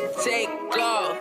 to take off.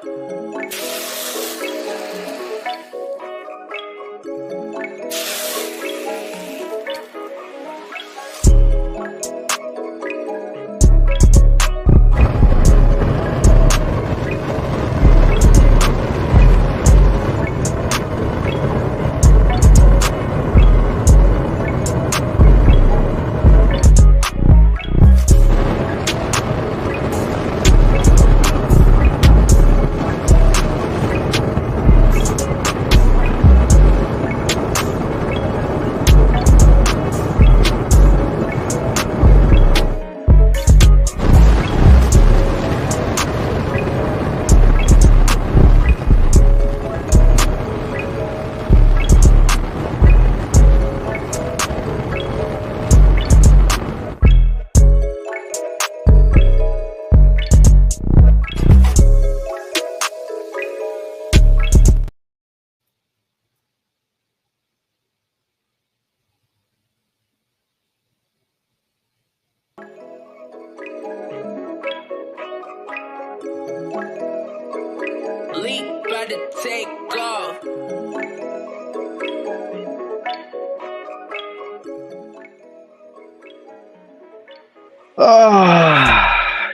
Leak about to take off.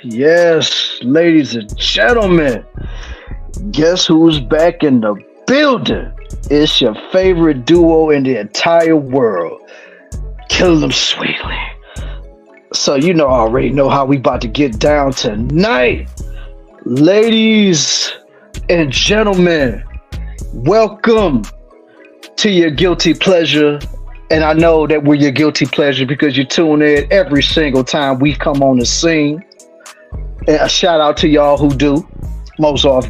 Yes, ladies and gentlemen. Guess who's back in the building? It's your favorite duo in the entire world, KillinEmSweetly. So you know, I already know how we about to get down tonight. Ladies and gentlemen, welcome to your guilty pleasure. And I know that we're your guilty pleasure because you tune in every single time we come on the scene. And a shout out to y'all who do, most off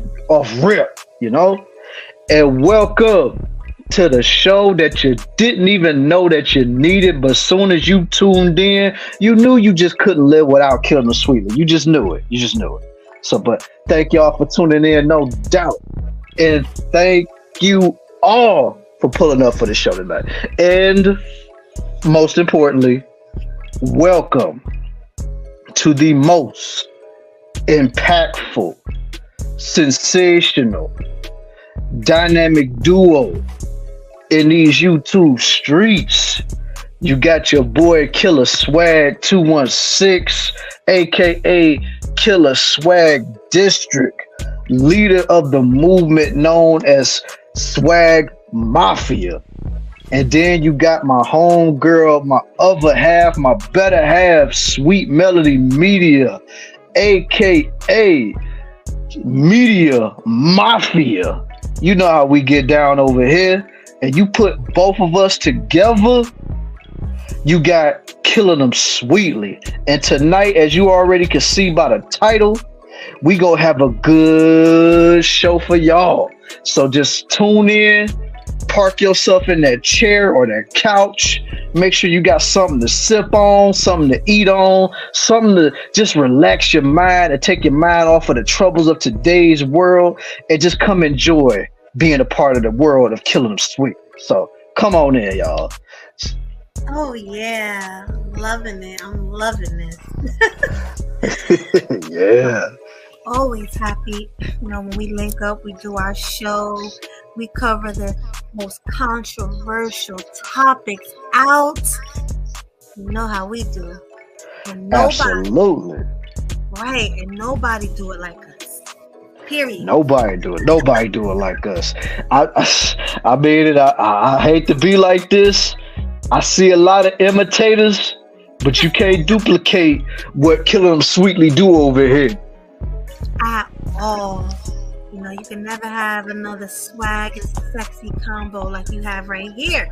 rip, you know. And welcome to the show that you didn't even know that you needed, but as soon as you tuned in, you knew you just couldn't live without KillinEmSweetly. You just knew it. You just knew it. So, but thank y'all for tuning in, no doubt. And thank you all for pulling up for the show tonight. And most importantly, welcome to the most impactful, sensational, dynamic duo in these YouTube streets. You got your boy Killa Swag 216, aka Killa Swag District, leader of the movement known as Swag Mafia. And then you got my homegirl, my other half, my better half, Sweet Melody Media, aka Media Mafia. You know how we get down over here. And you put both of us together, you got KillinEmSweetly. And tonight, as you already can see by the title, we gonna have a good show for y'all. So just tune in, park yourself in that chair or that couch. Make sure you got something to sip on, something to eat on, something to just relax your mind and take your mind off of the troubles of today's world and just come enjoy being a part of the world of KillinEmSweetly. So come on in, y'all. Oh yeah, loving it. I'm loving this. Yeah. Always happy, when we link up, we do our show, we cover the most controversial topics out. You know how we do. And Absolutely. Right, and nobody do it like us. Period. Nobody do it like us. I mean it. I hate to be like this. I see a lot of imitators, but you can't duplicate what KillinEmSweetly do over here. At all. You can never have another swag and sexy combo like you have right here.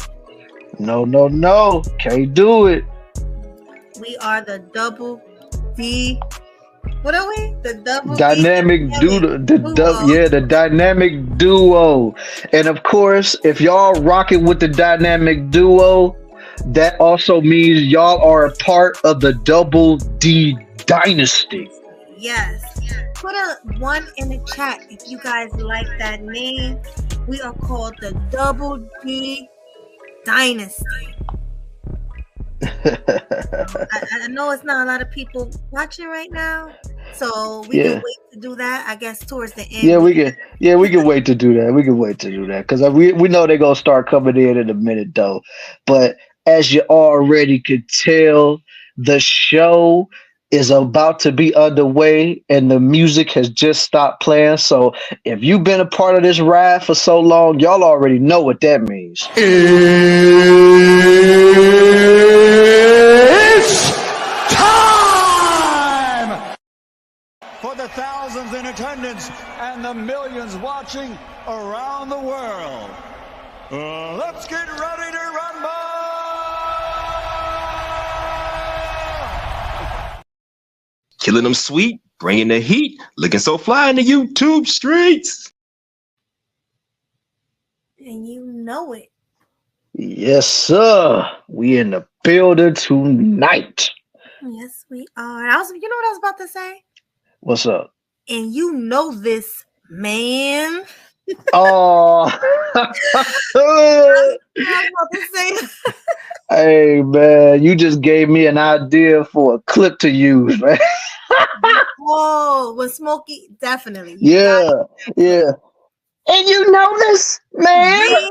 No. Can't do it. We are the double D. What are we? The double dynamic duo. The dynamic duo. And of course, if y'all rocking with the dynamic duo, that also means y'all are a part of the Double D Dynasty. Yes. Put a 1 in the chat if you guys like that name. We are called the Double D Dynasty. I know it's not a lot of people watching right now, So we can Yeah. wait to do that. I guess towards the Yeah, end. we can. Yeah, we can wait to do that. We can wait to do that because we know they're gonna start coming in a minute though. But as you already could tell, the show is about to be underway, and the music has just stopped playing. So if you've been a part of this ride for so long, y'all already know what that means. It's time for the thousands in attendance and the millions watching around the world. Let's get ready to rumble! Killing them sweet, bringing the heat, looking so fly in the YouTube streets. And you know it. Yes, sir. We in the building tonight. Yes, we are. You know what I was about to say? What's up? And you know this, man. Oh, I was about to say. hey man, you just gave me an idea for a clip to use, man. Oh, with Smokey, definitely. Yeah, yeah. And you know this, man.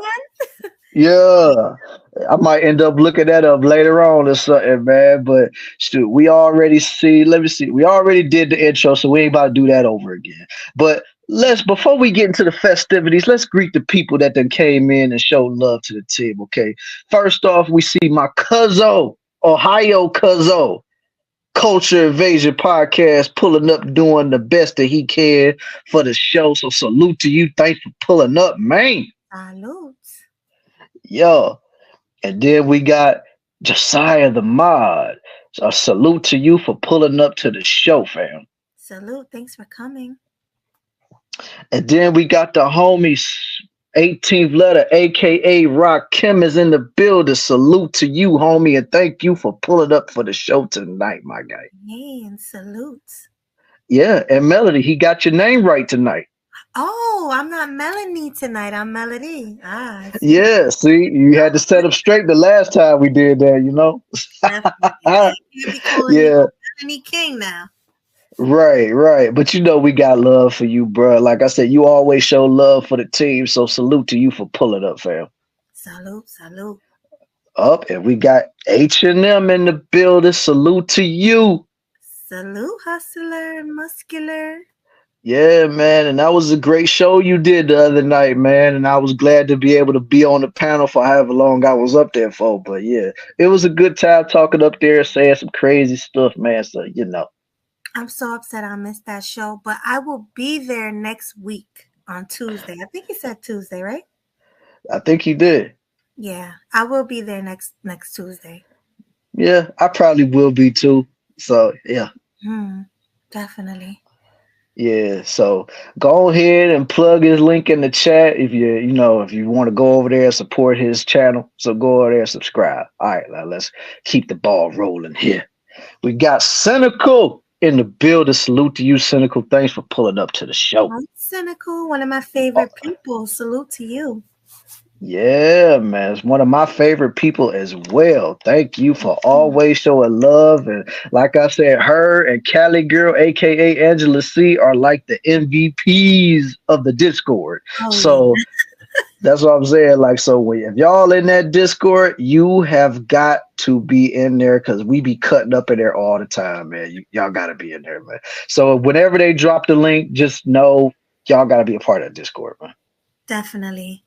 Yeah, I might end up looking that up later on or something, man. But shoot, we already see. Let me see. We already did the intro, so we ain't about to do that over again. But before we get into the festivities, let's greet the people that then came in and showed love to the team. Okay, first off, we see my cousin, Ohio cousin, Culture Invasion Podcast, pulling up, doing the best that he can for the show. So salute to you. Thanks for pulling up, man. Salute. Yo. And then we got Josiah the Mod. So a salute to you for pulling up to the show, fam. Salute. Thanks for coming. And then we got the homies, 18th letter, aka Rock Kim, is in the building. Salute to you, homie, and thank you for pulling up for the show tonight, my guy. Hey, and salute. Yeah, and Melody, he got your name right tonight. Oh, I'm not Melanie tonight. I'm Melody. Yeah, see, you had to set up straight the last time we did that, you know? You be calling me Melanie King now. Right. But you know we got love for you, bro. Like I said, you always show love for the team, so salute to you for pulling up, fam. Salute. Up, and we got H&M in the building. Salute to you. Salute, hustler and muscular. Yeah, man, and that was a great show you did the other night, man. And I was glad to be able to be on the panel for however long I was up there for. But yeah, it was a good time talking up there, saying some crazy stuff, man. So you know. I'm so upset I missed that show, but I will be there next week on Tuesday. I think he said Tuesday, right? I think he did. Yeah, I will be there next Tuesday. Yeah, I probably will be too. So yeah. Definitely. Yeah, so go ahead and plug his link in the chat if you want to go over there and support his channel. So go over there and subscribe. All right, now let's keep the ball rolling here. We got Cynical in the building. Salute to you, Cynical. Thanks for pulling up to the show. I'm Cynical, one of my favorite people. Salute to you. Yeah, man. It's one of my favorite people as well. Thank you for always showing love. And like I said, her and Cali Girl, aka Angela C, are like the MVPs of the Discord. So that's what I'm saying. Like, so if y'all in that Discord, you have got to be in there because we be cutting up in there all the time, man. Y'all got to be in there, man. So whenever they drop the link, just know y'all got to be a part of the Discord, man. Definitely.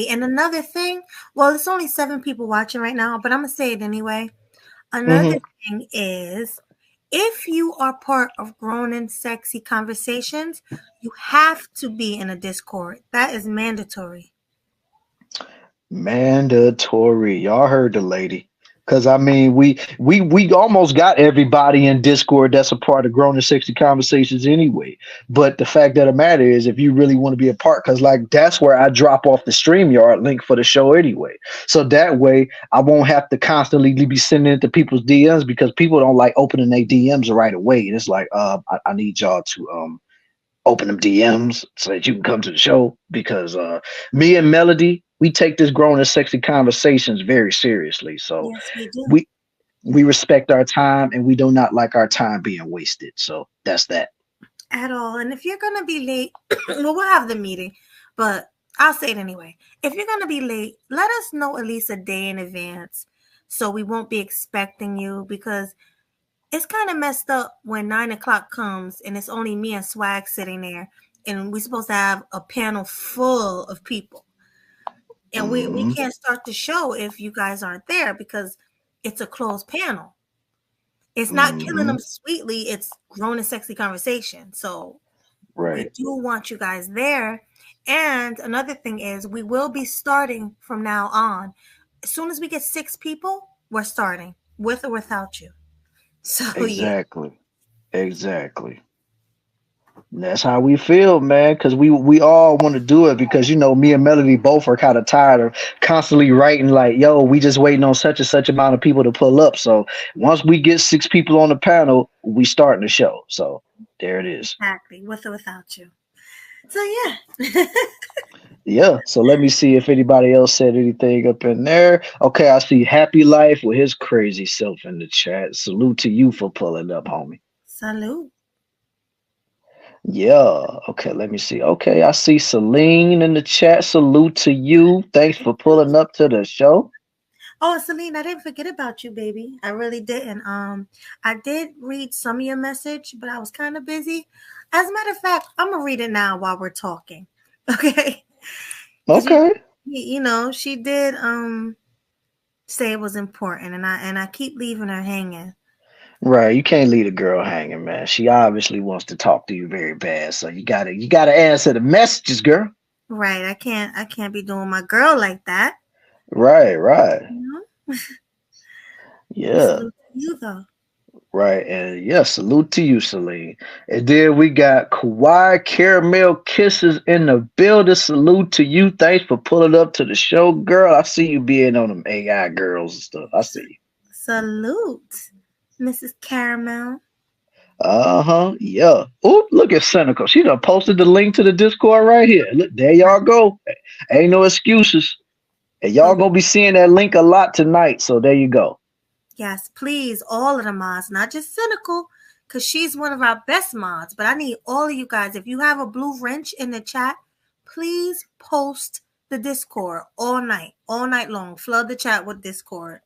And another thing, well, it's only 7 people watching right now, but I'm going to say it anyway. Another thing is, if you are part of Grown and Sexy Conversations, you have to be in a Discord. That is mandatory. Mandatory. Y'all heard the lady. Because I mean, we almost got everybody in Discord that's a part of Grown and Sexy Conversations anyway. But the fact of the matter is, if you really want to be a part, because like that's where I drop off the StreamYard link for the show anyway. So that way I won't have to constantly be sending it to people's DMs because people don't like opening their DMs right away. And it's like, I need y'all to open them DMs so that you can come to the show because me and Melody, we take this Grown and Sexy Conversations very seriously. So yes, we We respect our time, and we do not like our time being wasted. So that's that. At all. And if you're going to be late, well, we'll have the meeting, but I'll say it anyway. If you're going to be late, let us know at least a day in advance so we won't be expecting you, because it's kind of messed up when 9 o'clock comes and it's only me and Swag sitting there, and we're supposed to have a panel full of people. And we can't start the show if you guys aren't there because it's a closed panel. It's not killing them sweetly. It's grown and sexy conversation. So we do want you guys there. And another thing is we will be starting from now on. As soon as we get 6 people, we're starting with or without you. So Exactly. Exactly. And that's how we feel, man, because we all want to do it because, you know, me and Melody both are kind of tired of constantly writing like, yo, we just waiting on such and such amount of people to pull up. So once we get 6 people on the panel, we starting the show. So there it is. Exactly. With or without you. So yeah. Yeah. So let me see if anybody else said anything up in there. Okay, I see Happy Life with his crazy self in the chat. Salute to you for pulling up, homie. Salute. Yeah. Okay, let me see. Okay, I see Celine in the chat. Salute to you. Thanks for pulling up to the show. Oh, Celine, I didn't forget about you, baby. I really didn't. I did read some of your message, but I was kind of busy. As a matter of fact, I'm gonna read it now while we're talking. Okay. Okay. You know, she did say it was important, and I keep leaving her hanging. Right. You can't leave a girl hanging, man. She obviously wants to talk to you very bad. So you gotta answer the messages, girl. Right. I can't be doing my girl like that. Right, right. You know? Yeah. Salute to you though. Right. And yeah, salute to you, Celine. And then we got Kawhi Caramel Kisses in the building. Salute to you. Thanks for pulling up to the show, girl. I see you being on them AI girls and stuff. I see you. Salute, Mrs. Caramel. Uh-huh. Yeah. Oh, look at Cynical. She done posted the link to the Discord right here. Look, there y'all go. Ain't no excuses. And y'all gonna be seeing that link a lot tonight. So there you go. Yes, please, all of the mods, not just Cynical, because she's one of our best mods. But I need all of you guys. If you have a blue wrench in the chat, please post the Discord all night long. Flood the chat with Discord.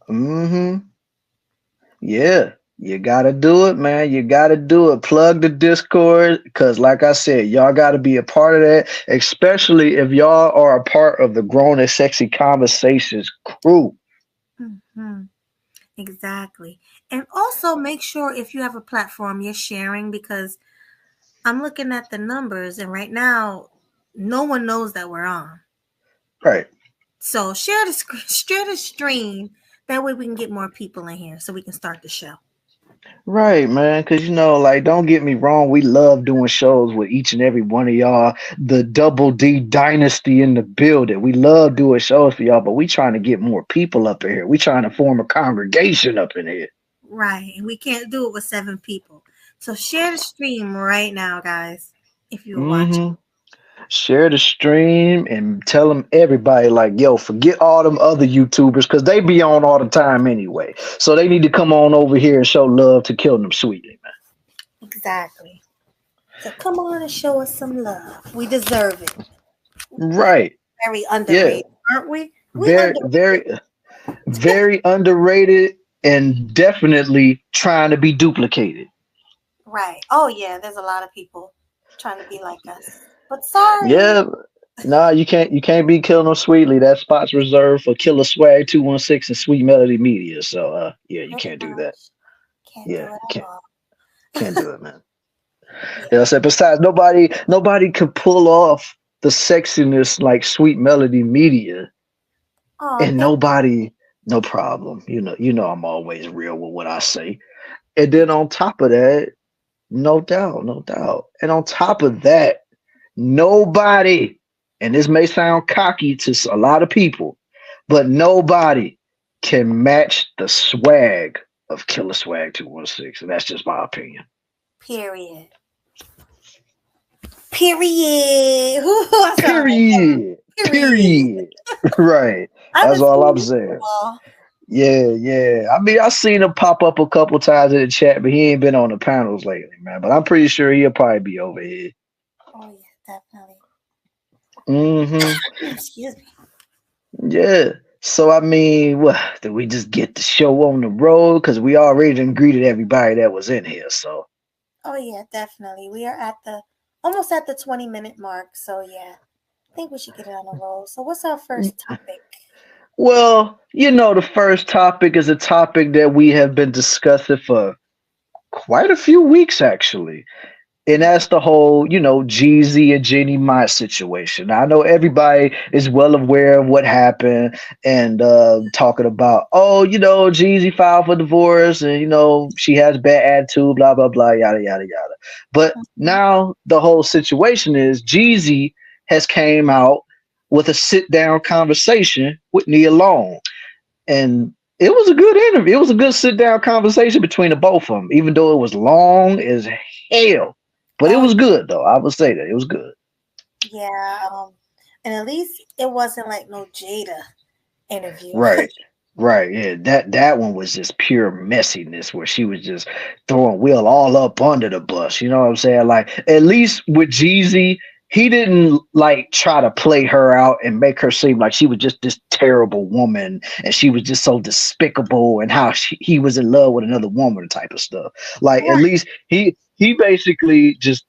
Mm-hmm. Yeah. You gotta do it, man. You gotta do it. Plug the Discord, because like I said, y'all gotta be a part of that, especially if y'all are a part of the Grown and Sexy Conversations crew. Mm-hmm. Exactly. And also make sure if you have a platform you're sharing, because I'm looking at the numbers and right now no one knows that we're on. Right. So share the stream. That way we can get more people in here so we can start the show. Right, man. Because, you know, like, don't get me wrong. We love doing shows with each and every one of y'all. The Double D Dynasty in the building. We love doing shows for y'all, but we trying to get more people up in here. We trying to form a congregation up in here. Right. And we can't do it with 7 people. So share the stream right now, guys, if you're watching. Share the stream and tell them everybody, like, yo, forget all them other YouTubers because they be on all the time anyway. So they need to come on over here and show love to KillinEmSweetly, man. Exactly. So come on and show us some love. We deserve it. Right. Very underrated, aren't we? Very underrated and definitely trying to be duplicated. Right. Oh, yeah. There's a lot of people trying to be like us. But sorry. Yeah. Nah, you can't be KillinEmSweetly. That spot's reserved for Killa Swag 216 and Sweet Melody Media. So yeah, you can't do that. Can't do it at all. Can't do it, man. You know what I'm saying? Besides, nobody can pull off the sexiness like Sweet Melody Media. And nobody, no problem. You know I'm always real with what I say. And then on top of that, no doubt. And on top of that, nobody, and this may sound cocky to a lot of people, but nobody can match the swag of Killa Swag 216. And that's just my opinion. Period. Right. That's all I'm saying. Yeah. I mean, I seen him pop up a couple times in the chat, but he ain't been on the panels lately, man. But I'm pretty sure he'll probably be over here. Oh yeah, definitely. Mm-hmm. Excuse me. Yeah. So I mean, what did we just get the show on the road? Because we already done greeted everybody that was in here. So Oh yeah, definitely. We are at the almost at the 20-minute mark. So yeah, I think we should get it on the roll. So what's our first topic? well, the first topic is a topic that we have been discussing for quite a few weeks actually. And that's the whole, Jeezy and Jeannie Mai situation. Now, I know everybody is well aware of what happened and talking about, oh, Jeezy filed for divorce and, she has bad attitude, blah, blah, blah, yada, yada, yada. But Mhm. now the whole situation is Jeezy has came out with a sit down conversation with Nia Long. And it was a good interview. It was a good sit down conversation between the both of them, even though it was long as hell. But it Oh was good though. I would say that it was good. yeah, and at least it wasn't like no Jada interview. Right. Right, yeah, that one was just pure messiness where she was just throwing Will all up under the bus. You know what I'm saying? Like at least with Jeezy, he didn't like try to play her out and make her seem like she was just this terrible woman and she was just so despicable and how he was in love with another woman type of stuff. Like at Right, least he basically just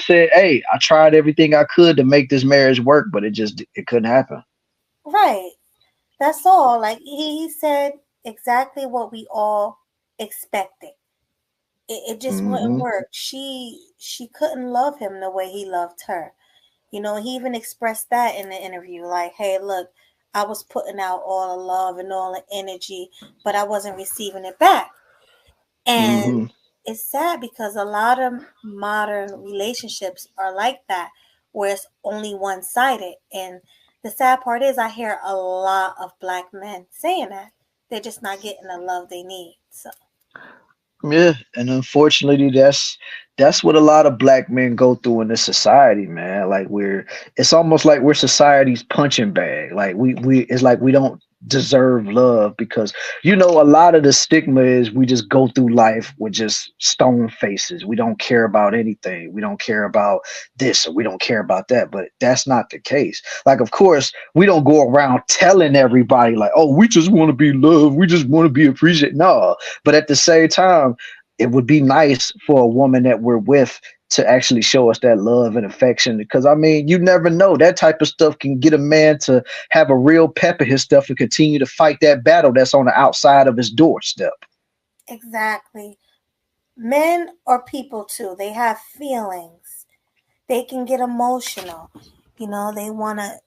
said, "Hey, I tried everything I could to make this marriage work, but it couldn't happen." right. That's all. Like he said exactly what we all expected. It just wouldn't Hmm. work. She couldn't love him the way he loved her. He even expressed that in the interview. Like, hey, look, I was putting out all the love and all the energy, but I wasn't receiving it back. And Hmm. it's sad because a lot of modern relationships are like that, where it's only one sided. And the sad part is, I hear a lot of black men saying that they're just not getting the love they need. So, Yeah, and unfortunately, that's what a lot of black men go through in this society, man. Like it's almost like we're society's punching bag. Like it's like we don't deserve love because a lot of the stigma is we just go through life with just stone faces. We don't care about anything. We don't care about this or we don't care about that. But that's not the case. Like, of course, we don't go around telling everybody like, oh, we just want to be loved. We just want to be appreciated. No, but at the same time, it would be nice for a woman that we're with to actually show us that love and affection because I mean you never know, that type of stuff can get a man to have a real pep in his stuff and continue to fight that battle that's on the outside of his doorstep. exactly. Men are people too. They have feelings. They can get emotional. They want to.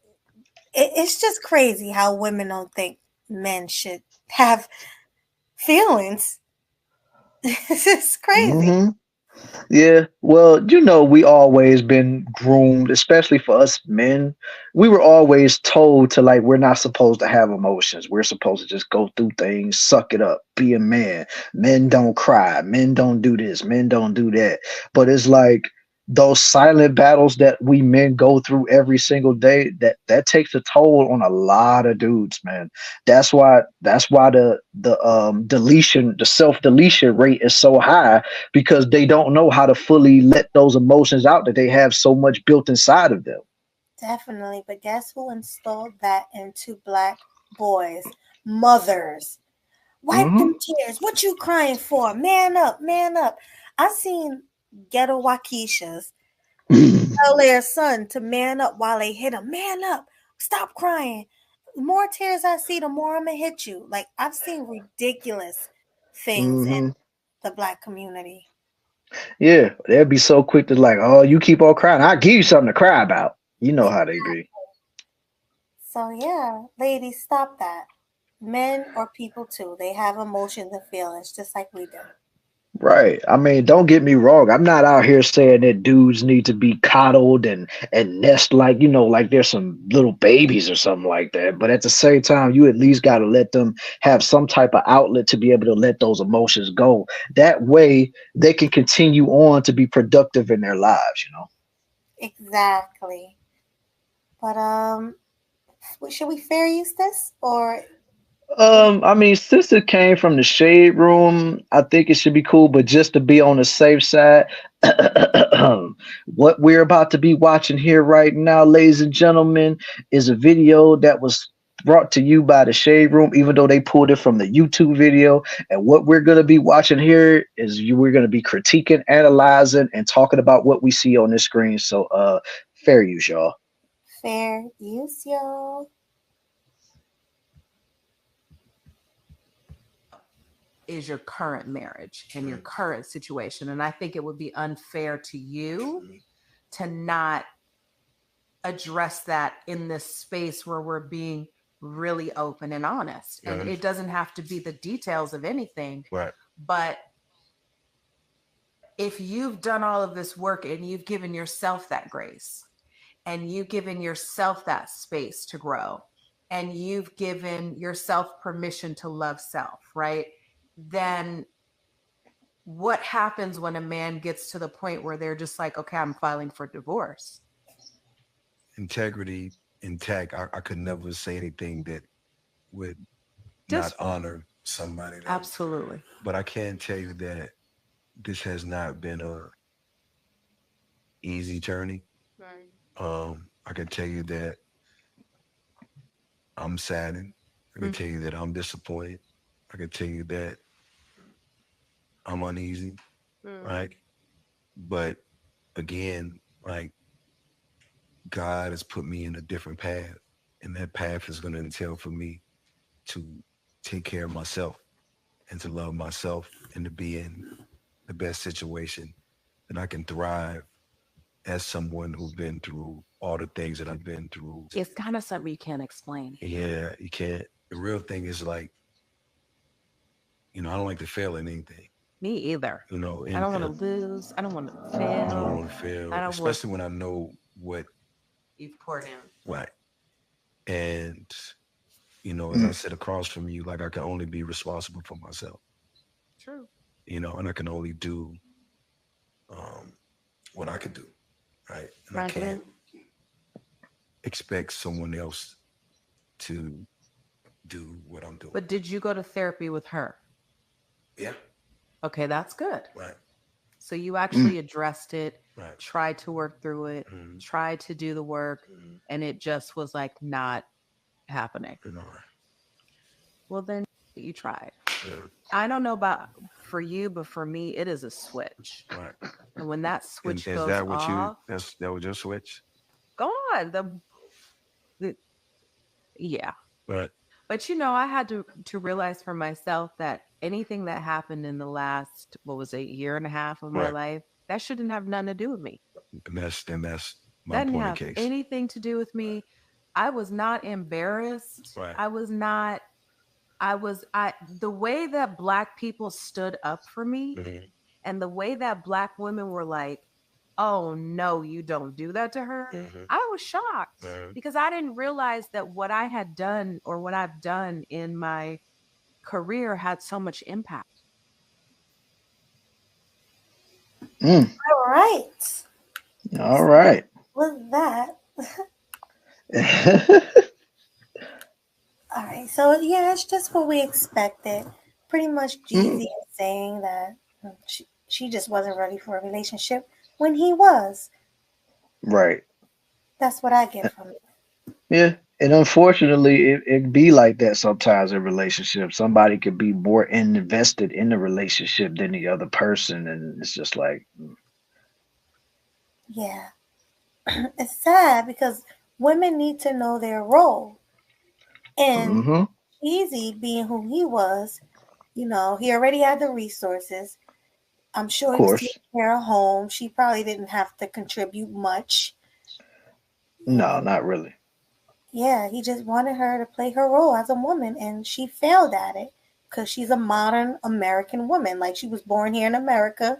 It's just crazy how women don't think men should have feelings. It's just crazy. Hmm. Yeah, well, we always been groomed, especially for us men. We were always told to like we're not supposed to have emotions. We're supposed to just go through things, suck it up, be a man. Men don't cry. Men don't do this. Men don't do that. But it's like those silent battles that we men go through every single day, that takes a toll on a lot of dudes, man. That's why the deletion, the self deletion rate is so high because they don't know how to fully let those emotions out that they have so much built inside of them. Definitely. But guess who installed that into black boys? Mothers. Wipe Hmm. them tears. What you crying for? Man up, man up. I seen ghetto Waukeshas tell their son to man up while they hit him. Man up. Stop crying. The more tears I see, the more I'm going to hit you. Like, I've seen ridiculous things in Hmm. the black community. Yeah, they'd be so quick to like, oh, you keep on crying. I'll give you something to cry about. You know how they be. So, yeah, ladies, stop that. Men are people too. They have emotions and feelings just like we do. Right. I mean, don't get me wrong. I'm not out here saying that dudes need to be coddled and nest like, like there's some little babies or something like that. But at the same time, you at least got to let them have some type of outlet to be able to let those emotions go. That way they can continue on to be productive in their lives. Exactly. But should we fair use this or I mean, since it came from the shade room, I think it should be cool. But just to be on the safe side, what we're about to be watching here right now, ladies and gentlemen, is a video that was brought to you by the shade room, even though they pulled it from the YouTube video. And what we're gonna be watching here is we're gonna be critiquing, analyzing, and talking about what we see on this screen. So, fair use, y'all. Fair use, y'all. Is your current marriage and your current situation. And I think it would be unfair to you to not address that in this space where we're being really open and honest. And it doesn't have to be the details of anything. Right. But if you've done all of this work and you've given yourself that grace and you've given yourself that space to grow and you've given yourself permission to love self, right? Then what happens when a man gets to the point where they're just like, okay, I'm filing for divorce? Integrity intact. I could never say anything that would not honor somebody. Absolutely. But I can tell you that this has not been a easy journey. Right. I can tell you that I'm saddened. I can tell you that I'm disappointed. I can tell you that I'm uneasy, right? But again, like, God has put me in a different path, and that path is going to entail for me to take care of myself and to love myself and to be in the best situation that I can thrive as someone who's been through all the things that I've been through. It's kind of something you can't explain. Yeah, you can't. The real thing is, like, I don't like to fail in anything. Me either. I don't want to lose. I don't want to fail. I don't want to fail, especially when I know what you've poured in. Right. And, as I sit across from you, like, I can only be responsible for myself. True. And I can only do what I can do. Right. And I can't expect someone else to do what I'm doing. But did you go to therapy with her? Yeah. Okay, that's good. Right. So you actually addressed it, right. Tried to work through it, tried to do the work, and it just was like not happening. No. Well, then you tried. Yeah. I don't know about for you, but for me, it is a switch. Right. And when that switch goes is that what off, that was your switch? God, yeah. Right. But I had to realize for myself that anything that happened in the last, year and a half of my life, that shouldn't have nothing to do with me. And that's my that point didn't of have case. anything to do with me. I was not embarrassed. Right. The way that Black people stood up for me and the way that Black women were like, oh no, you don't do that to her. I was shocked because I didn't realize that what I had done or what I've done in my career had so much impact. All right. With that. All right. So yeah, it's just what we expected. Pretty much Jeezy is saying that she just wasn't ready for a relationship when he was. Right. That's what I get from it. Yeah. And unfortunately, it be like that sometimes in relationships. Somebody could be more invested in the relationship than the other person. And it's just like. Yeah. It's sad because women need to know their role. And Jeezy, being who he was, he already had the resources. I'm sure he was taking care of home. She probably didn't have to contribute much. No, not really. Yeah, he just wanted her to play her role as a woman, and she failed at it because she's a modern American woman. Like, she was born here in America,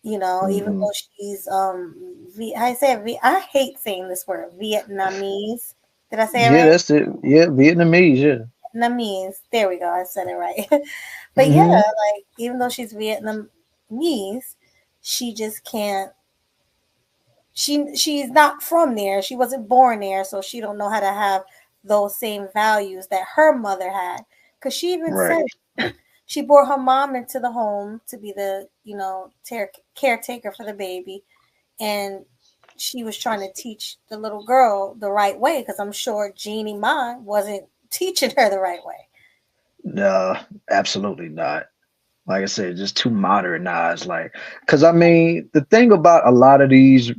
even though she's I hate saying this word, Vietnamese. Did I say it right? Yeah, that's it. Yeah, Vietnamese, yeah. Vietnamese. There we go. I said it right. But yeah, like, even though she's Vietnamese, she just can't. She's not from there. She wasn't born there, so she don't know how to have those same values that her mother had. Because she even Right. said she brought her mom into the home to be the, caretaker for the baby. And she was trying to teach the little girl the right way, because I'm sure Jeannie Mai wasn't teaching her the right way. No, absolutely not. Like I said, just too modernized. Like, because I mean, the thing about a lot of these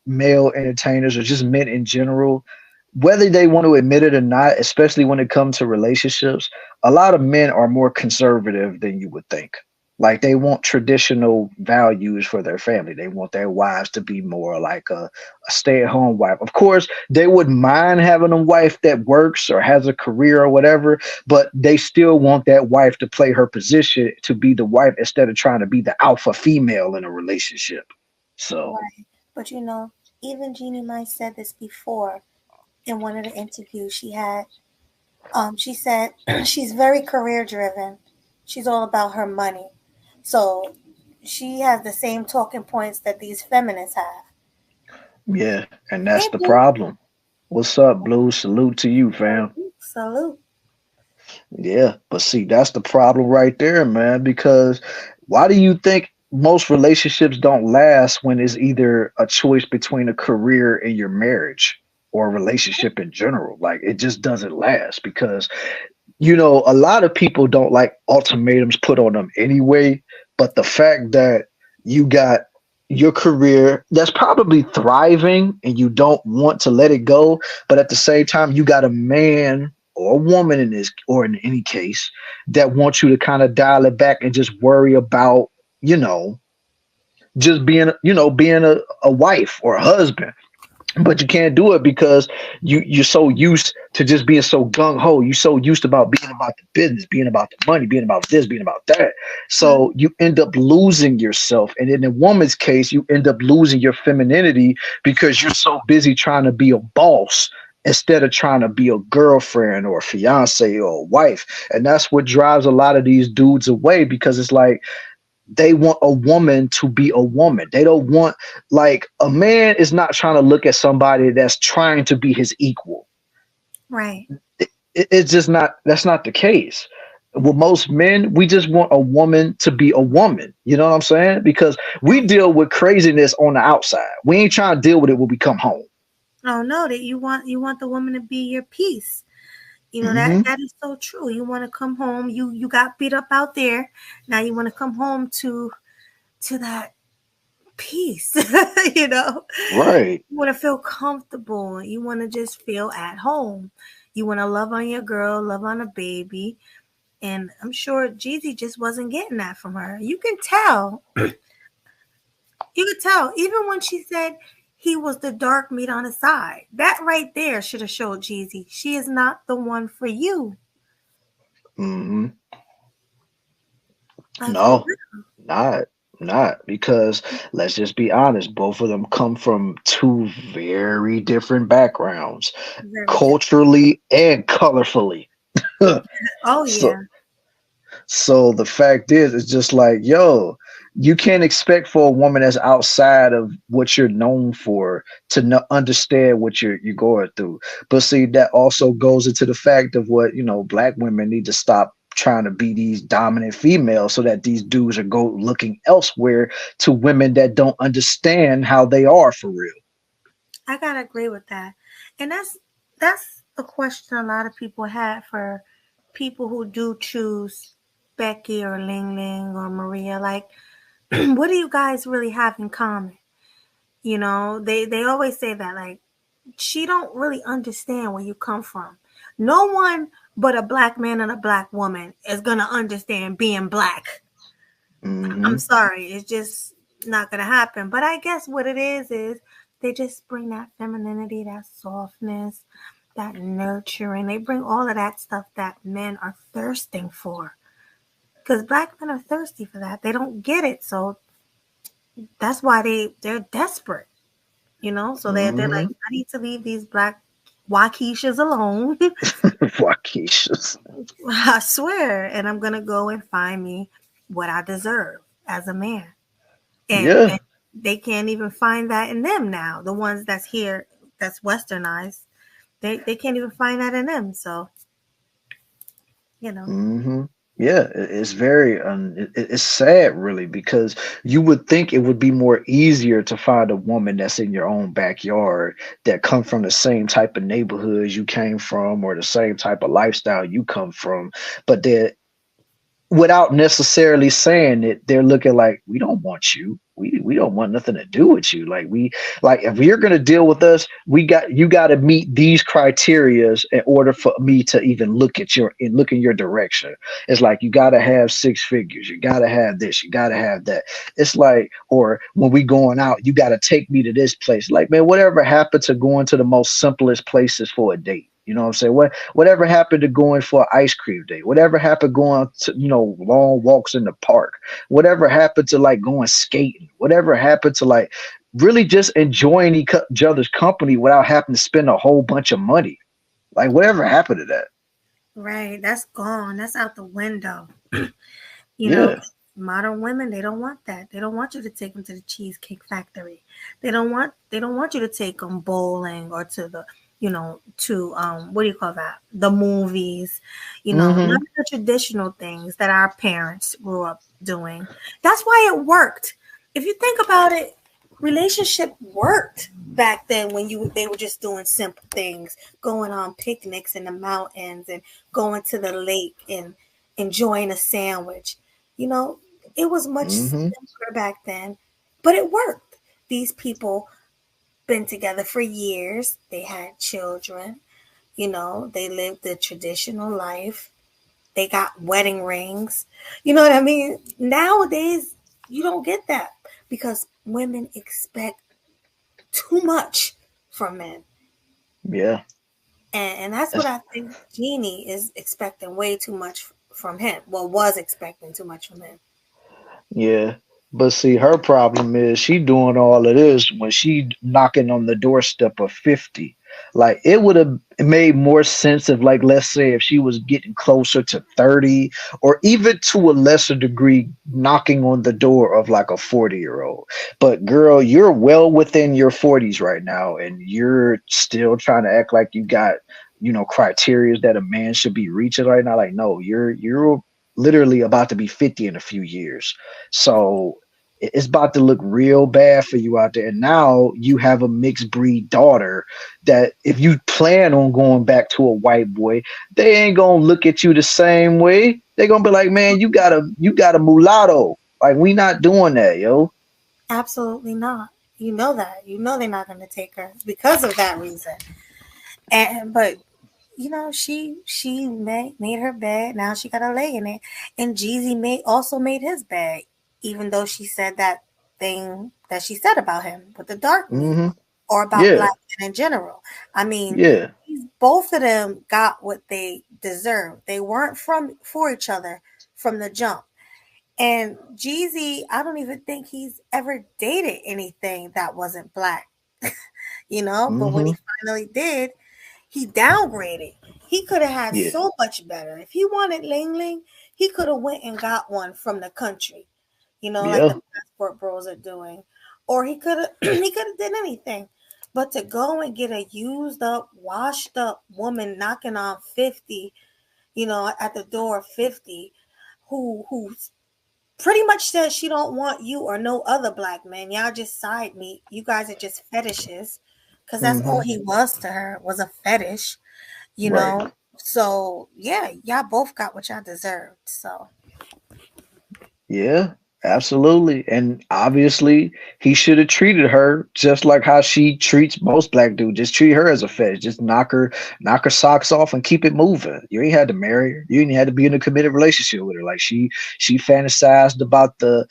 male entertainers or just men in general, whether they want to admit it or not, especially when it comes to relationships, a lot of men are more conservative than you would think. Like they want traditional values for their family. They want their wives to be more like a stay-at-home wife. Of course, they wouldn't mind having a wife that works or has a career or whatever, but they still want that wife to play her position to be the wife instead of trying to be the alpha female in a relationship. So, Right. But even Jeannie Mai said this before in one of the interviews she had. She said she's very career driven. She's all about her money. So she has the same talking points that these feminists have. yeah, and that's Hey, the Blue. problem. What's up, Blue? Salute to you, fam. Salute. Yeah, but see, that's the problem right there, man. Because why do you think most relationships don't last when it's either a choice between a career and your marriage or a relationship in general? Like, it just doesn't last because, a lot of people don't like ultimatums put on them anyway. But the fact that you got your career that's probably thriving and you don't want to let it go, but at the same time, you got a man or a woman in this, or in any case, that wants you to kind of dial it back and just worry about, you know, just being a wife or a husband, but you can't do it because you're so used to just being so gung ho. You're so used about being about the business, being about the money, being about this, being about that. So you end up losing yourself. And in a woman's case, you end up losing your femininity because you're so busy trying to be a boss instead of trying to be a girlfriend or a fiance or a wife. And that's what drives a lot of these dudes away, because it's like they want a woman to be a woman. They don't want, like, a man is not trying to look at somebody that's trying to be his equal. Right. It's just not, that's not the case. With most men, we just want a woman to be a woman. You know what I'm saying? Because we deal with craziness on the outside. We ain't trying to deal with it when we come home. Oh no, that you want the woman to be your peace. Hmm. That is so true. You want to come home. You got beat up out there. Now you want to come home to that peace. Right. You want to feel comfortable. You want to just feel at home. You want to love on your girl, love on a baby. And I'm sure Jeezy just wasn't getting that from her. You can tell. You could tell. Even when she said he was the dark meat on his side. That right there should have showed Jeezy she is not the one for you. Hmm. Like, for No, real. not because, let's just be honest, both of them come from two very different backgrounds, Very different. culturally and colorfully. Oh so yeah. so the fact is, it's just like, yo, you can't expect for a woman that's outside of what you're known for to understand what you're going through. But see, that also goes into the fact of what, black women need to stop trying to be these dominant females so that these dudes are go looking elsewhere to women that don't understand how they are for real. I gotta agree with that. And that's a question a lot of people have for people who do choose Becky or Ling Ling or Maria. Like, what do you guys really have in common? They always say that, like, she don't really understand where you come from. No one but a black man and a black woman is gonna understand being black. I'm Hmm. sorry, it's just not gonna happen. But I guess what it is they just bring that femininity, that softness, that nurturing. They bring all of that stuff that men are thirsting for. Because black men are thirsty for that. They don't get it, so that's why they're desperate. So they're like, Hmm. I need to leave these black Waukeshas alone. Waukesha. I swear, and I'm gonna go and find me what I deserve as a man. And Yeah. they can't even find that in them now. The ones that's here, that's westernized, they can't even find that in them. So you know. Yeah, it's very it's sad really because you would think it would be more easier to find a woman that's in your own backyard that come from the same type of neighborhood you came from or the same type of lifestyle you come from, but they're without necessarily saying it, they're looking like we don't want you. We don't want nothing to do with you. Like if you're gonna deal with us, you got to meet these criterias in order for me to even look in your direction. It's like you got to have six figures. You got to have this. You got to have that. It's like, or when we going out, you got to take me to this place. Like man, whatever happened to going to the most simplest places for a date? You know what I'm saying? Whatever happened to going for an ice cream day? Whatever happened going to, long walks in the park? Whatever happened to like going skating? Whatever happened to like really just enjoying each other's company without having to spend a whole bunch of money? Like whatever happened to that? Right, that's gone. That's out the window. You know, Yeah. modern women, they don't want that. They don't want you to take them to the Cheesecake Factory. They don't want you to take them bowling or to the, to what do you call that? The movies. None Mm-hmm. of the traditional things that our parents grew up doing. That's why it worked. If you think about it, relationship worked back then when they were just doing simple things, going on picnics in the mountains and going to the lake and enjoying a sandwich. You know, it was much Mm-hmm. simpler back then, but it worked. These people been together for years. They had children. They lived the traditional life. They got wedding rings. You know what I mean? Nowadays, you don't get that because women expect too much from men. Yeah. And that's what That's I think Jeannie is expecting way too much from him. Well, was expecting too much from him. Yeah. But see, her problem is she doing all of this when she knocking on the doorstep of 50. Like it would have made more sense if, like, let's say if she was getting closer to 30 or even to a lesser degree, knocking on the door of like a 40-year-old. But girl, you're well within your 40s right now, and you're still trying to act like you got, criteria that a man should be reaching right now. Like, no, you're literally about to be 50 in a few years. So it's about to look real bad for you out there. And now you have a mixed breed daughter that if you plan on going back to a white boy, they ain't gonna look at you the same way. They're gonna be like, man, you got a mulatto. Like we not doing that, yo. Absolutely not. You know that. You know they're not going to take her because of that reason. But she made her bed. Now she got to lay in it. And Jeezy also made his bed, even though she said that thing that she said about him with the dark meat Mm-hmm. or about Yeah. black men in general. I mean, Yeah. both of them got what they deserved. They weren't for each other from the jump. And Jeezy, I don't even think he's ever dated anything that wasn't black, But when Mm-hmm. he finally did, he downgraded. He could have had Yeah. so much better. If he wanted Ling Ling, he could have went and got one from the country, like Yeah. the passport bros are doing. Or he could have he could have did anything. But to go and get a used up, washed up woman knocking on 50, at the door of 50, who's pretty much says she don't want you or no other black man. Y'all just side meet. You guys are just fetishes. Because that's all Mm-hmm. he was to her, was a fetish, you Right. know. So yeah, y'all both got what y'all deserved. So Yeah, absolutely. And obviously, he should have treated her just like how she treats most black dudes. Just treat her as a fetish. Just knock her socks off and keep it moving. You ain't had to marry her. You ain't had to be in a committed relationship with her. Like she fantasized about the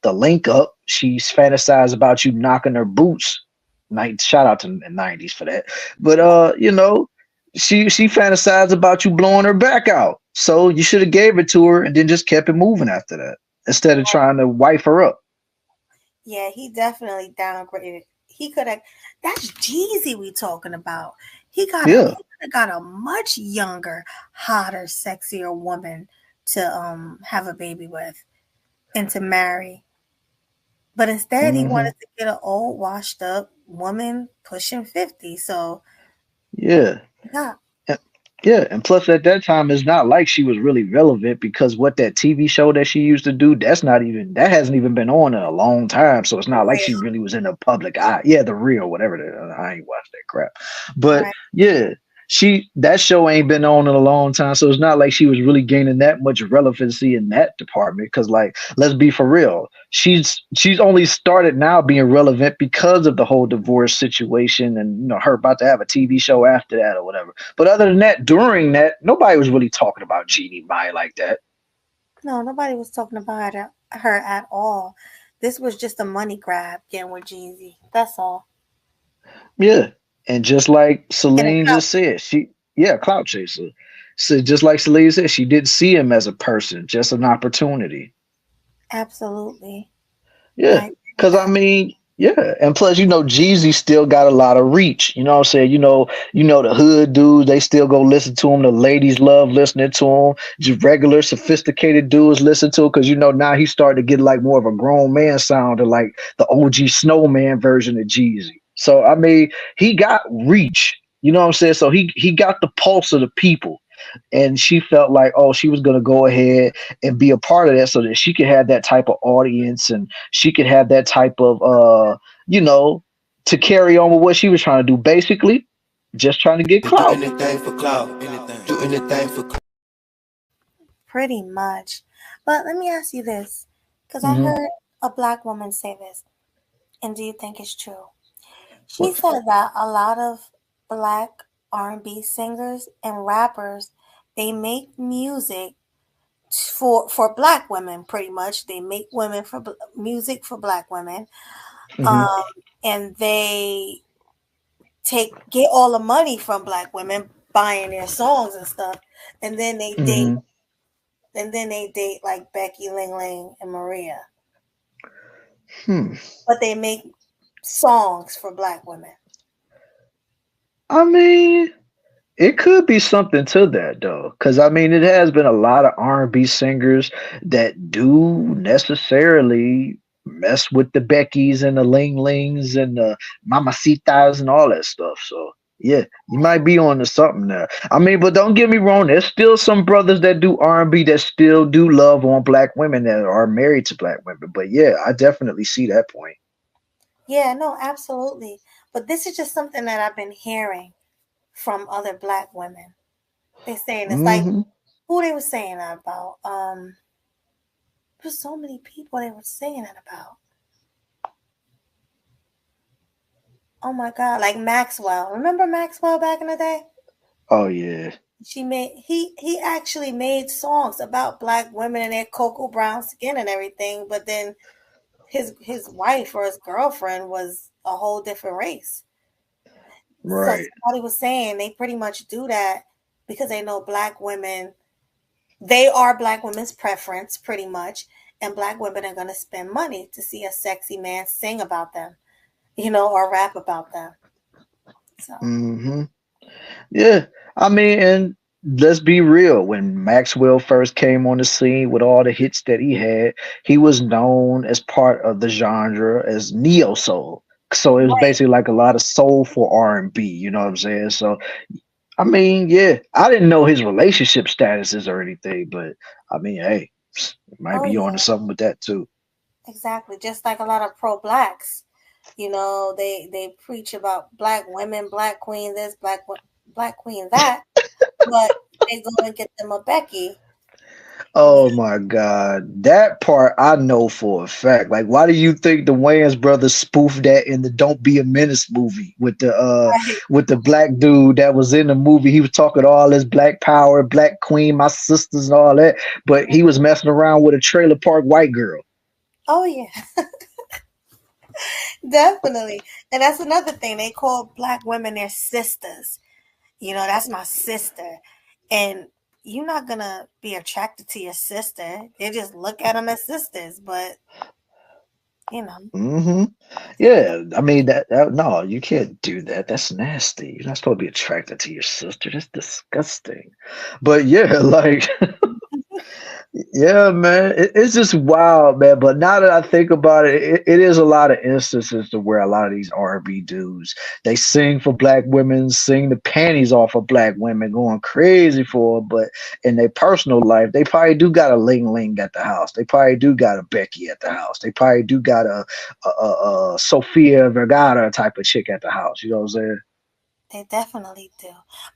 link up. She's fantasized about you knocking her boots. Shout out to the 90s for that. But she fantasized about you blowing her back out. So you should have gave it to her and then just kept it moving after that instead of trying to wife her up. yeah, he definitely downgraded. He could have. That's Jeezy we talking about. He Yeah. could have got a much younger, hotter, sexier woman to have a baby with and to marry. But instead, he Hmm. wanted to get an old, washed up woman pushing 50. So Yeah. yeah, Yeah, and plus at that time, it's not like she was really relevant because what that TV show that she used to do, that hasn't even been on in a long time. So it's For not like she real. really was in the public eye. Yeah, the real, whatever. I ain't watched that crap, but Right. yeah, that show ain't been on in a long time. So it's not like she was really gaining that much relevancy in that department. Because like, let's be for real, she's only started now being relevant because of the whole divorce situation and her about to have a TV show after that or whatever. But other than that, during that, nobody was really talking about Jeannie Mai like that. No, nobody was talking about her at all. This was just a money grab getting with Jeezy. That's all. Yeah. And just like And a Celine clout just chase. said, clout chaser. So just like Celine said, she didn't see him as a person, just an opportunity. Absolutely. I Yeah. agree with Cause I that. mean, yeah. And plus, Jeezy still got a lot of reach. You know what I'm saying? The hood dudes, they still go listen to him. The ladies love listening to him. Just regular sophisticated dudes listen to him. Cause now he's starting to get like more of a grown man sound and like the OG Snowman version of Jeezy. So I mean, he got reach. You know what I'm saying? So he got the pulse of the people. And she felt like, oh, she was gonna go ahead and be a part of that so that she could have that type of audience and she could have that type of you know, to carry on with what she was trying to do. Basically, just trying to get Do clout. anything for clout. Anything. Do anything for clout. Pretty much. But let me ask you this, because I Hmm. heard a black woman say this, and do you think it's true? She What? said that a lot of black R&B singers and rappers, they make music for black women. Pretty much, they make women for music for black women, Hmm. um, and they get all the money from black women buying their songs and stuff, and then they date Hmm. like Becky, Ling Ling, and Maria, Hmm. but they make songs for black women. I mean, it could be something to that though, because I mean, it has been a lot of R&B singers that do necessarily mess with the Beckys and the Ling Lings and the Mamacitas and all that stuff. So yeah, you might be on to something there. I mean, but don't get me wrong, there's still some brothers that do R&B that still do love on black women that are married to black women. But yeah, I definitely see that point. Yeah, no, absolutely. But this is just something that I've been hearing from other black women. They saying it's like Hmm. who they were saying that about. There's so many people they were saying that about. Oh my God, like Maxwell. Remember Maxwell back in the day? Oh yeah. He actually made songs about black women and their cocoa brown skin and everything, but then his wife or his girlfriend was a whole different race. So Right. somebody was saying they pretty much do that because they know black women, they are black women's preference pretty much, and black women are going to spend money to see a sexy man sing about them, or rap about them. So, Hmm. Yeah, I mean, and let's be real. When Maxwell first came on the scene with all the hits that he was known as part of the genre as neo soul. So it was right. basically like a lot of soulful R&B. You know what I'm saying? So I mean, yeah, I didn't know his relationship statuses or anything, but I mean, hey, it might Oh be on to yeah, something with that too. exactly. Just like a lot of pro blacks, they preach about black women, black queen this, black queen that, but they go and get them a Becky. Yeah, Oh my God. That part I know for a fact. Like, why do you think the Wayans brothers spoofed that in the Don't Be a Menace movie right. with the black dude that was in the movie? He was talking all this black power, black queen, my sisters and all that, but he was messing around with a trailer park white girl. Oh yeah, definitely. And that's another thing. They call black women their sisters. That's my sister. And you're not gonna be attracted to your sister. They just look at them as sisters, but you know, Hmm. Yeah, I mean that no, you can't do that. That's nasty. You're not supposed to be attracted to your sister. That's disgusting. But yeah, like Yeah, man, it's just wild, man. But now that I think about it, it is a lot of instances to where a lot of these R&B dudes they sing for black women, sing the panties off of black women, going crazy for 'em, but in their personal life, they probably do got a Ling Ling at the house. They probably do got a Becky at the house. They probably do got a Sofia Vergara type of chick at the house. You know what I'm saying? They definitely do.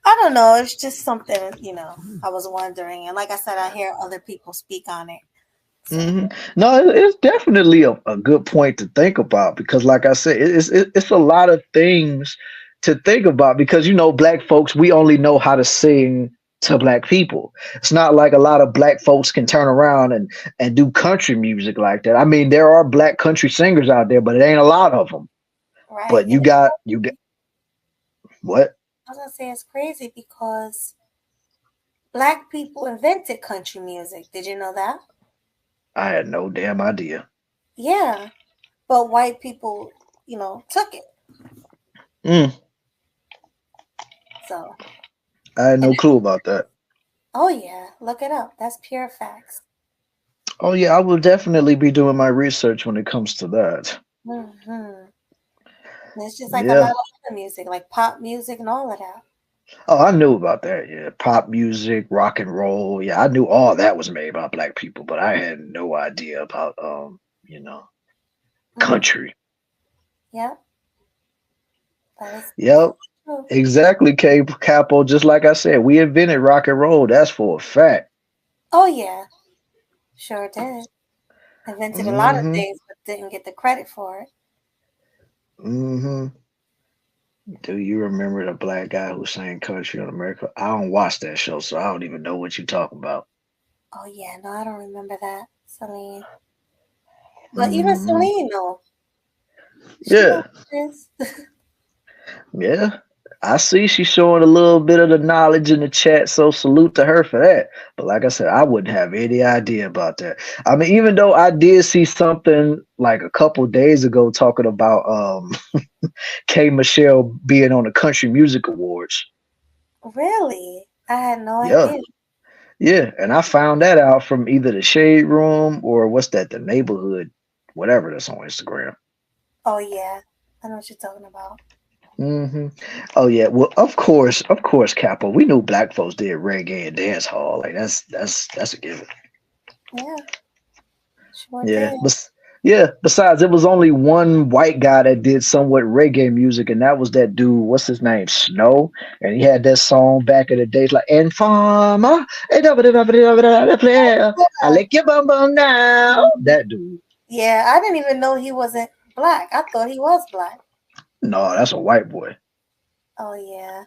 I don't know. It's just something, I was wondering. And like I said, I hear other people speak on it. So. No, it's definitely a good point to think about because, like I said, it's a lot of things to think about because black folks we only know how to sing to black people. It's not like a lot of black folks can turn around and do country music like that. I mean, there are black country singers out there, but it ain't a lot of them. Right. But you got what? I was gonna say it's crazy because black people invented country music. Did you know that? I had no damn idea. Yeah, but white people, took it. So I had no clue about that. Oh yeah, look it up. That's pure facts. Oh yeah, I will definitely be doing my research when it comes to that. It's just like a lot of other music, like pop music and all of that. Oh, I knew about that. Yeah, pop music, rock and roll. Yeah, I knew all that was made by black people, but I had no idea about country. Yep. Yep. Exactly, Capo. Just like I said, we invented rock and roll. That's for a fact. Oh yeah, sure did. Invented a lot of things, but didn't get the credit for it. Do you remember the black guy who sang country on America? I don't watch that show, so I don't even know what you're talking about. Oh yeah, no, I don't remember that, Celine. But even Celine, though. Yeah. Yeah. I see she's showing a little bit of the knowledge in the chat, so salute to her for that. But like I said, I wouldn't have any idea about that. I mean, even though I did see something like a couple days ago talking about K Michelle being on the Country Music Awards. Really? I had no idea. Yeah, and I found that out from either the Shade Room or what's that, the Neighborhood, whatever that's on Instagram. Oh yeah, I know what you're talking about. Oh yeah, well of course, Capo. We knew black folks did reggae and dance hall. Like that's a given. Yeah. Sure did. Besides, it was only one white guy that did somewhat reggae music, and that was that dude. What's his name? Snow, and he had that song back in the days, like "Informer." I lick your bum bum now. That dude. Yeah, I didn't even know he wasn't black. I thought he was black. No, that's a white boy. Oh yeah.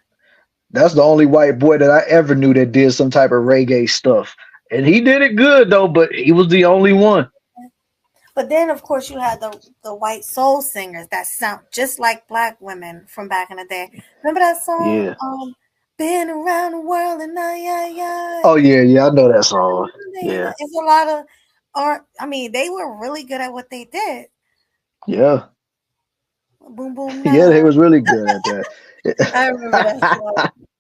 That's the only white boy that I ever knew that did some type of reggae stuff. And he did it good though, but he was the only one. But then of course you had the white soul singers that sound just like black women from back in the day. Remember that song? Yeah. Been around the world and I. Oh yeah, I know that song. Yeah. It's a lot of they were really good at what they did. Yeah. Boom boom. Yeah, they was really good at that. I remember that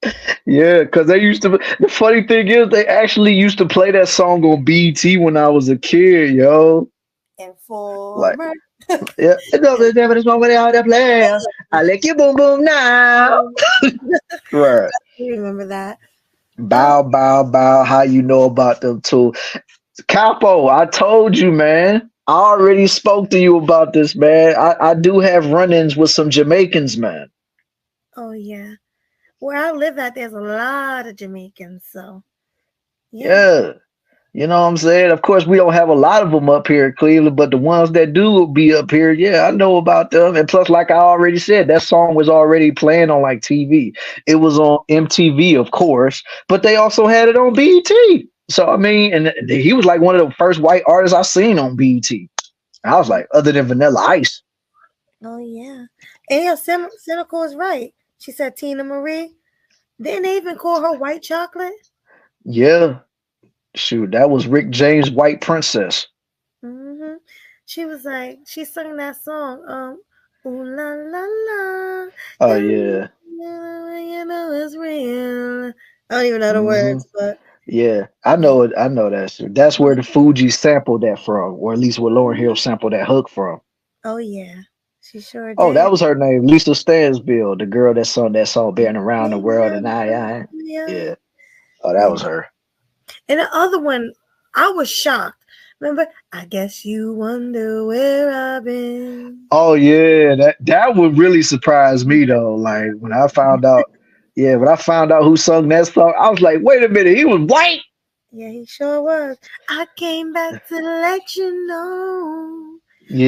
song. Yeah, because they used to. The funny thing is, they actually used to play that song on BET when I was a kid, yo. Informer. Yeah, this one without that player. I lick you, boom, boom, now. Right. You remember that? Bow, bow, bow. How you know about them too? Capo, I told you, man. I already spoke to you about this, man. I do have run-ins with some Jamaicans, man. Oh yeah. Where I live at, there's a lot of Jamaicans, so yeah. You know what I'm saying? Of course, we don't have a lot of them up here in Cleveland, but the ones that do will be up here. Yeah, I know about them. And plus, like I already said, that song was already playing on like TV. It was on MTV, of course, but they also had it on BET. So, I mean, and he was like one of the first white artists I seen on BET. I was like, other than Vanilla Ice. Oh, yeah. And yeah, Cynical is right. She said Tina Marie. Didn't they even call her White Chocolate? Yeah. Shoot, that was Rick James' White Princess. She was like, she sang that song. Ooh la la la. Oh yeah. You know it's real. I don't even know the words, but Yeah, I know it. I know that shit. That's where the Fuji sampled that from, or at least where Lauryn Hill sampled that hook from. Oh yeah, she sure Oh, that did. was her name, Lisa Stansfield, the girl that song "Been Around the World," and Yeah, yeah. Oh, that yeah. was her. And the other one, I was shocked. Remember, I guess you wonder where I've been. Oh yeah, that would really surprise me though. Like when I found out, yeah, when I found out who sung that song, I was like, wait a minute, he was white. Yeah, he sure was. I came back to let you know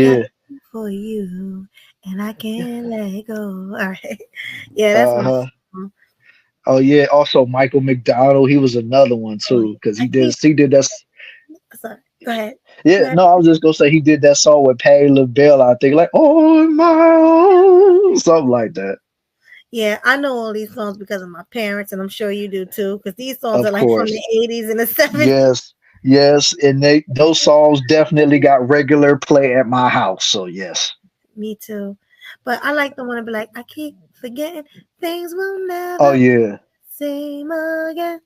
that Yeah. I'm for you, and I can't let go. All right. Yeah, that's my Uh-huh. song. Oh yeah. Also Michael McDonald, he was another one Oh, too, because I can't. he did that. Sorry. Go ahead. Go Yeah, ahead. no, I was just gonna say he did that song with Patti LaBelle, I think, like "On My Own," something like that. Yeah, I know all these songs because of my parents, and I'm sure you do too, because these songs are Of like from the course. 80s and the 70s. Yes. Yes. And those songs definitely got regular play at my house. So yes. Me too. But I like the one to be like, I keep forgetting things will Oh never yeah. same again.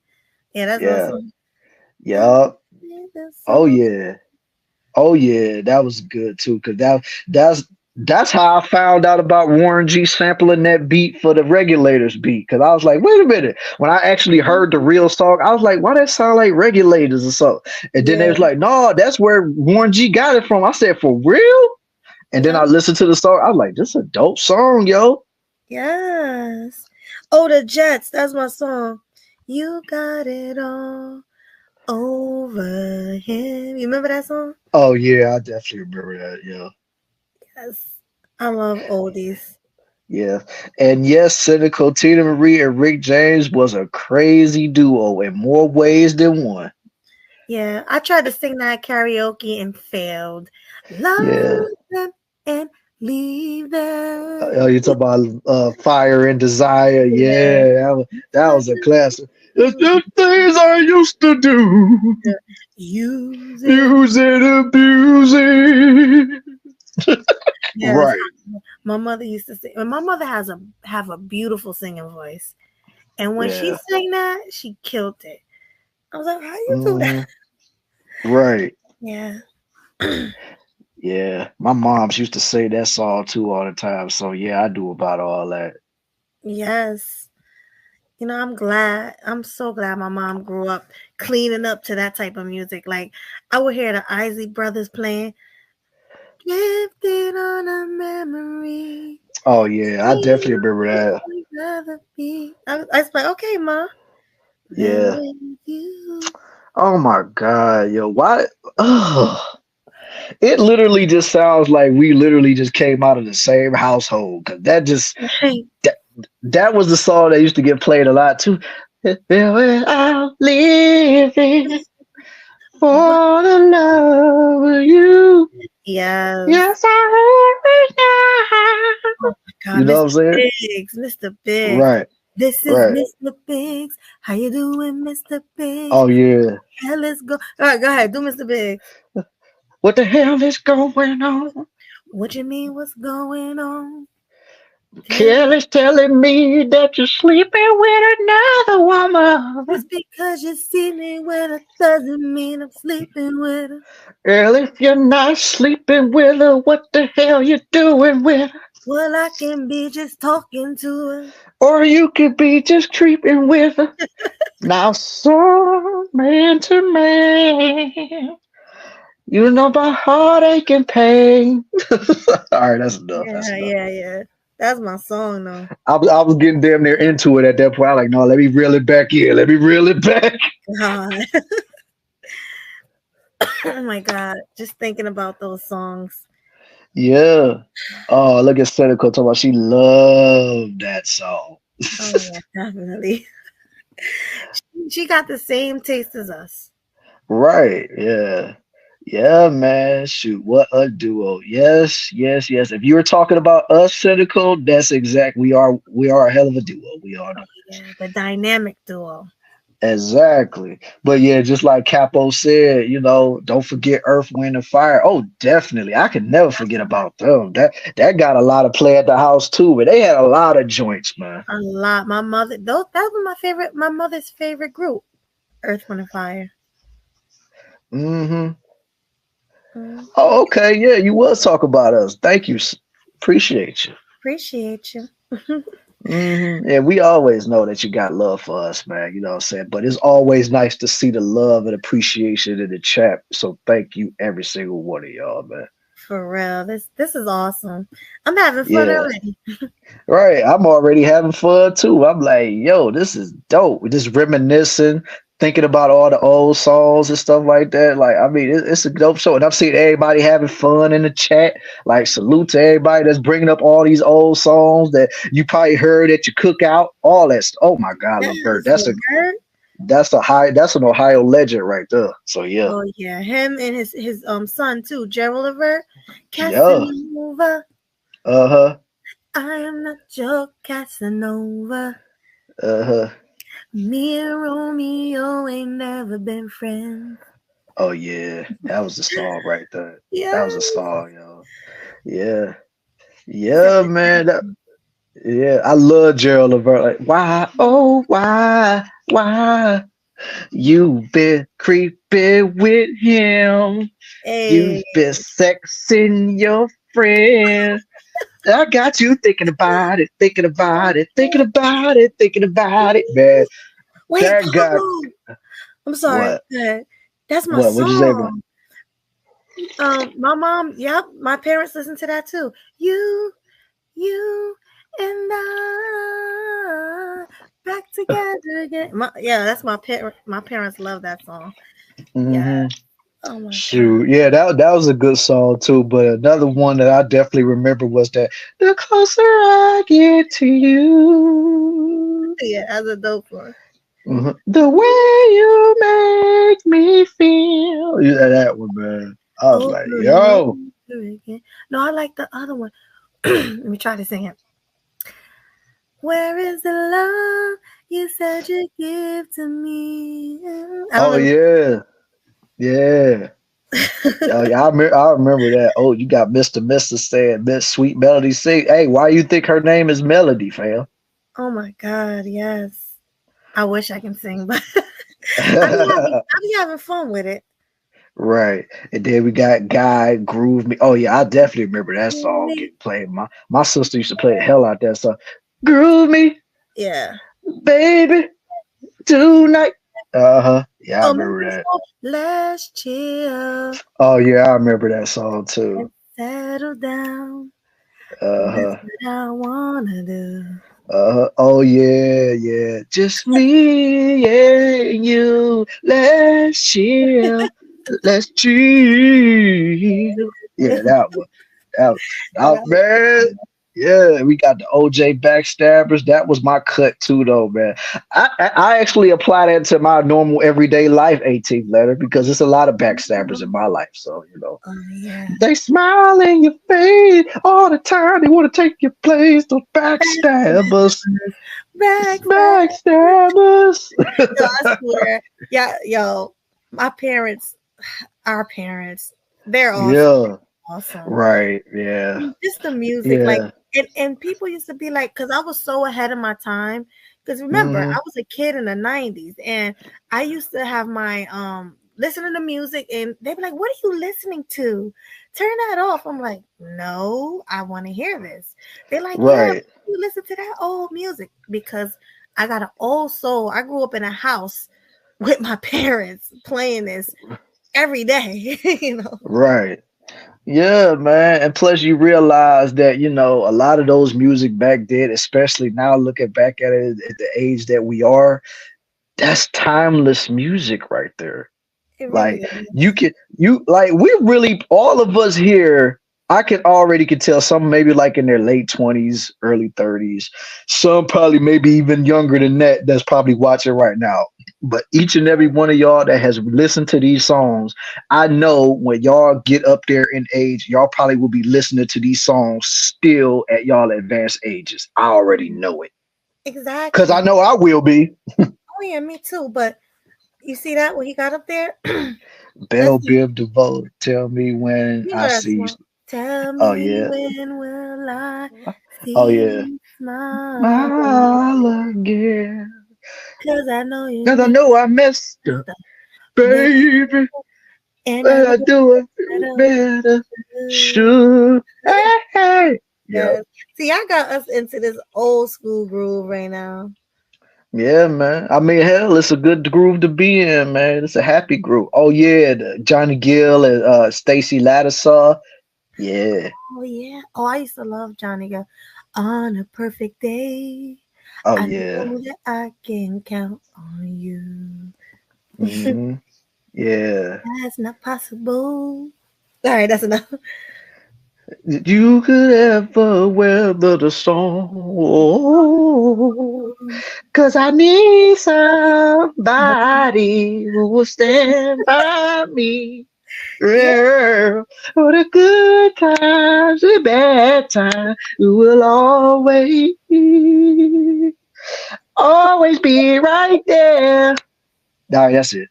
Yeah, that's my Yeah. song. I Yup. need the Oh song. yeah. Oh yeah. That was good too. Cause that's how I found out about Warren G sampling that beat for the Regulators beat. Cause I was like, wait a minute. When I actually heard the real song, I was like, why that sound like Regulators or something? And then they Yeah, was like, no, that's where Warren G got it from. I said, for real? And then yeah, I listened to the song. I was like, this is a dope song, yo. yes. Oh, the Jets. That's my song. You got it all over him. You remember that song? Oh yeah, I definitely remember that. Yeah, Yes. I love oldies. yeah, and yes, Cynical Tina Marie and Rick James was a crazy duo in more ways than one. Yeah, I tried to sing that karaoke and failed. Yeah. Love them and leave them. Oh, you talk about Fire and Desire. Yeah. Yeah, that was a classic. It's the things I used to do, Use it. use it, abuse it. Yes. Right. My mother used to sing. And my mother have a beautiful singing voice. And when she Yeah. sang that, she killed it. I was like, how you do that? Hmm. Right. Yeah. Yeah. My moms used to say that song too all the time. So yeah, I do about all that. Yes. You know, I'm glad. I'm so glad my mom grew up cleaning up to that type of music. Like I would hear the Isley Brothers playing "Drifting on a Memory." Oh yeah, I definitely remember that. Rather be. I was like, okay, ma. Than Yeah. with you. Oh my God, yo, why? Ugh. It literally just sounds like we literally just came out of the same household. Cause Right. that was the song that used to get played a lot too. I'm living for the love of you. Yes. Yes, I heard it Oh now. my God, You know what Mr. I'm saying? Biggs, Mr. Biggs. Right, This is right. Mr. Biggs. How you doing, Mr. Biggs? Oh yeah. Yeah, let's go. All right, go ahead. Do Mr. Biggs. What the hell is going on? What you mean? What's going on? Tell me. Kelly's telling me that you're sleeping with another woman. Just because you see me with her doesn't mean I'm sleeping with her. Girl, if you're not sleeping with her, what the hell you doing with her? Well, I can be just talking to her. Or you could be just creeping with her. Now, so man to man, you know my heartache and pain. All right, that's enough. That's Yeah, enough. yeah, yeah. That's my song, though. I was getting damn near into it at that point. I was like, no, let me reel it back in. Let me reel it back. God. Oh my God. Just thinking about those songs. Yeah. Oh, look at Cynical talking about she loved that song. Oh, yeah, definitely. She got the same taste as us. Right. Yeah. Yeah, man. Shoot, what a duo. Yes, yes, yes. If you were talking about us, Cynical, that's exact. We are a hell of a duo. We are. Yeah, the dynamic duo. Exactly. But yeah, just like Capo said, don't forget Earth, Wind, and Fire. Oh, definitely. I can never forget about them. That got a lot of play at the house too, but they had a lot of joints, man. A lot. My mother, that was my mother's favorite group. Earth, Wind, and Fire. Mm-hmm. Mm, Oh, okay. Yeah, you was talk about us. Thank you. Appreciate you. appreciate you. Yeah, we always know that you got love for us, man. You know what I'm saying? But it's always nice to see the love and appreciation in the chat. So thank you, every single one of y'all, man. For real. This is awesome. I'm having fun Yeah. already. Right. I'm already having fun too. I'm like, yo, this is dope. We're just reminiscing, thinking about all the old songs and stuff like that. Like, I mean, it's a dope show. And I'm seeing everybody having fun in the chat. Like, salute to everybody that's bringing up all these old songs that you probably heard at your cookout, all that stuff. Oh my God, Levert. Yes, Levert. That's an Ohio legend right there. So yeah. Oh yeah, him and his son too, Gerald Levert. Yeah. Casanova. Uh-huh. I am not your Casanova. Uh-huh. Me and Romeo ain't never been friends. Oh yeah. That was the song right there. That Yeah. was a song, yo. Yeah. Yeah, man. Yeah, I love Gerald Levert. Like, why, oh, why, you've been creeping with him. Hey, You've been sexing your friend. I got you thinking about it, thinking about it, thinking about it, thinking about it, man. wait, That guy, hold on. I'm sorry. what? That's my What'd you say, man? song. My mom, yep, my parents listen to that too. You and I back together again. That's my parent. My parents love that song. Yeah. Hmm. Oh my Shoot, yeah, that was a good song too. But another one that I definitely remember was that the closer I get to you, God. Yeah, that's a dope one. the way you make me feel. Yeah, that one, man. I was Over like, and yo, over again. No, I like the other one. Let me try to sing it. Where is the love you said you'd give to me? I don't oh know. yeah, yeah. Oh, yeah, I remember that. Oh, you got Mr. saying Miss Sweet Melody sing. Hey, why you think her name is Melody, fam? Oh my God, yes. I wish I can sing, but I be having fun with it. Right. And then we got Guy Groove Me. Oh yeah, I definitely remember that song getting played. My sister used to play the hell out that song. Groove me, Yeah. baby, tonight. Uh-huh. Yeah, I Oh, remember that. let's chill Oh yeah, I remember that song too. and settle down. That's Uh-huh. what I wanna do. Uh-huh. Oh yeah, yeah. Just me and you. Let's chill. Let's chill. Yeah, that one. That, man. Yeah, we got the OJ backstabbers. That was my cut too, though, man. I actually apply that to my normal everyday life 18th letter because there's a lot of backstabbers in my life. So, Oh yeah. they smile in your face all the time. They want to take your place. Those backstabbers. Backstabbers. Yo, I swear. Yeah, yo, my parents, our parents, they're awesome. Yeah. Awesome. Right. Yeah. Just the music, like, Yeah. and people used to be like, because I was so ahead of my time. Because remember, Hmm. I was a kid in the 90s, and I used to have my listening to music, and they'd be like, "What are you listening to? Turn that off." I'm like, "No, I want to hear this." They're like, "Yeah, Right. you listen to that old music," because I got an old soul. I grew up in a house with my parents playing this every day, you know. Right. Yeah, man. And plus, you realize that, a lot of those music back then, especially now looking back at it at the age that we are, that's timeless music right there. It really Like is. we really, all of us here, I could tell some maybe like in their late 20s, early 30s, some probably maybe even younger than that that's probably watching right now. But each and every one of y'all that has listened to these songs, I know when y'all get up there in age, y'all probably will be listening to these songs still at y'all advanced ages. I already know it. Because I Exactly. know I will be. Oh yeah, me too. But you see that when he got up there? Bell Let's see. Biv DeVoe, tell me when You I know that see you. song. Tell Oh me yeah. when will I Oh see yeah. you smile again? Smile again. 'Cause I know you Cause I missed know I messed up, me, baby. and I But I know do it better. better. Should. Hey, hey. Yep. Yes. See, I got us into this old school groove right now. Yeah, man. I mean, hell, it's a good groove to be in, man. It's a happy groove. Oh yeah, Johnny Gill and Stacy Lattisaw. Yeah. Oh yeah. Oh, I used to love Johnny Go. On a perfect day, Oh I yeah. know that I can count on you. Hmm. Yeah. That's not possible. All right, that's enough. You could ever weather the storm. 'Cause I need somebody who will stand by me. Yeah. Yeah. For the good times, the bad times, you will always be right there. All right, that's it.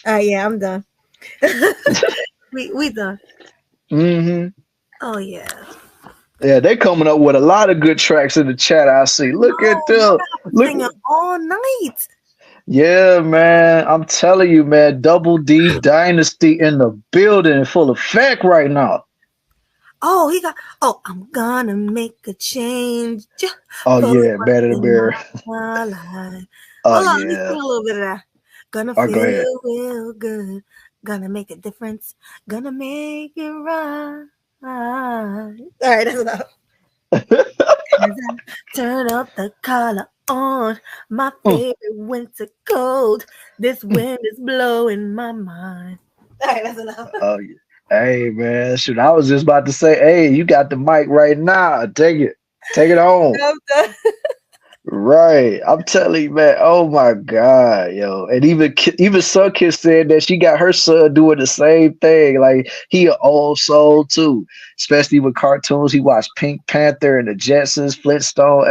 Yeah, I'm done. we done. Hmm. Oh yeah. Yeah, they coming up with a lot of good tracks in the chat. I see. Look at Oh, y'all them. got me Look. singing all night. Yeah, man. I'm telling you, man. Double D Dynasty in the building, full effect right now. Oh, he got. Oh, I'm gonna make a change Oh for yeah, once better than in bear. my life. Oh Hold on, let me yeah. sing a little bit of that. Gonna Oh, go ahead. feel real good. Gonna make a difference. Gonna make it right. All right, that's enough. As I turn up the collar on my Mm, favorite winter coat. This wind is blowing my mind. All right, that's enough. oh yeah. Hey man, shoot. I was just about to say, hey, you got the mic right now. Take it. Take it on. I'm done. Right. I'm telling you, man. Oh my God, yo. And even Sunkist said that she got her son doing the same thing. Like he an old soul too. Especially with cartoons. He watched Pink Panther and the Jetsons, Flintstone.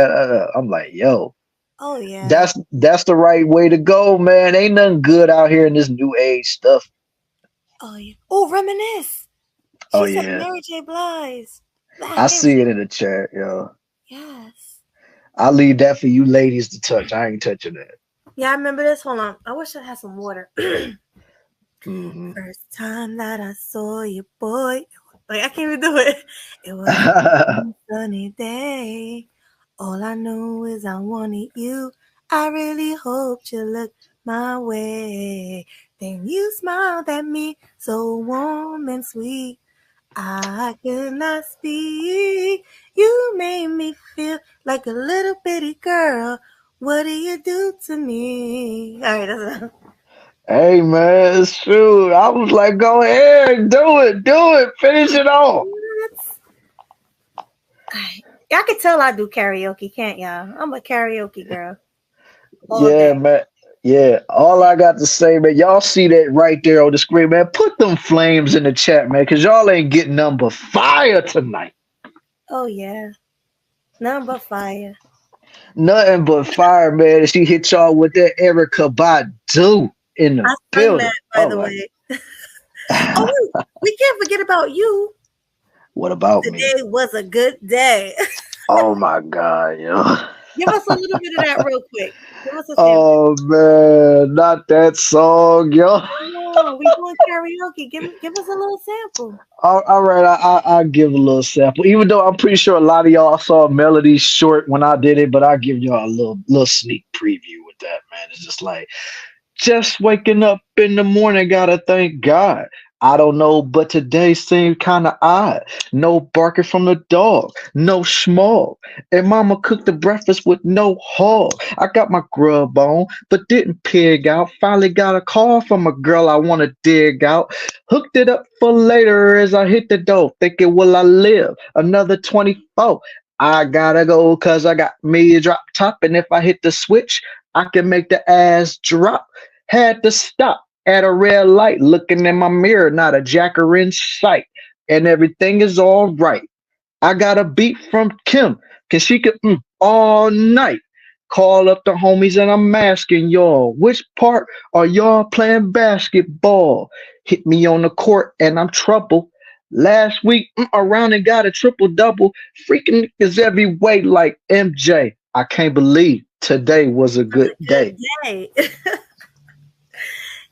I'm like, yo, Oh yeah. that's the right way to go, man. Ain't nothing good out here in this new age stuff. Oh yeah. Oh, reminisce. Oh She said yeah. Mary J. Blige. I I can't see say. it in the chat, yo. Yes. I'll leave that for you ladies to touch. I ain't touching that. Yeah, I remember this. Hold on. I wish I had some water. Hmm. First time that I saw you, boy. Like I can't even do it. It was a sunny day. All I know is I wanted you. I really hoped you looked my way. Then you smiled at me so warm and sweet. I could not speak. You made me feel like a little bitty girl. What do you do to me? All right, that's Hey man, shoot. I was like, go ahead, do it, finish it off. Y'all can tell I do karaoke, can't y'all? I'm a karaoke girl all Yeah, day. man. Yeah, all I got to say, man, y'all see that right there on the screen, man. Put them flames in the chat, man, because y'all ain't getting none but fire tonight. Oh yeah, none but fire. Nothing but fire, man. And she hit y'all with that Erica Badu in the I sung building. that by Oh the my. way. Oh, we can't forget about you. What about me? Today was a good day. Oh my God, yo. Give us a little bit of that real quick. Give us a sample. Oh man, not that song, yo. No, we doing karaoke. Give us a little sample. All right, I'll give a little sample. Even though I'm pretty sure a lot of y'all saw Melody's short when I did it, but I'll give y'all a little sneak preview with that, man. It's just like just waking up in the morning, gotta thank God. I don't know, but today seemed kind of odd. No barking from the dog, no schmog. And mama cooked the breakfast with no hog. I got my grub on, but didn't pig out. Finally got a call from a girl I want to dig out. Hooked it up for later as I hit the door. Thinking, will I live another 24? I gotta go because I got me a drop top. And if I hit the switch, I can make the ass drop. Had to stop at a red light, looking in my mirror, not a jacker in sight. And everything is all right. I got a beat from Kim, cause she could all night. Call up the homies and I'm asking y'all, which part are y'all playing basketball? Hit me on the court and I'm trouble. Last week, around and got a triple double. Freaking niggas every way like MJ. I can't believe Today was a good day. Yay.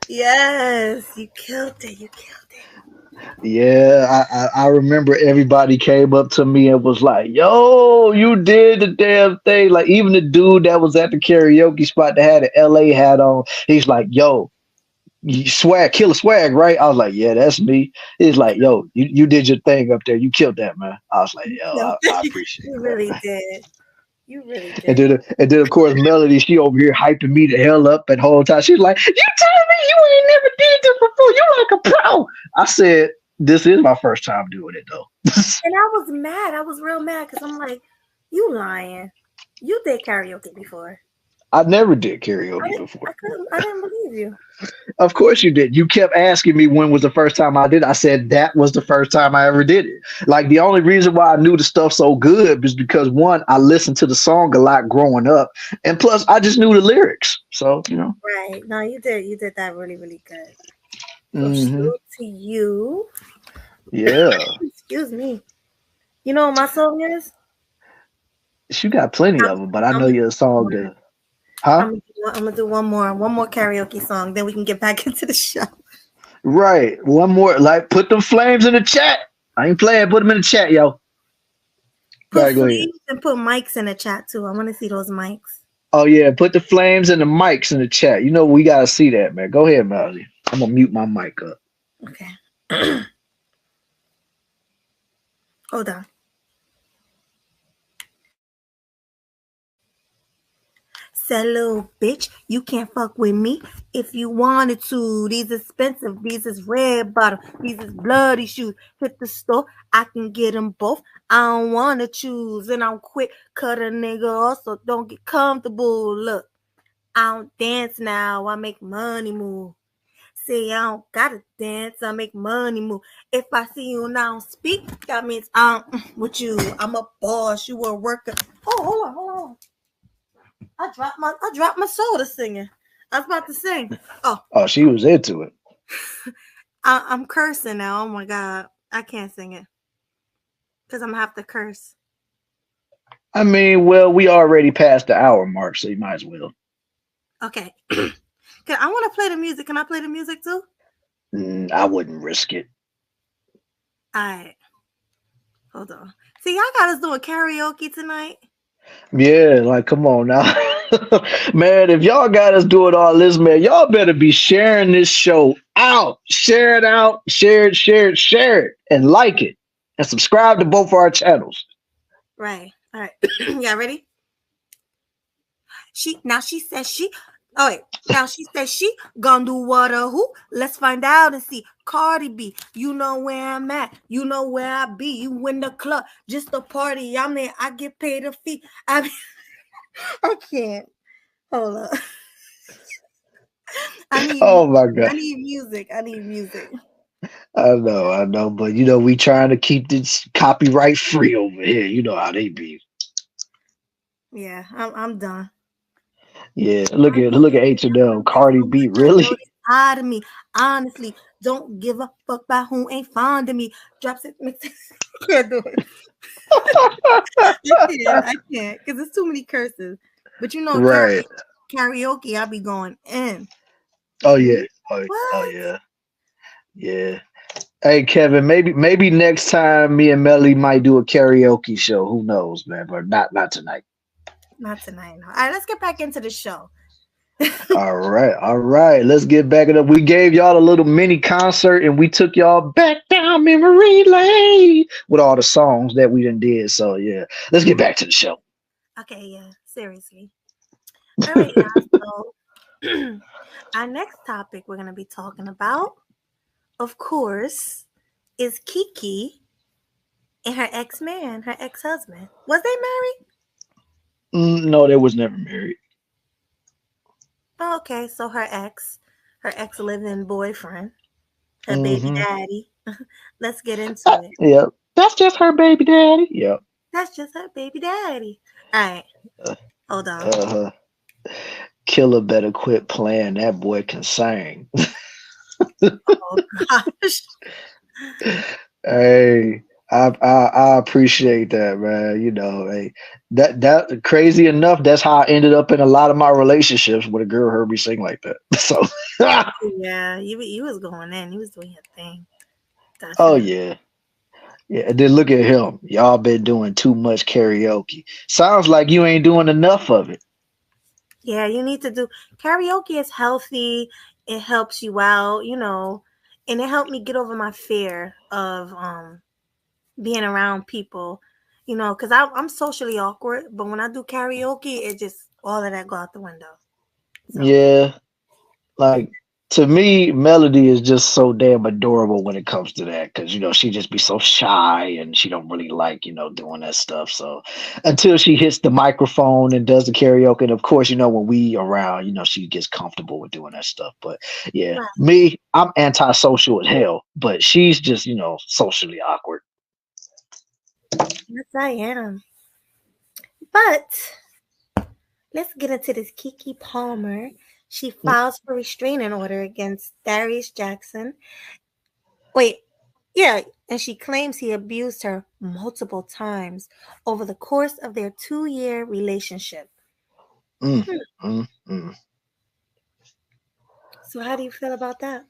Yes, you killed it. You killed it. Yeah, I remember everybody came up to me and was like, "Yo, you did the damn thing!" Like even the dude that was at the karaoke spot that had an LA hat on, he's like, "Yo, you swag, Killa Swag, right?" I was like, "Yeah, that's me." He's like, "Yo, you did your thing up there. You killed that, man." I was like, "Yo, You I appreciate you that, really man." did. You really And did. then of course Melody, she over here hyping me the hell up that whole time. She's like, "You telling me you ain't never did this before? You like a pro?" I said, "This is my first time doing it though." And I was mad. I was real mad because I'm like, you lying. You did karaoke before. I never did karaoke before. I didn't believe you. Of course you did. You kept asking me when was the first time I did it. I said that was the first time I ever did it. Like the only reason why I knew the stuff so good was because one, I listened to the song a lot growing up, and plus I just knew the lyrics. So Right. No, you did. You did that really, really good. So hmm salute to you. Yeah, Excuse me. You know what my song is? you got plenty I'm, of them, but I I'm know gonna your do song one good, more. huh? I'm gonna do one more karaoke song. Then we can get back into the show. Right. One more. Like, put them flames in the chat. I ain't playing. Put them in the chat, yo. All Put right, go ahead. flames and put mics in the chat too. I want to see those mics. Oh yeah, put the flames and the mics in the chat. You know we gotta see that, man. Go ahead, Melody. I'm gonna mute my mic up. Okay. Hold on. Said little bitch, you can't fuck with me if you wanted to. These expensive, these is red bottom, these is bloody shoes. Hit the store, I can get them both. I don't wanna choose, and I'm quick cut a nigga off, so don't get comfortable. Look, I don't dance now, I make money move. See, I don't gotta dance, I make money move. If I see you and I don't speak, that means I'm with you. I'm a boss, you a worker. Oh, hold on. I dropped my soda singing. I was about to sing. Oh, she was into it. I'm cursing now. Oh my god, I can't sing it because I'm gonna have to curse. I mean, well, we already passed the hour mark, so you might as well. Okay. I want to play the music. Can I play the music too? I wouldn't risk it. All right. Hold on. See, y'all got us doing karaoke tonight. Yeah, like come on now. Man, if y'all got us doing all this, man, y'all better be sharing this show out. Share it out, share it, and like it. And subscribe to both our channels. Right. All right. Y'all ready? She says she. Oh wait. Now she says she gonna do what or who? Let's find out and see. Cardi B, you know where I'm at. You know where I be. You in the club, just a party. I mean, I get paid a fee. I can't. Hold up. Oh my god. I need music. I know, but we trying to keep this copyright free over here. You know how they be. Yeah, I'm done. Yeah, look at H&M, Cardi B, really? Tired of me, honestly. Don't give a fuck about who ain't fond of me. Drops it. Can't do it. I can't because it's too many curses. But Right. karaoke, I'll be going in. Oh yeah. Oh yeah. Yeah. Hey Kevin, maybe next time me and Melly might do a karaoke show. Who knows, man? But not tonight. Not tonight. No. All right, let's get back into the show. All right. Let's get back it up. We gave y'all a little mini concert and we took y'all back down memory lane with all the songs that we done did. So yeah, let's get back to the show. Okay, yeah, seriously. All right, so our next topic we're gonna be talking about, of course, is Keke and her ex-man, her ex-husband. Was they married? No, they was never married. Oh, okay, so her ex living boyfriend, her baby daddy. Let's get into it. Yep. That's just her baby daddy. Yep. That's just her baby daddy. All right. Hold on. Killa better quit playing. That boy can sing. Oh gosh. Hey, I appreciate that, man. You know, hey, that crazy enough. That's how I ended up in a lot of my relationships when a girl heard me sing like that. So, Yeah, you was going in. You was doing your thing. oh Definitely. yeah, yeah. And then look at him. Y'all been doing too much karaoke. Sounds like you ain't doing enough of it. Yeah, you need to do karaoke is healthy. It helps you out, and it helped me get over my fear of being around people, because I'm socially awkward, but when I do karaoke, it just all of that go out the window. So Yeah, like to me, Melody is just so damn adorable when it comes to that because she just be so shy and she don't really like doing that stuff. So until she hits the microphone and does the karaoke, and of course when we around, she gets comfortable with doing that stuff. But yeah, right. me, I'm antisocial as hell, but she's just socially awkward. Yes, I am. But let's get into this Keke Palmer. She files for restraining order against Darius Jackson. Wait, yeah, and she claims he abused her multiple times over the course of their 2-year relationship. Mm, Hmm. mm, mm. So, how do you feel about that?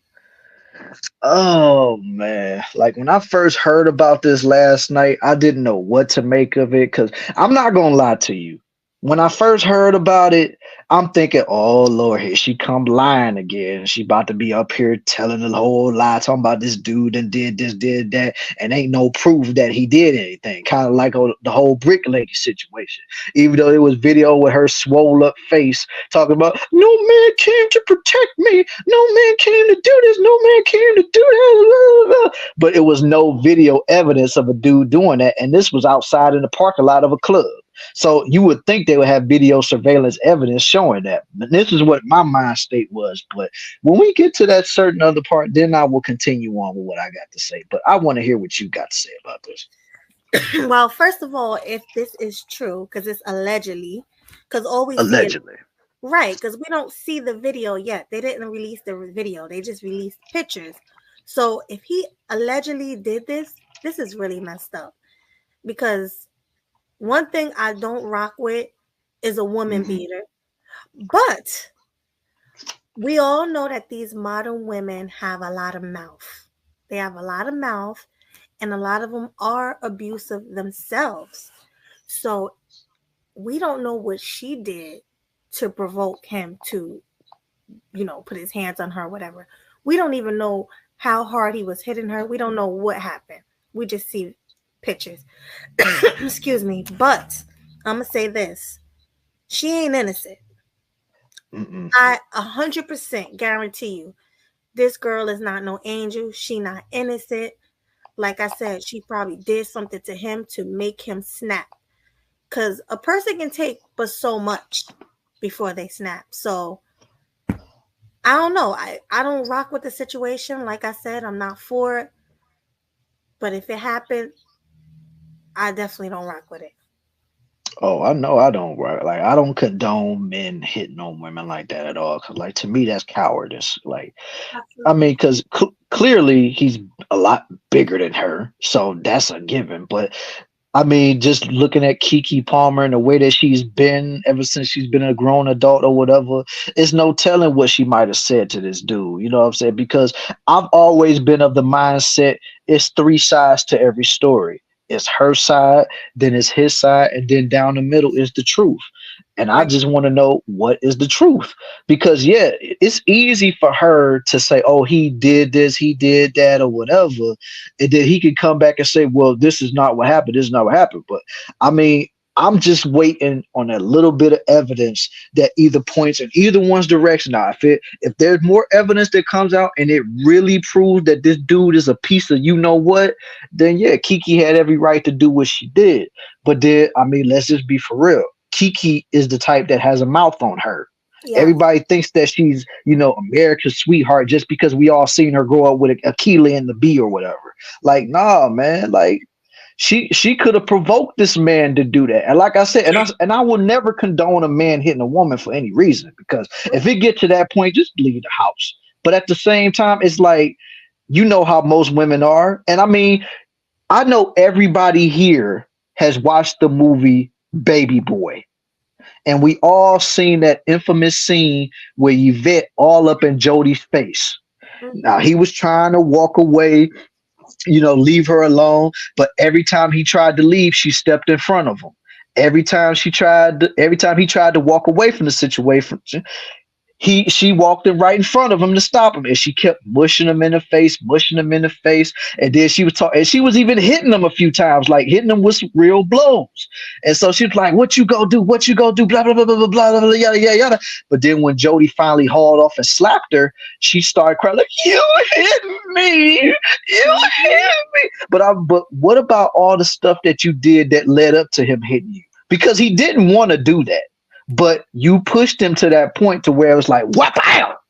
Oh man, like when I first heard about this last night, I didn't know what to make of it because I'm not gonna lie to you. When I first heard about it, I'm thinking, oh Lord, here she come lying again. She about to be up here telling the whole lie, talking about this dude and did this, did that, and ain't no proof that he did anything. Kind of like the whole brick lady situation. Even though it was video with her swole up face talking about no man came to protect me, no man came to do this, no man came to do that, but it was no video evidence of a dude doing that, and this was outside in the parking lot of a club. So you would think they would have video surveillance evidence showing that. And this is what my mind state was. But when we get to that certain other part, then I will continue on with what I got to say. But I want to hear what you got to say about this. Well, first of all, if this is true, because it's allegedly, because all we see is Allegedly. right, because we don't see the video yet. They didn't release the video, they just released pictures. So if he allegedly did this, this is really messed up. Because one thing I don't rock with is a woman Mm-hmm. beater. But we all know that these modern women have a lot of mouth. They have a lot of mouth, and a lot of them are abusive themselves. So we don't know what she did to provoke him to, put his hands on her or whatever. We don't even know how hard he was hitting her. We don't know what happened. We just see pictures. Excuse me. But I'm going to say this. She ain't innocent. Mm-mm. I 100% guarantee you this girl is not no angel. She not innocent. Like I said, she probably did something to him to make him snap. Because a person can take but so much before they snap. So I don't know. I don't rock with the situation. Like I said, I'm not for it. But if it happened, I definitely don't rock with it. Oh, I know I don't right. Like I don't condone men hitting on women like that at all. Cause like to me, that's cowardice. Like I Absolutely. mean, because clearly he's a lot bigger than her, so that's a given. But I mean, just looking at Keke Palmer and the way that she's been ever since she's been a grown adult or whatever, it's no telling what she might have said to this dude. You know what I'm saying? Because I've always been of the mindset it's three sides to every story. It's her side, then it's his side, and then down the middle is the truth. And I Right. just want to know what is the truth. Because yeah, it's easy for her to say, oh, he did this, he did that, or whatever. And then he could come back and say, well, this is not what happened. This is not what happened. But I mean, I'm just waiting on a little bit of evidence that either points in either one's direction. Now, if there's more evidence that comes out and it really proves that this dude is a piece of you know what, then yeah, Keke had every right to do what she did. But then, I mean, let's just be for real. Keke is the type that has a mouth on her. Yeah. Everybody thinks that she's, America's sweetheart just because we all seen her grow up with a Killa and the B or whatever. Like, nah, man. Like, she could have provoked this man to do that. And like I said, and I will never condone a man hitting a woman for any reason because if it get to that point, just leave the house. But at the same time, it's like you know how most women are, and I mean, I know everybody here has watched the movie Baby Boy, and we all seen that infamous scene where Yvette all up in Jody's face. Now he was trying to walk away, leave her alone, but every time he tried to leave, she stepped in front of him. Every time he tried to walk away from the situation, she walked in right in front of him to stop him, and she kept mushing him in the face, and then she was talking, and she was even hitting him a few times, like hitting him with some real blows. And so she was like, "What you gonna do? What you gonna do?" Blah blah blah blah blah blah blah yada yada yada. But then when Jody finally hauled off and slapped her, she started crying like, "You hit me! You hit me!" But what about all the stuff that you did that led up to him hitting you? Because he didn't want to do that. But you pushed him to that point to where it was like, what the hell?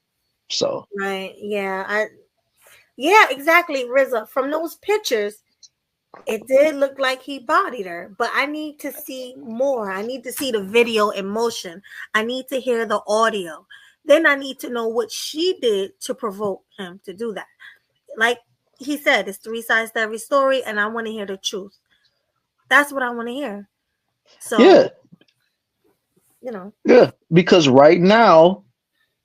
So right, yeah, exactly, RZA. From those pictures, it did look like he bodied her, but I need to see more. I need to see the video in motion. I need to hear the audio. Then I need to know what she did to provoke him to do that. Like he said, it's 3 sides to every story, and I want to hear the truth. That's what I want to hear. So yeah, yeah, because right now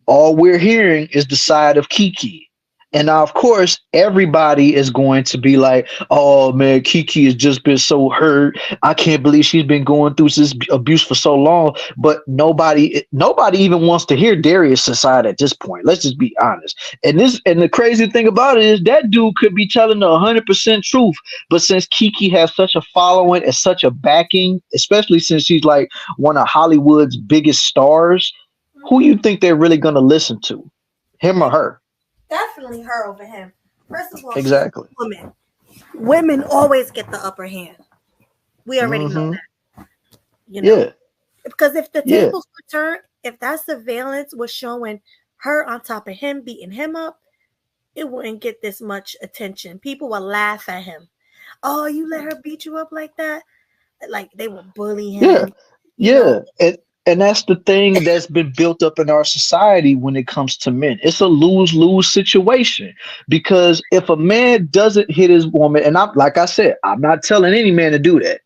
all we're hearing is the side of Keke. And now, of course, everybody is going to be like, "Oh man, Keke has just been so hurt. I can't believe she's been going through this abuse for so long." But nobody even wants to hear Darius' side at this point. Let's just be honest. And the crazy thing about it is that dude could be telling the 100% truth. But since Keke has such a following and such a backing, especially since she's like one of Hollywood's biggest stars, who you think they're really gonna listen to, him or her? Definitely her over him. First of all, Exactly. Women always get the upper hand. We already know that. Yeah. Because if the tables were turned, if that surveillance was showing her on top of him, beating him up, it wouldn't get this much attention. People would laugh at him. "Oh, you let her beat you up like that?" Like they would bully him. Yeah. And that's the thing that's been built up in our society when it comes to men. It's a lose-lose situation, because if a man doesn't hit his woman, and like I said, I'm not telling any man to do that.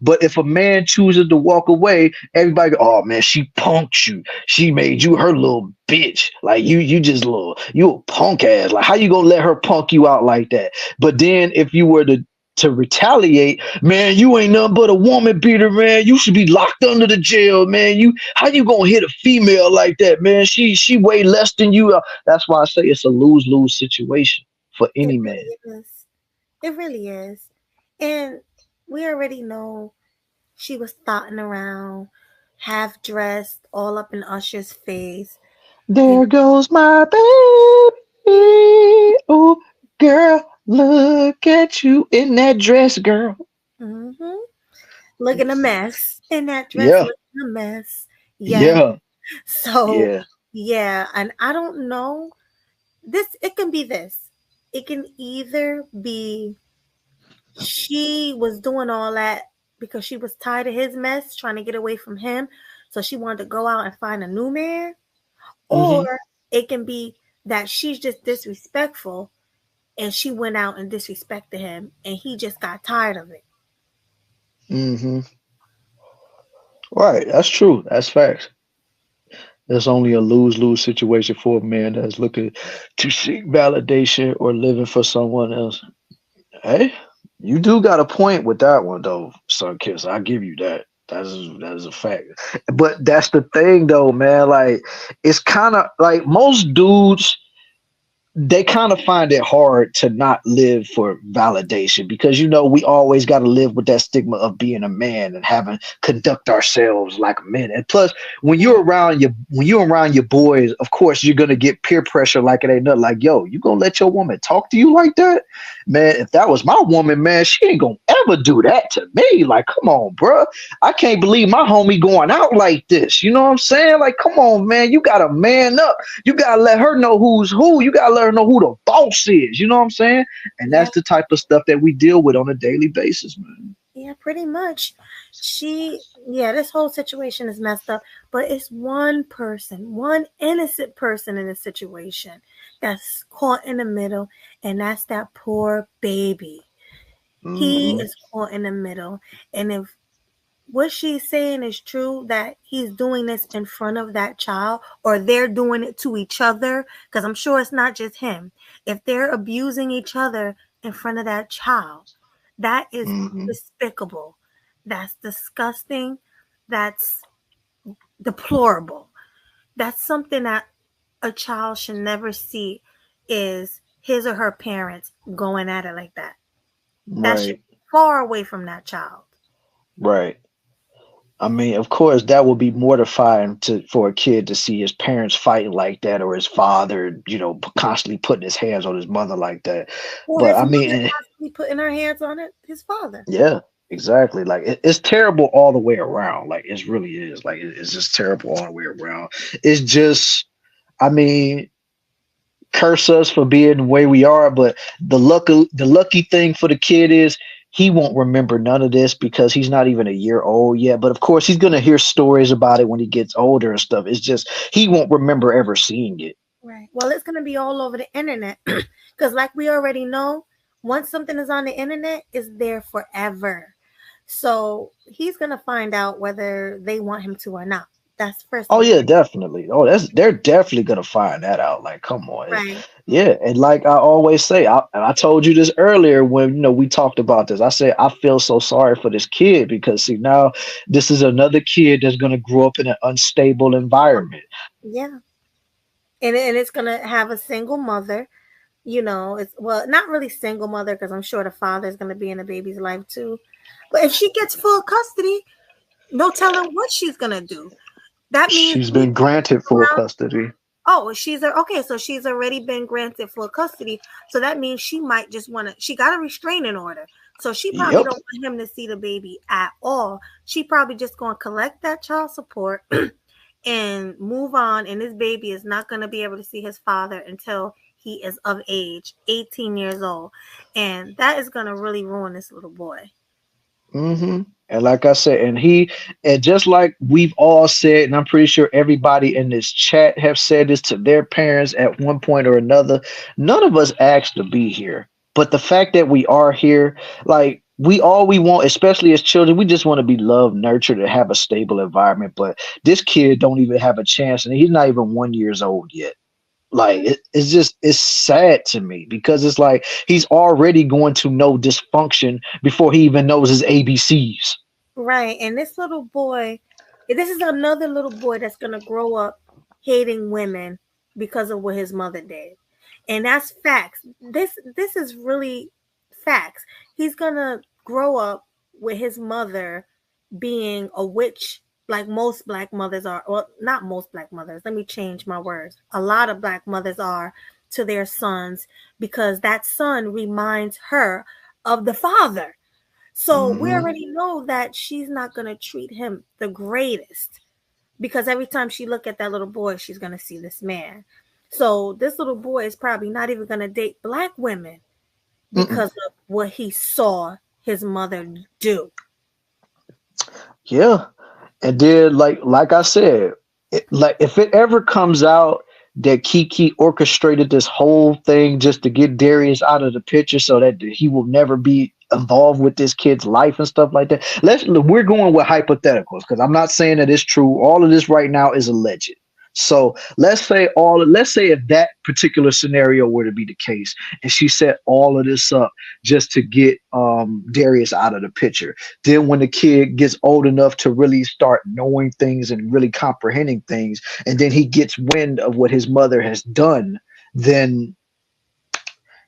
But if a man chooses to walk away, everybody go, "Oh man, she punked you. She made you her little bitch. Like you just you a punk ass. Like how you gonna let her punk you out like that?" But then if you were to retaliate, "Man, you ain't nothing but a woman beater, man. You should be locked under the jail, man. How you gonna hit a female like that, man? She way less than you." That's why I say it's a lose-lose situation for any man. It really is. And we already know she was thotting around, half dressed, all up in Usher's face. There goes my baby. Oh, girl, look at you in that dress, girl. Looking a mess. In that dress, Yeah. looking a mess. Yeah. So, and I don't know. It can be this. It can either be she was doing all that because she was tired of his mess, trying to get away from him. So she wanted to go out and find a new man. Or it can be that she's just disrespectful and she went out and disrespected him and he just got tired of it. Right. That's true. That's facts. There's only a lose-lose situation for a man that's looking to seek validation or living for someone else. Hey, you do got a point with that one though, Sun Kiss. I give you that. That is a fact. But that's the thing though, man. Like it's kind of like most dudes, they kind of find it hard to not live for validation because we always got to live with that stigma of being a man and having conduct ourselves like men. And plus, when you're around your boys, of course you're gonna get peer pressure like it ain't nothing. Like, yo, you gonna let your woman talk to you like that? Man, if that was my woman, man, she ain't gonna ever do that to me. Like, come on, bro. I can't believe my homie going out like this. You know what I'm saying? Like, come on, man. You gotta man up. You gotta let her know who's who. You gotta let her know who the boss is. You know what I'm saying? And that's the type of stuff that we deal with on a daily basis, man. Yeah, pretty much. This whole situation is messed up, but it's one person, one innocent person in the situation that's caught in the middle, and that's that poor baby. He is caught in the middle. And if what she's saying is true, that he's doing this in front of that child, or they're doing it to each other, because I'm sure it's not just him. If they're abusing each other in front of that child, that is despicable. That's disgusting. That's deplorable. That's something that a child should never see, is his or her parents going at it like that. That should be far away from that child. Right. I mean, of course, that would be mortifying for a kid to see his parents fighting like that, or his father, constantly putting his hands on his mother like that. Or But his I mother mean, constantly putting her hands on his father. yeah, exactly. Like it's terrible all the way around. Like it really is. Like it's just terrible all the way around. It's just, I mean, curse us for being the way we are, but the lucky thing for the kid is he won't remember none of this because he's not even a year old yet. But of course, he's gonna hear stories about it when he gets older and stuff. It's just he won't remember ever seeing it. Right. Well, it's gonna be all over the internet because, like we already know, once something is on the internet, it's there forever. So he's gonna find out whether they want him to or not. That's first. Oh yeah, definitely. Oh, they're definitely gonna find that out. Like, come on. Right. Yeah, and like I always say, I told you this earlier when we talked about this. I said I feel so sorry for this kid because see now this is another kid that's gonna grow up in an unstable environment. Yeah. And it's gonna have a single mother. It's not really single mother because I'm sure the father is gonna be in the baby's life too. But if she gets full custody, no telling what she's gonna do. That means she's been granted full custody. Oh, so she's already been granted full custody. So that means she might just she got a restraining order. So she probably don't want him to see the baby at all. She probably just going to collect that child support and move on. And this baby is not going to be able to see his father until he is of age, 18 years old. And that is going to really ruin this little boy. And like I said, and just like we've all said, and I'm pretty sure everybody in this chat have said this to their parents at one point or another, none of us asked to be here. But the fact that we are here, like we want, especially as children, we just want to be loved, nurtured, and have a stable environment. But this kid don't even have a chance, and he's not even 1 year old yet. Like it's sad to me because it's like he's already going to know dysfunction before he even knows his ABCs. Right. And this little boy, this is another little boy that's going to grow up hating women because of what his mother did. And that's facts. This is really facts. He's going to grow up with his mother being a witch, like most black mothers are. Well, not most black mothers. Let me change my words. A lot of black mothers are to their sons because that son reminds her of the father. So we already know that she's not going to treat him the greatest because every time she look at that little boy, she's going to see this man. So this little boy is probably not even going to date black women because of what he saw his mother do. Yeah. And then, like I said, if it ever comes out that Keke orchestrated this whole thing just to get Darius out of the picture so that he will never be involved with this kid's life and stuff like that, we're going with hypotheticals because I'm not saying that it's true. All of this right now is alleged. So let's say if that particular scenario were to be the case, and she set all of this up just to get Darius out of the picture. Then when the kid gets old enough to really start knowing things and really comprehending things, and then he gets wind of what his mother has done, then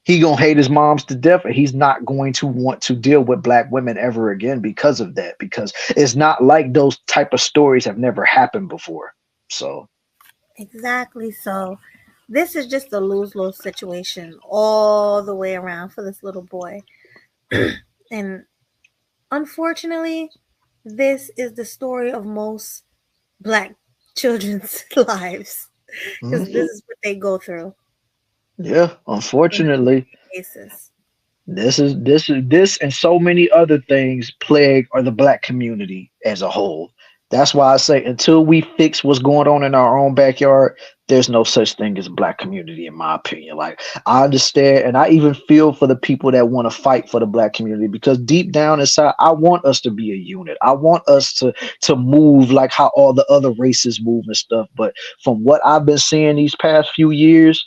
he gonna hate his moms to death, and he's not going to want to deal with black women ever again because of that. Because it's not like those type of stories have never happened before. So. Exactly. So this is just a lose-lose situation all the way around for this little boy. And unfortunately, this is the story of most black children's lives because this is what they go through. Yeah, unfortunately. Cases. This and so many other things plague the black community as a whole. That's why I say until we fix what's going on in our own backyard, there's no such thing as a black community, in my opinion. Like, I understand, and I even feel for the people that want to fight for the black community, because deep down inside, I want us to be a unit. I want us to move like how all the other races move and stuff. But from what I've been seeing these past few years,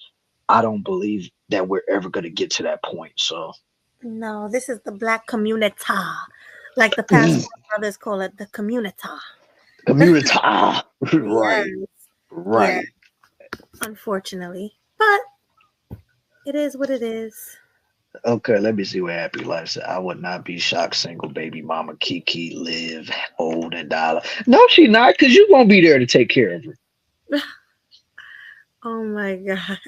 I don't believe that we're ever going to get to that point. So No, this is the black community, like the Passport brothers call it, the community. community, Yes, right, yeah. right. Unfortunately, but it is what it is. Okay, let me see what Happy Life said. I would not be shocked single baby mama Keke live old and die. No, she not, because you won't be there to take care of her. Oh my god.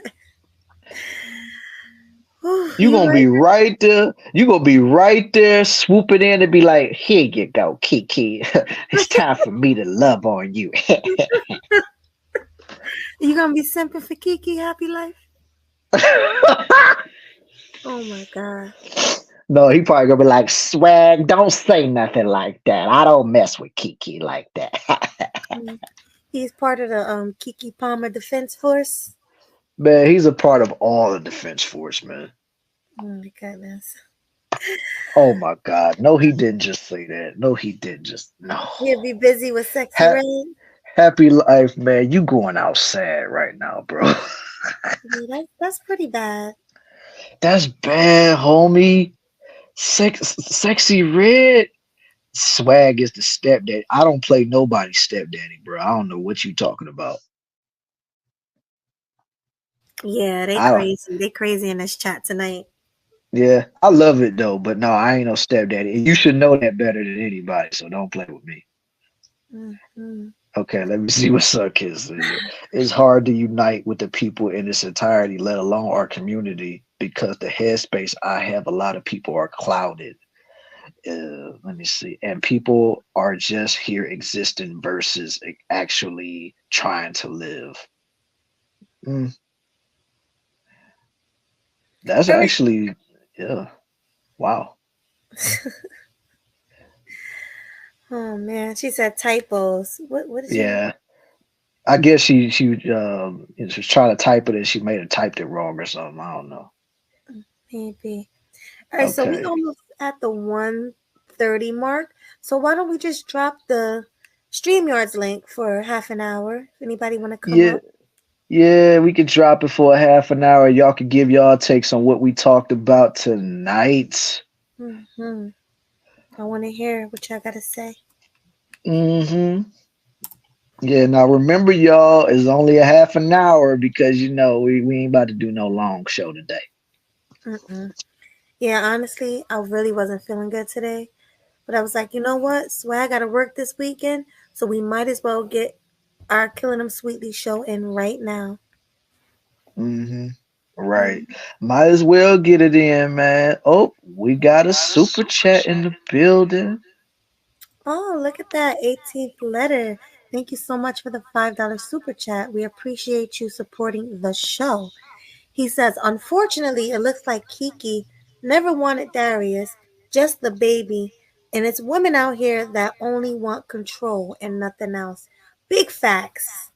You You gonna right. be right there. You gonna be right there, swooping in and be like, "Here you go, Keke. It's time for me to love on you." You gonna be simping for Kiki Happy Life? Oh my god. No, he probably gonna be like, "Swag, don't say nothing like that. I don't mess with Keke like that." Mm. He's part of the Keke Palmer Defense Force. Man, he's a part of all the defense force, man. Oh my goodness. Oh my God. No, he didn't just say that. No, he didn't just no. He'll be busy with Sexy Ha- Rain. Happy Life, man. You going out sad right now, bro. Yeah, that's pretty bad. That's bad, homie. Sexy Red. Swag is the stepdaddy. I don't play nobody's stepdaddy, bro. I don't know what you talking about. Yeah, they I don't. crazy. They crazy in this chat tonight. Yeah, I love it though, but no, I ain't no stepdaddy. You should know that better than anybody, so don't play with me. Mm-hmm. Okay, let me see what Suck is. It's hard to unite with the people in its entirety, let alone our community, because the headspace I have, a lot of people are clouded. Let me see. And people are just here existing versus actually trying to live. Mm, that's Every actually, yeah. Wow. Oh man, she said typos. What did she? Yeah. I guess she was trying to type it and she may have typed it wrong or something. I don't know. Maybe. All right, so we Okay. almost at the 1:30 mark. So why don't we just drop the StreamYards link for half an hour? If anybody want to come Yeah. up. Yeah, we could drop it for a half an hour. Y'all could give y'all takes on what we talked about tonight. Mm-hmm. I want to hear what y'all got to say. Mm-hmm. Yeah, now remember, y'all, it's only a half an hour because we ain't about to do no long show today. Mm-mm. Yeah, honestly, I really wasn't feeling good today. But I was like, you know what? Swag got to work this weekend. So we might as well get our Killing Them Sweetly show in right now. Mm-hmm. Mm. Right. Might as well get it in, man. Oh, we got a super chat in the building. Oh, look at that 18th letter. Thank you so much for the $5 super chat. We appreciate you supporting the show. He says, unfortunately, it looks like Kiki never wanted Darius, just the baby. And it's women out here that only want control and nothing else. Big facts.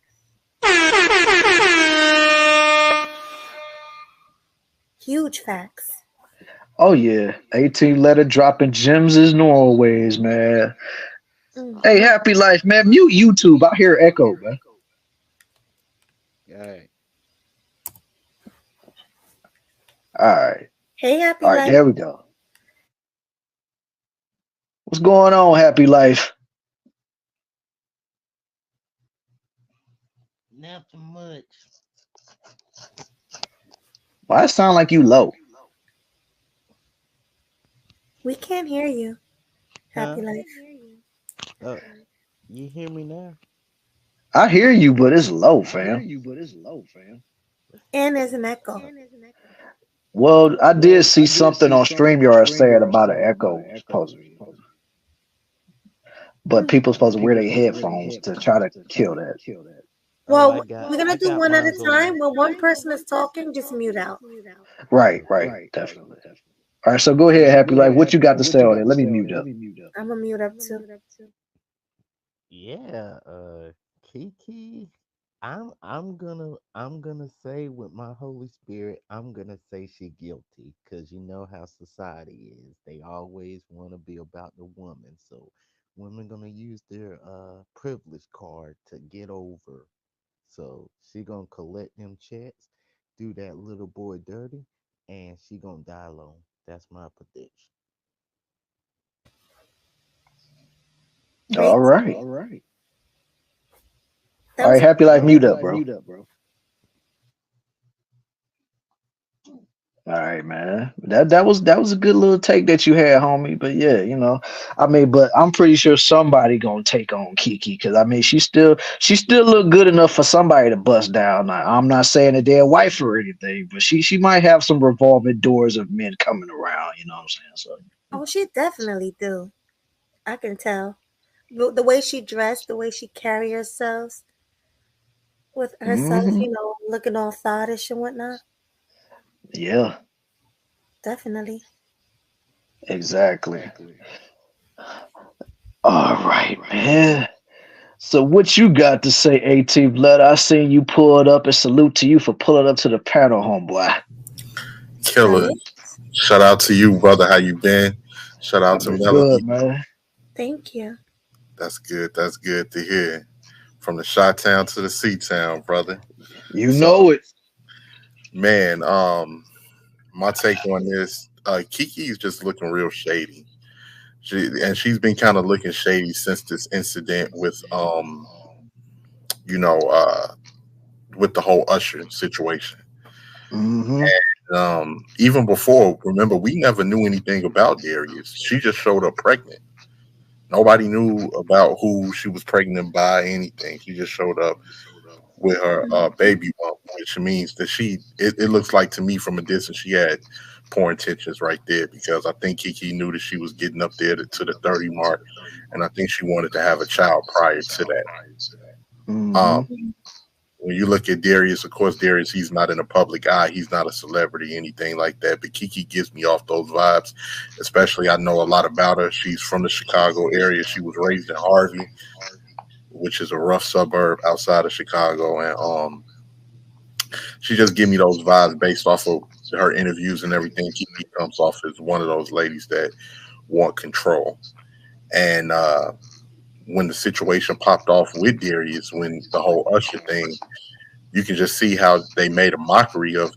Huge facts. Oh yeah. 18 letter dropping gems as always, man. Hey, Mm-hmm. happy life, man. Mute YouTube. I hear echo, man. All right. All right. Hey, Happy All right, Life. there we go. What's going on, happy life? Nothing much. Why it sound like you low? We can't hear you, Huh? Happy Life. Oh, you hear me now? I hear you, but it's low, fam. And there's an echo. Well, I did see something on StreamYard saying about an echo supposedly, but Hmm. people supposed to wear their headphones to try to kill that. Oh, Well, we're going to I do got one at a mine's on. time. When one person is talking, just mute out. Right, right, definitely. All right, so go ahead, happy life. What you got to say on it? Let me mute up. I'm going to mute up too. Yeah, Kiki. I'm gonna say with my Holy Spirit, I'm gonna say she guilty, because you know how society is. They always want to be about the woman. So women gonna use their privilege card to get over. So she gonna collect them checks, do that little boy dirty, and she gonna die alone. That's my prediction. All Great. right. That All right, was Happy Life, mute up, bro. All right, man. That was a good little take that you had, homie. But yeah, I mean, but I'm pretty sure somebody gonna take on Kiki because I mean, she still look good enough for somebody to bust down. Now, I'm not saying that they're wife or anything, but she might have some revolving doors of men coming around. You know what I'm saying? So oh, she definitely do. I can tell. The way she dressed, the way she carry herself with herself, hmm looking all thottish and whatnot. yeah, Definitely. exactly. All right, man. So what you got to say, AT Blood? I seen you pull it up and salute to you for pulling up to the panel, homeboy. Killer. Salute. Shout out to you, brother. How you been? Shout out I've to been good, Melody. man. Thank you. That's good. That's good to hear. From the Shot Town to the Sea Town, brother. You So, know it. man, my take on this, Kiki is just looking real shady. She's been kind of looking shady since this incident you know, uh, with the whole Usher situation. hmm Even before, remember, we never knew anything about Darius. She just showed up pregnant. Nobody knew about who she was pregnant by, anything. She just showed up with her baby bump, which means that it looks like to me from a distance she had poor intentions right there, because I think Kiki knew that she was getting up there to the 30 mark, and I think she wanted to have a child prior to that. Um, hmm when you look at Darius, of course, Darius, he's not in the public eye. He's not a celebrity, anything like that. But Kiki gives me off those vibes, especially I know a lot about her. She's from the Chicago area. She was raised in Harvey, which is a rough suburb outside of Chicago. And she just give me those vibes based off of her interviews and everything. Kiki comes off as one of those ladies that want control. And when the situation popped off with Darius, when the whole Usher thing, you can just see how they made a mockery of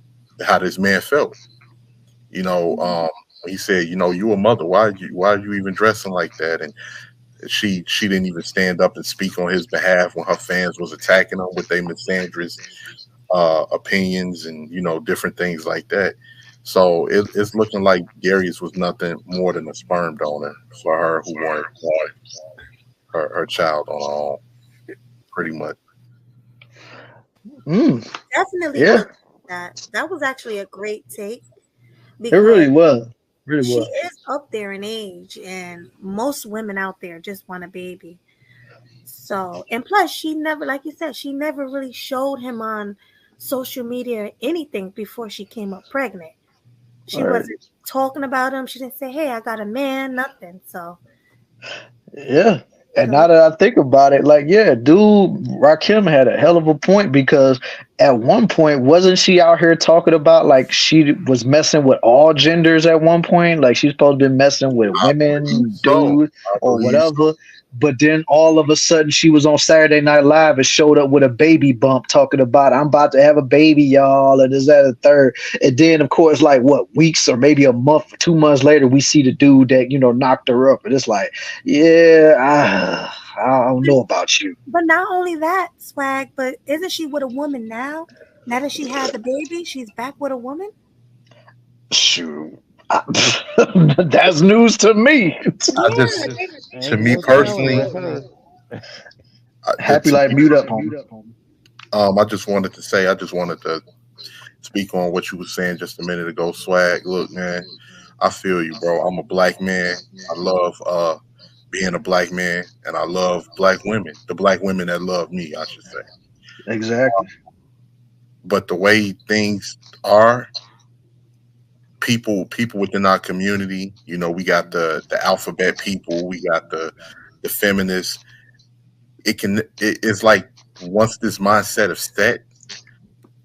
how this man felt. You know, he said, "You a mother. Why are you even dressing like that?" And she didn't even stand up and speak on his behalf when her fans was attacking him with their misandrous opinions and different things like that. So it's looking like Darius was nothing more than a sperm donor for her who wanted her child on her own, pretty much. Mm, Definitely yeah, look at that. That was actually a great take it because really was. Really she was. is up there in age, and most women out there just want a baby. So, and plus, she never, like you said, she never really showed him on social media or anything before she came up pregnant. She All right. wasn't talking about him. She didn't say, "Hey, I got a man," nothing. So, Yeah. you And know, now that I think about it, like, yeah, dude, Rakim had a hell of a point because at one point, wasn't she out here talking about like she was messing with all genders at one point? Like she's supposed to be messing with I believe women, so. dudes, I or believe so. whatever. But then all of a sudden she was on Saturday Night Live and showed up with a baby bump talking about, I'm about to have a baby, y'all, and is that a third? And then, of course, like what, weeks or maybe a month, 2 months later, we see the dude that, knocked her up. And it's like, yeah, I don't know about you. but not only that, swag, but isn't she with a woman now? Now that she had the baby, she's back with a woman. Shoot. That's news to me. I just, Yeah, to Ain't me no telling personally, with her. Happy to like me mute up, personally, homie. I just wanted to speak on what you were saying just a minute ago. Swag, look, man, I feel you, bro. I'm a black man. I love being a black man, and I love black women. The black women that love me, I should say. Exactly. But the way things are, people within our community, we got the alphabet people, we got the feminists. It's like once this mindset is set,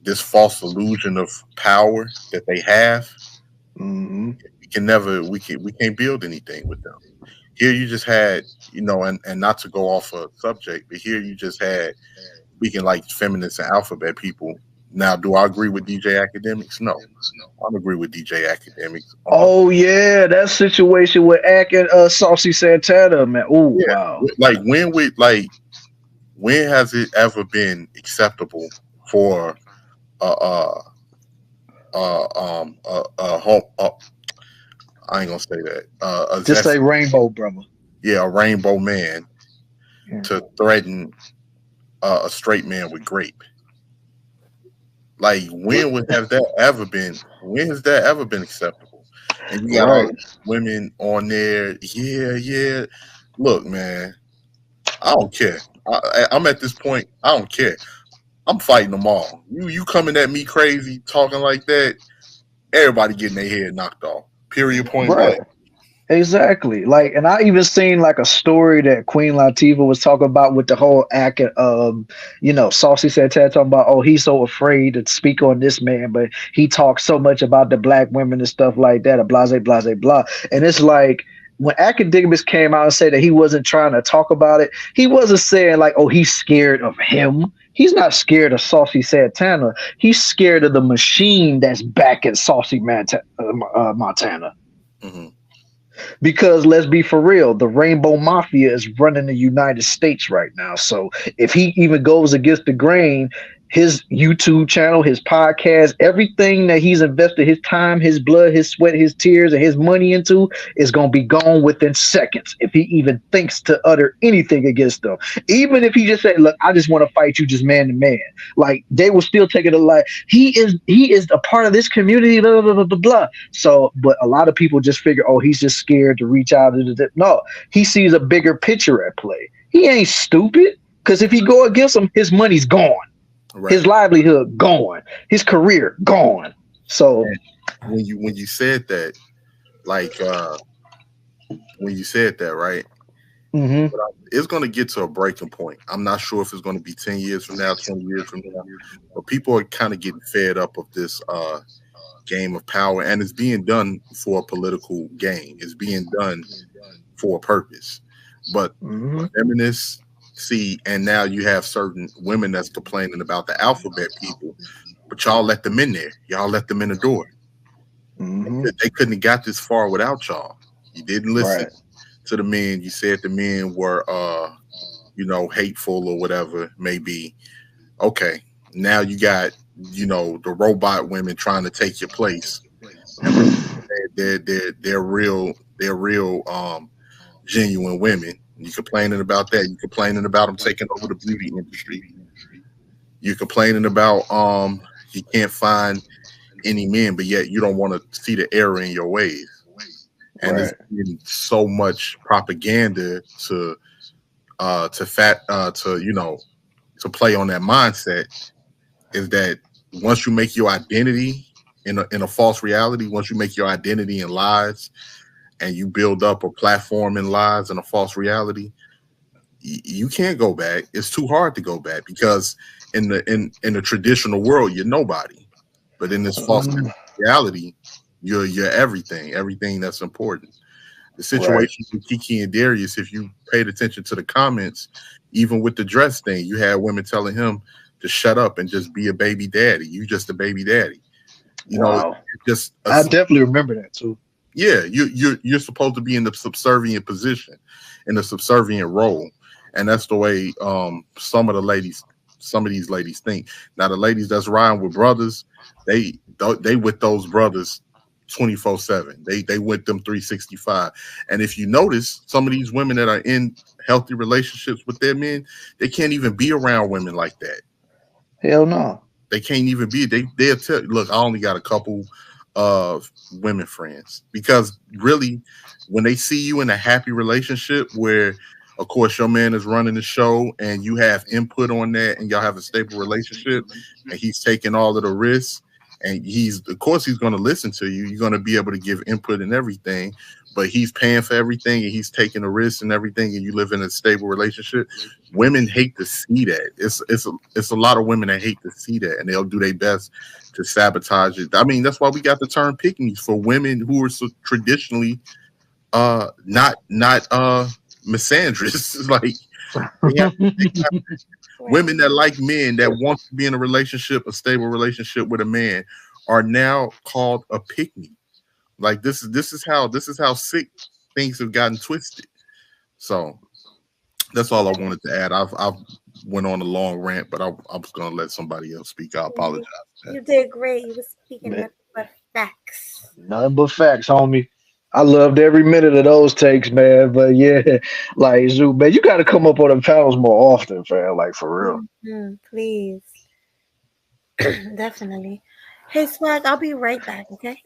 this false illusion of power that they have, we can't build anything with them. Here you just had, and not to go off a subject, but here you just had, speaking like feminists and alphabet people. Now, do I agree with DJ Academics? No, I don't agree with DJ Academics. Oh yeah, that situation with Ack and Saucy Santana, man. Oh wow. Like when has it ever been acceptable for I ain't gonna say that. Just say rainbow, brother. Yeah, a rainbow man to threaten a straight man with grape. Like when has that ever been? When has that ever been acceptable? And you got all women on there. Yeah. Look, man, I don't care. I'm at this point. I don't care. I'm fighting them all. You coming at me crazy, talking like that? Everybody getting their head knocked off. Period. Point blank. Exactly. Like, and I even seen like a story that Queen Latifah was talking about with the whole act of, Saucy Santana talking about, oh, he's so afraid to speak on this man, but he talks so much about the black women and stuff like that, blah, blah, blah, blah. And it's like, when Academics came out and said that he wasn't trying to talk about it, he wasn't saying like, oh, he's scared of him. He's not scared of Saucy Santana. He's scared of the machine that's backing Saucy Montana. Mm-hmm. Because let's be for real, the Rainbow Mafia is running the United States right now. So if he even goes against the grain, his YouTube channel, his podcast, everything that he's invested his time, his blood, his sweat, his tears, and his money into is going to be gone within seconds if he even thinks to utter anything against them. Even if he just say, look, I just want to fight you just man to man. Like, they will still take it to like, he is a part of this community, blah, blah, blah, blah, blah. So, but a lot of people just figure, oh, he's just scared to reach out. No, he sees a bigger picture at play. He ain't stupid, because if he go against him, his money's gone. Right. His livelihood gone, his career gone. So when you said that, like when you said that, right? Mm-hmm. It's going to get to a breaking point. I'm not sure if it's going to be 10 years from now, 20 years from now, but people are kind of getting fed up of this game of power, and it's being done for a political gain. It's being done for a purpose. But feminists see, and now you have certain women that's complaining about the alphabet people, but y'all let them in there. Y'all let them in the door. They couldn't have got this far without y'all. You didn't listen to the men. You said the men were, hateful or whatever may be. Okay, now you got, the robot women trying to take your place. They're real genuine women. You complaining about that. You complaining about them taking over the beauty industry. You complaining about you can't find any men, but yet you don't want to see the error in your ways. And there's been so much propaganda to play on that mindset, is that once you make your identity in a false reality, once you make your identity in lies, and you build up a platform in lies and a false reality, you can't go back. It's too hard to go back, because in the traditional world, you're nobody. But in this false reality, you're everything that's important. The situation with Keke and Darius, if you paid attention to the comments, even with the dress thing, you had women telling him to shut up and just be a baby daddy. You just a baby daddy. I definitely remember that too. Yeah, you're supposed to be in the subservient position, in the subservient role, and that's the way some of these ladies think. Now, the ladies that's riding with brothers, they with those brothers 24/7. They with them 365. And if you notice, some of these women that are in healthy relationships with their men, they can't even be around women like that. Hell no, they can't even be. They'll tell, look, I only got a couple of women friends, because really, when they see you in a happy relationship where, of course, your man is running the show and you have input on that and y'all have a stable relationship and he's taking all of the risks, and of course he's going to listen to you. You're going to be able to give input and everything, but he's paying for everything and he's taking the risks and everything, and you live in a stable relationship. Women hate to see that. It's a lot of women that hate to see that, and they'll do their best to sabotage it. I mean, that's why we got the term pick-me's for women who are so traditionally not misandrous. Like they have women that like men that want to be in a stable relationship with a man are now called a pick-me. Like this is how sick things have gotten twisted. So that's all I wanted to add. I've went on a long rant, but I was gonna let somebody else speak. I apologize. You did great. You were speaking nothing but facts. Nothing but facts, homie. I loved every minute of those takes, man. But yeah, like Zoo, man, you got to come up on the panels more often, fam. Like for real. Please, definitely. Hey, Swag, I'll be right back. Okay.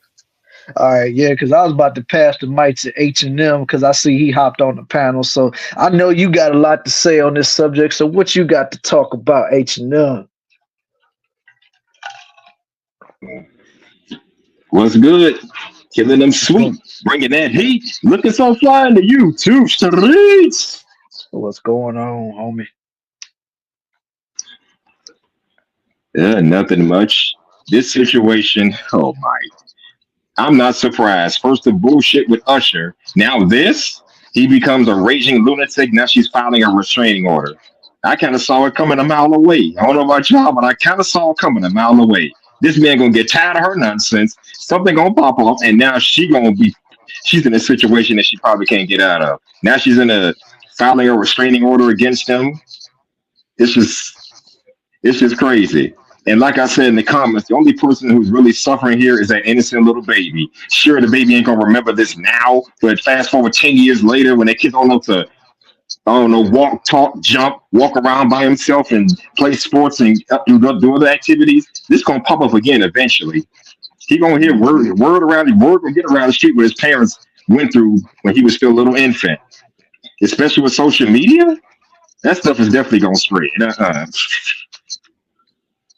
All right, yeah, because I was about to pass the mic to H&M because I see he hopped on the panel. So I know you got a lot to say on this subject. So what you got to talk about, H&M? What's good? Killing them sweet, bringing that heat, looking so fly in the YouTube streets. What's going on, homie? Nothing much. This situation, oh my. I'm not surprised. First the bullshit with Usher. Now this, he becomes a raging lunatic. Now she's filing a restraining order. I kind of saw it coming a mile away. I don't know about y'all, but I kind of saw it coming a mile away. This man gonna get tired of her nonsense. Something gonna pop off, and now she's in a situation that she probably can't get out of. Now she's filing a restraining order against him. It's just crazy. And like I said in the comments, the only person who's really suffering here is that innocent little baby. Sure, the baby ain't gonna remember this now, but fast forward 10 years later, when that kid don't know to, walk, talk, jump, walk around by himself and play sports and do other activities, this gonna pop up again eventually. He gonna hear word gonna get around the street what his parents went through when he was still a little infant. Especially with social media, that stuff is definitely gonna spread.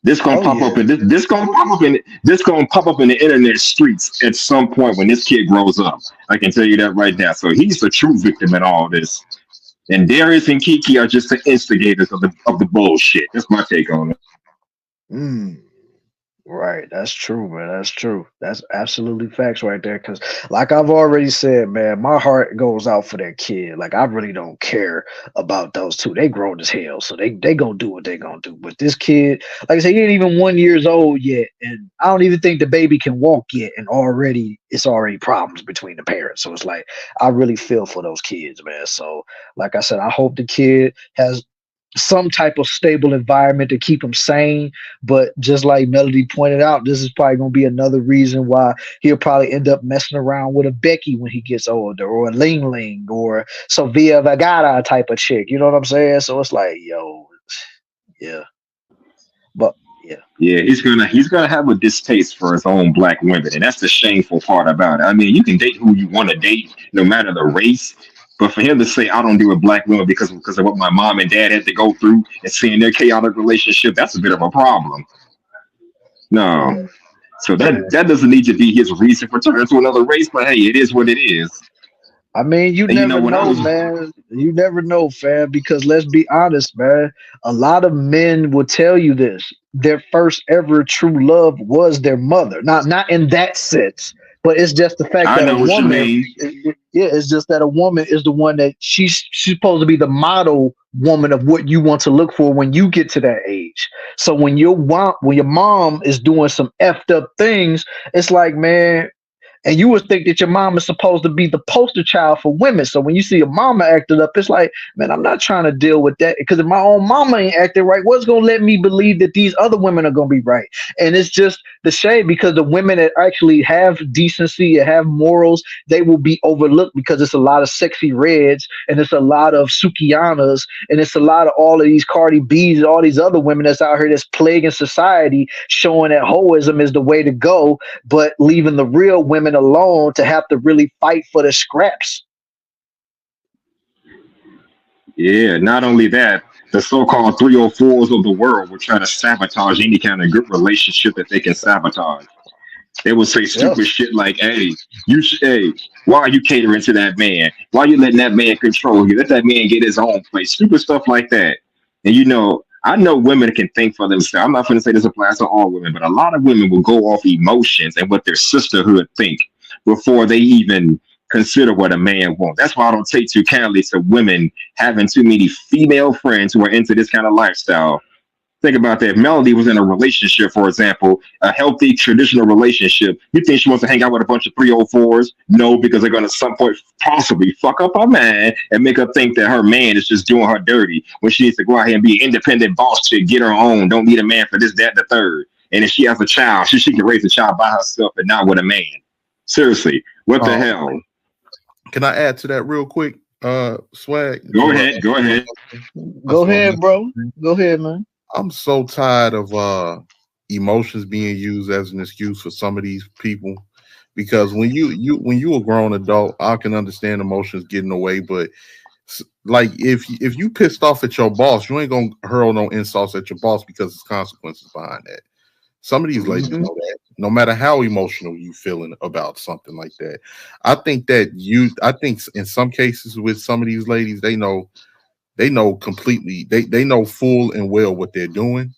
This gonna pop up in this gonna pop up in the internet streets at some point when this kid grows up. I can tell you that right now. So he's the true victim in all this. And Darius and Keke are just the instigators of the bullshit. That's my take on it. Right, that's true, man. That's true. That's absolutely facts right there. Because, like I've already said, man, my heart goes out for that kid. Like I really don't care about those two. They grown as hell, so they gonna do what they gonna do. But this kid, like I said, he ain't even 1 year old yet, and I don't even think the baby can walk yet, and it's already problems between the parents. So it's like I really feel for those kids, man. So, like I said, I hope the kid has some type of stable environment to keep him sane. But just like Melody pointed out, this is probably going to be another reason why he'll probably end up messing around with a Becky when he gets older, or a Ling Ling, or Sofia Vergara type of chick. You know what I'm saying? So it's like, yo, yeah. But yeah, he's gonna have a distaste for his own black women, and that's the shameful part about it. I mean, you can date who you want to date, no matter the race. But for him to say, I don't deal with black women because of what my mom and dad had to go through and seeing their chaotic relationship, that's a bit of a problem. No. So that doesn't need to be his reason for turning to another race, but hey, it is what it is. I mean, you never know, man. You never know, fam, because let's be honest, man. A lot of men will tell you this. Their first ever true love was their mother. Not in that sense, but it's just the fact that a woman, it's just that a woman is the one that she's supposed to be the model woman of what you want to look for when you get to that age. So when your mom is doing some effed up things, it's like, man. And you would think that your mom is supposed to be the poster child for women. So when you see your mama acting up, it's like, man, I'm not trying to deal with that. Because if my own mama ain't acting right, what's going to let me believe that these other women are going to be right? And it's just the shame, because the women that actually have decency and have morals, they will be overlooked because it's a lot of sexy reds, and it's a lot of Sukianas, and it's a lot of all of these Cardi B's and all these other women that's out here that's plaguing society, showing that hoism is the way to go, but leaving the real women alone to have to really fight for the scraps. Yeah, not only that, The so-called 304s of the world will try to sabotage any kind of good relationship that they can sabotage. They will say Yeah. stupid shit like, "Hey, hey, why are you catering to that man? Why are you letting that man control you? Let that man get his own place." Stupid stuff like that. And I know women can think for themselves. I'm not going to say this applies to all women, but a lot of women will go off emotions and what their sisterhood think before they even consider what a man wants. That's why I don't take too kindly to women having too many female friends who are into this kind of lifestyle. Think about that. Melody was in a relationship, for example, a healthy traditional relationship. You think she wants to hang out with a bunch of 304s? No, because they're going to some point possibly fuck up her man and make her think that her man is just doing her dirty when she needs to go out here and be an independent boss chick, get her own, don't need a man for this, that, and the third. And if she has a child, she can raise a child by herself and not with a man. Seriously, what the hell? Can I add to that real quick, Swag? Go ahead. Go ahead, bro. Go ahead, man. I'm so tired of emotions being used as an excuse for some of these people, because when you a grown adult, I can understand emotions getting away, but like if you pissed off at your boss, you ain't gonna hurl no insults at your boss because there's consequences behind that. Some of these ladies know that, no matter how emotional you feeling about something like that. I think in some cases with some of these ladies, they know completely, they know full and well what they're doing.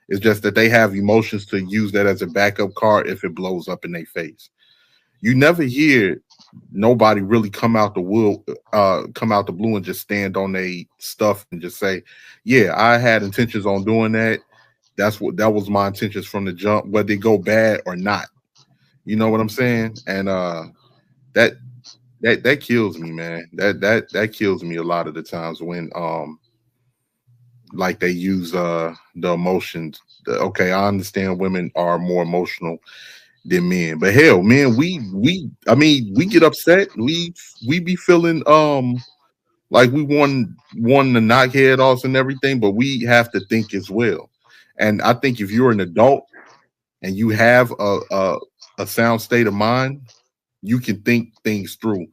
It's just that they have emotions to use that as a backup card if it blows up in their face. You never hear nobody really come out the blue and just stand on their stuff and just say, "Yeah, I had intentions on doing that. That was my intentions from the jump, whether they go bad or not." You know what I'm saying? And that kills me, man. That kills me a lot of the times when like they use the emotions. Okay, I understand women are more emotional than men, but hell, men, we get upset. We be feeling like we want to knock head offs and everything, but we have to think as well. And I think if you're an adult and you have a sound state of mind, you can think things through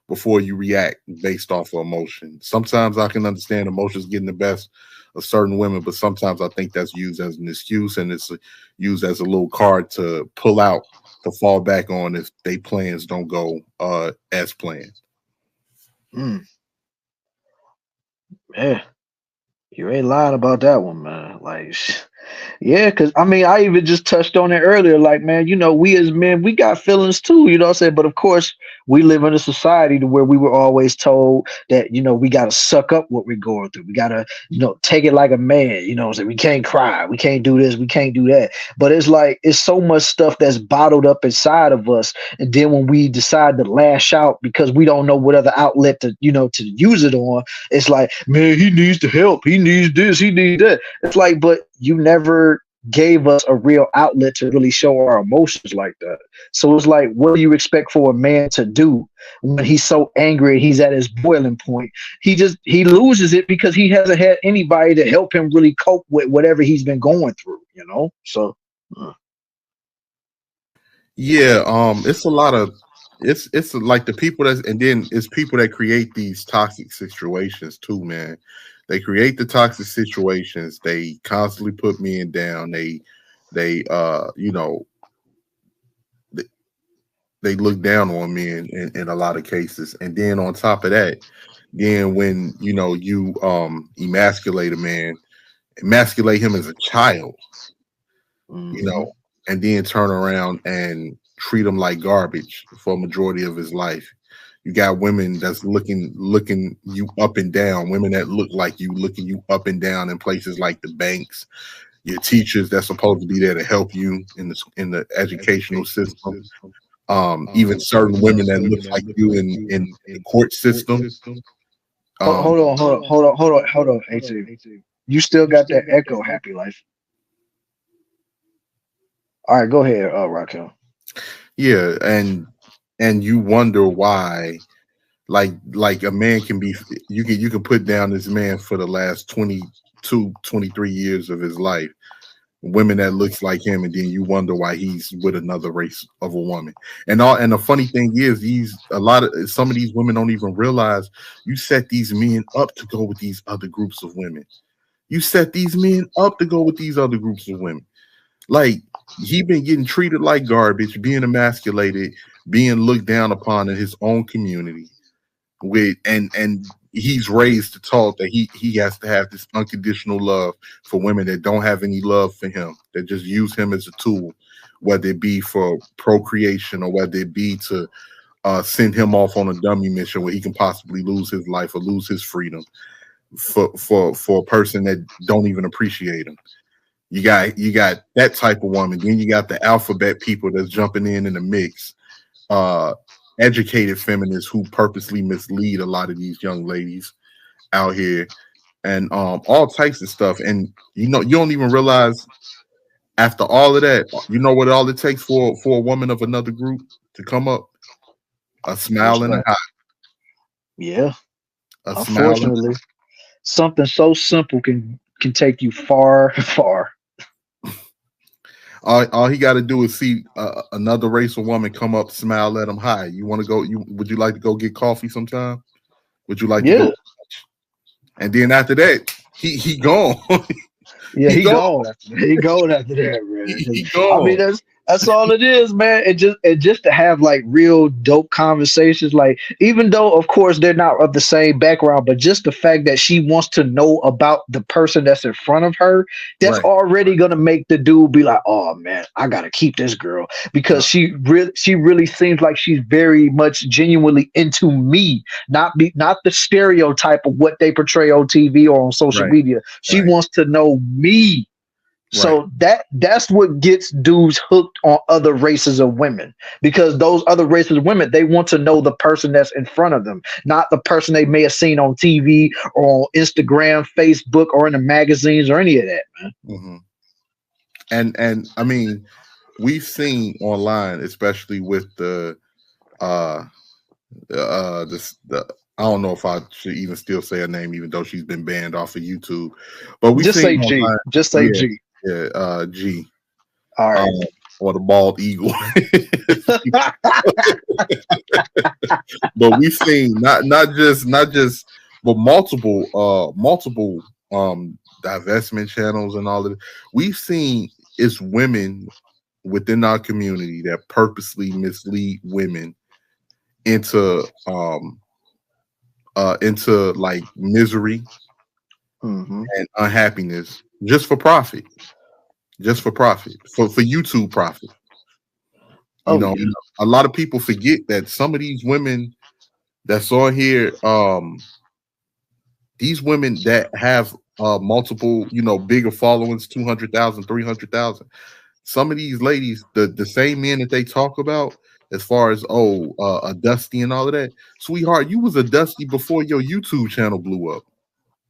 before you react based off of emotion. Sometimes I can understand emotions getting the best of certain women, but sometimes I think that's used as an excuse, and it's used as a little card to pull out, to fall back on if they plans don't go as planned. Man, you ain't lying about that one, man. Like, yeah, because I even just touched on it earlier. Like, man, we as men, we got feelings too, you know what I'm saying? But of course, we live in a society to where we were always told that, we got to suck up what we're going through. We got to, take it like a man, you know what I'm saying? We can't cry. We can't do this. We can't do that. But it's like, it's so much stuff that's bottled up inside of us. And then when we decide to lash out because we don't know what other outlet to use it on, it's like, man, he needs the help. He needs this. He needs that. It's like, but you never gave us a real outlet to really show our emotions like that. So it's like, what do you expect for a man to do when he's so angry, he's at his boiling point? He loses it because he hasn't had anybody to help him really cope with whatever he's been going through, So yeah, it's a lot of it's like the people and then it's people that create these toxic situations too, man. They create the toxic situations. They constantly put men down. They they look down on men in a lot of cases. And then on top of that, then when you emasculate a man, emasculate him as a child, and then turn around and treat him like garbage for a majority of his life. You got women that's looking you up and down, women that look like you, looking you up and down in places like the banks, your teachers that's supposed to be there to help you in the educational system. Even certain women that look like you in the court system. Hold on, AT. You still got that echo, Happy Life. All right, go ahead, Raquel. Yeah, and you wonder why, like a man can be, you can put down this man for the last 22, 23 years of his life, women that looks like him, and then you wonder why he's with another race of a woman. And the funny thing is, some of these women don't even realize you set these men up to go with these other groups of women. You set these men up to go with these other groups of women. Like, he been getting treated like garbage, being emasculated, being looked down upon in his own community. And he's raised to taught that he has to have this unconditional love for women that don't have any love for him, that just use him as a tool, whether it be for procreation or whether it be to send him off on a dummy mission where he can possibly lose his life or lose his freedom for a person that don't even appreciate him. You got that type of woman. Then you got the alphabet people that's jumping in the mix. Educated feminists who purposely mislead a lot of these young ladies out here, and all types of stuff. And you don't even realize after all of that, you know what all it takes for a woman of another group to come up? A smile and a eye. Yeah. Unfortunately, something so simple can take you far, far. All he got to do is see another race of woman come up, smile, let him hi. You want to go? Would you like to go get coffee sometime? Would you like to go? And then after that, he gone. Yeah, he gone. He gone after that, man. He gone. I mean, that's all it is, man. And just to have like real dope conversations, like even though of course they're not of the same background, but just the fact that she wants to know about the person that's in front of her, that's already gonna make the dude be like, oh man, I gotta keep this girl because she really seems like she's very much genuinely into me, not the stereotype of what they portray on TV or on social media. She wants to know me. So that's what gets dudes hooked on other races of women, because those other races of women, they want to know the person that's in front of them, not the person they may have seen on TV or on Instagram, Facebook, or in the magazines or any of that, man. Mm-hmm. And I mean, we've seen online, especially with the I don't know if I should even still say her name, even though she's been banned off of YouTube. But we just say G. Just say G. Yeah, G. All right. Or the bald eagle. But we've seen not just but multiple divestment channels and all of it. We've seen it's women within our community that purposely mislead women into like misery and unhappiness just for profit. For YouTube profit. You know, a lot of people forget that some of these women that's on here, these women that have multiple, bigger followings, 200,000, 300,000. Some of these ladies, the same men that they talk about, as far as a Dusty and all of that, sweetheart, you was a Dusty before your YouTube channel blew up.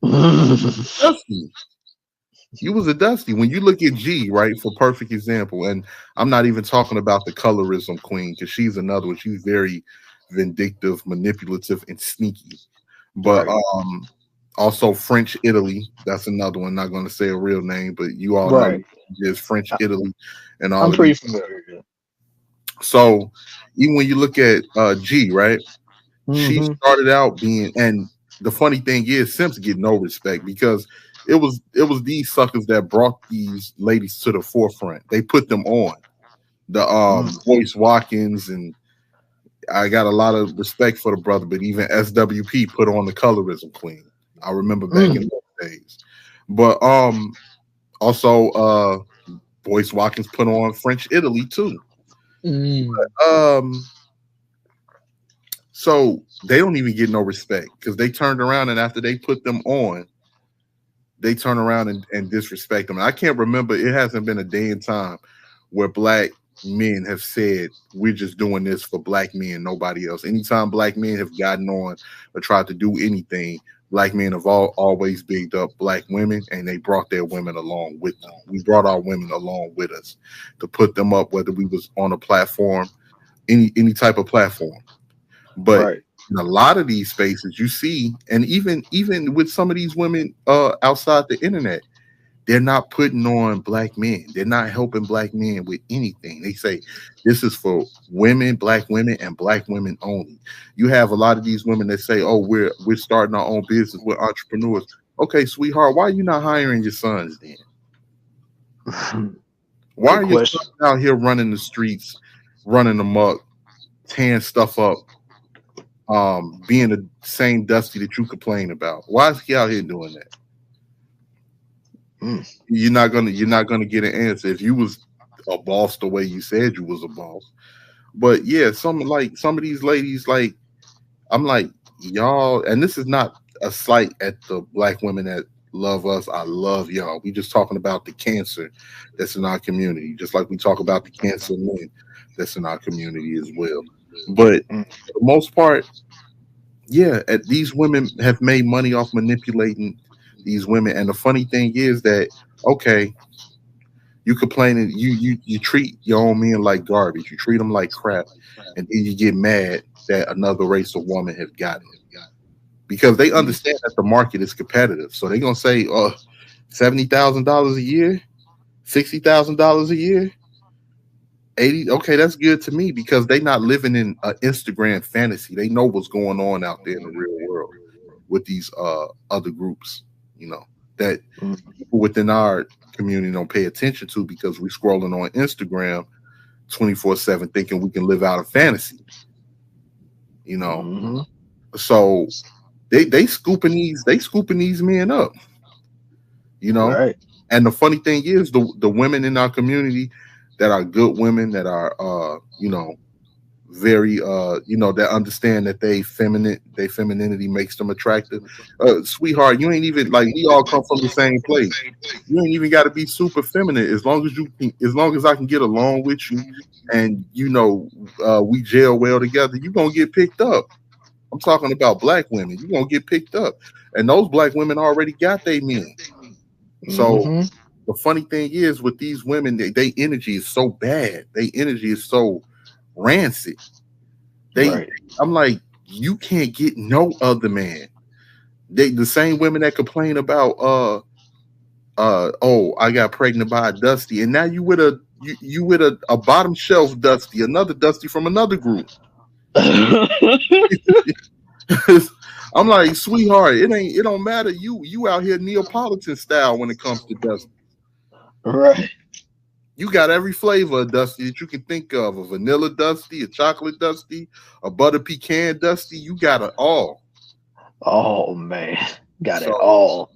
Dusty. You was a Dusty. When you look at G, right, for perfect example, and I'm not even talking about the colorism queen, because she's another one. She's very vindictive, manipulative, and sneaky. But also French Italy, that's another one. Not going to say a real name, but you all know there's French Italy and all. I'm pretty familiar. So even when you look at G, right, she started out being, and the funny thing is, Simps get no respect because it was these suckers that brought these ladies to the forefront. They put them on the Boyce Watkins, and I got a lot of respect for the brother, but even SWP put on the colorism queen. I remember back in those days. But also Boyce Watkins put on French Italy too. But, so they don't even get no respect because they turned around, and after they put them on, they turn around and disrespect them. And I can't remember, it hasn't been a day in time where black men have said, we're just doing this for black men, nobody else. Anytime black men have gotten on or tried to do anything, black men have always bigged up black women, and they brought their women along with them. We brought our women along with us to put them up, whether we was on a platform, any type of platform. But in a lot of these spaces you see, and even with some of these women outside the internet, they're not putting on black men. They're not helping black men with anything. They say this is for women, black women, and black women only. You have a lot of these women that say, oh, we're starting our own business, we're entrepreneurs. Okay, sweetheart, why are you not hiring your sons then? Why Good are your question. sons out here running the streets, running amok, tearing stuff up, being the same Dusty that you complain about? Why is he out here doing that? You're not gonna get an answer if you was a boss the way you said you was a boss. But yeah, some of these ladies, like, I'm like, y'all, and this is not a slight at the black women that love us. I love y'all. We just talking about the cancer that's in our community, just like we talk about the cancer men that's in our community as well. But for the most part, yeah, these women have made money off manipulating these women. And the funny thing is that, okay, you complaining, you treat your own men like garbage, you treat them like crap, and then you get mad that another race of woman have got it. Because they understand that the market is competitive. So they're gonna say, $70,000 a year, $60,000 a year, 80. Okay, that's good to me because they not living in an Instagram fantasy. They know what's going on out there in the real world with these other groups, that people within our community don't pay attention to because we're scrolling on Instagram 24/7 thinking we can live out a fantasy. So they scooping these men up. Right. And the funny thing is the women in our community that are good women that are very that understand that their femininity makes them attractive. Sweetheart, you ain't even like, we all come from the same place. You ain't even got to be super feminine as long as I can get along with you and we gel well together, you're gonna get picked up. I'm talking about black women. You're gonna get picked up. And those black women already got their men. So the funny thing is with these women, they energy is so bad. Their energy is so rancid. I'm like, you can't get no other man. The same women that complain about I got pregnant by a Dusty, and now you with a bottom shelf Dusty, another Dusty from another group. I'm like, sweetheart, it don't matter. You out here Neapolitan style when it comes to Dusty. Right. You got every flavor of Dusty that you can think of: a vanilla Dusty, a chocolate Dusty, a butter pecan Dusty. You got it all. Oh man, got it all.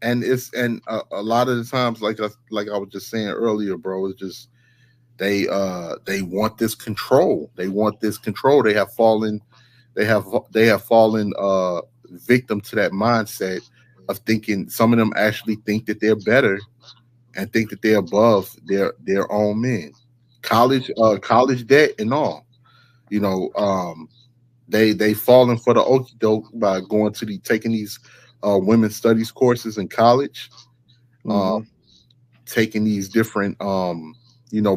And a lot of the times, like I was just saying earlier, bro, it's just they want this control. They want this control. They have fallen victim to that mindset of thinking. Some of them actually think that they're better and think that they're above their own men. College debt and all. They falling for the okie doke by going to taking these women's studies courses in college, taking these different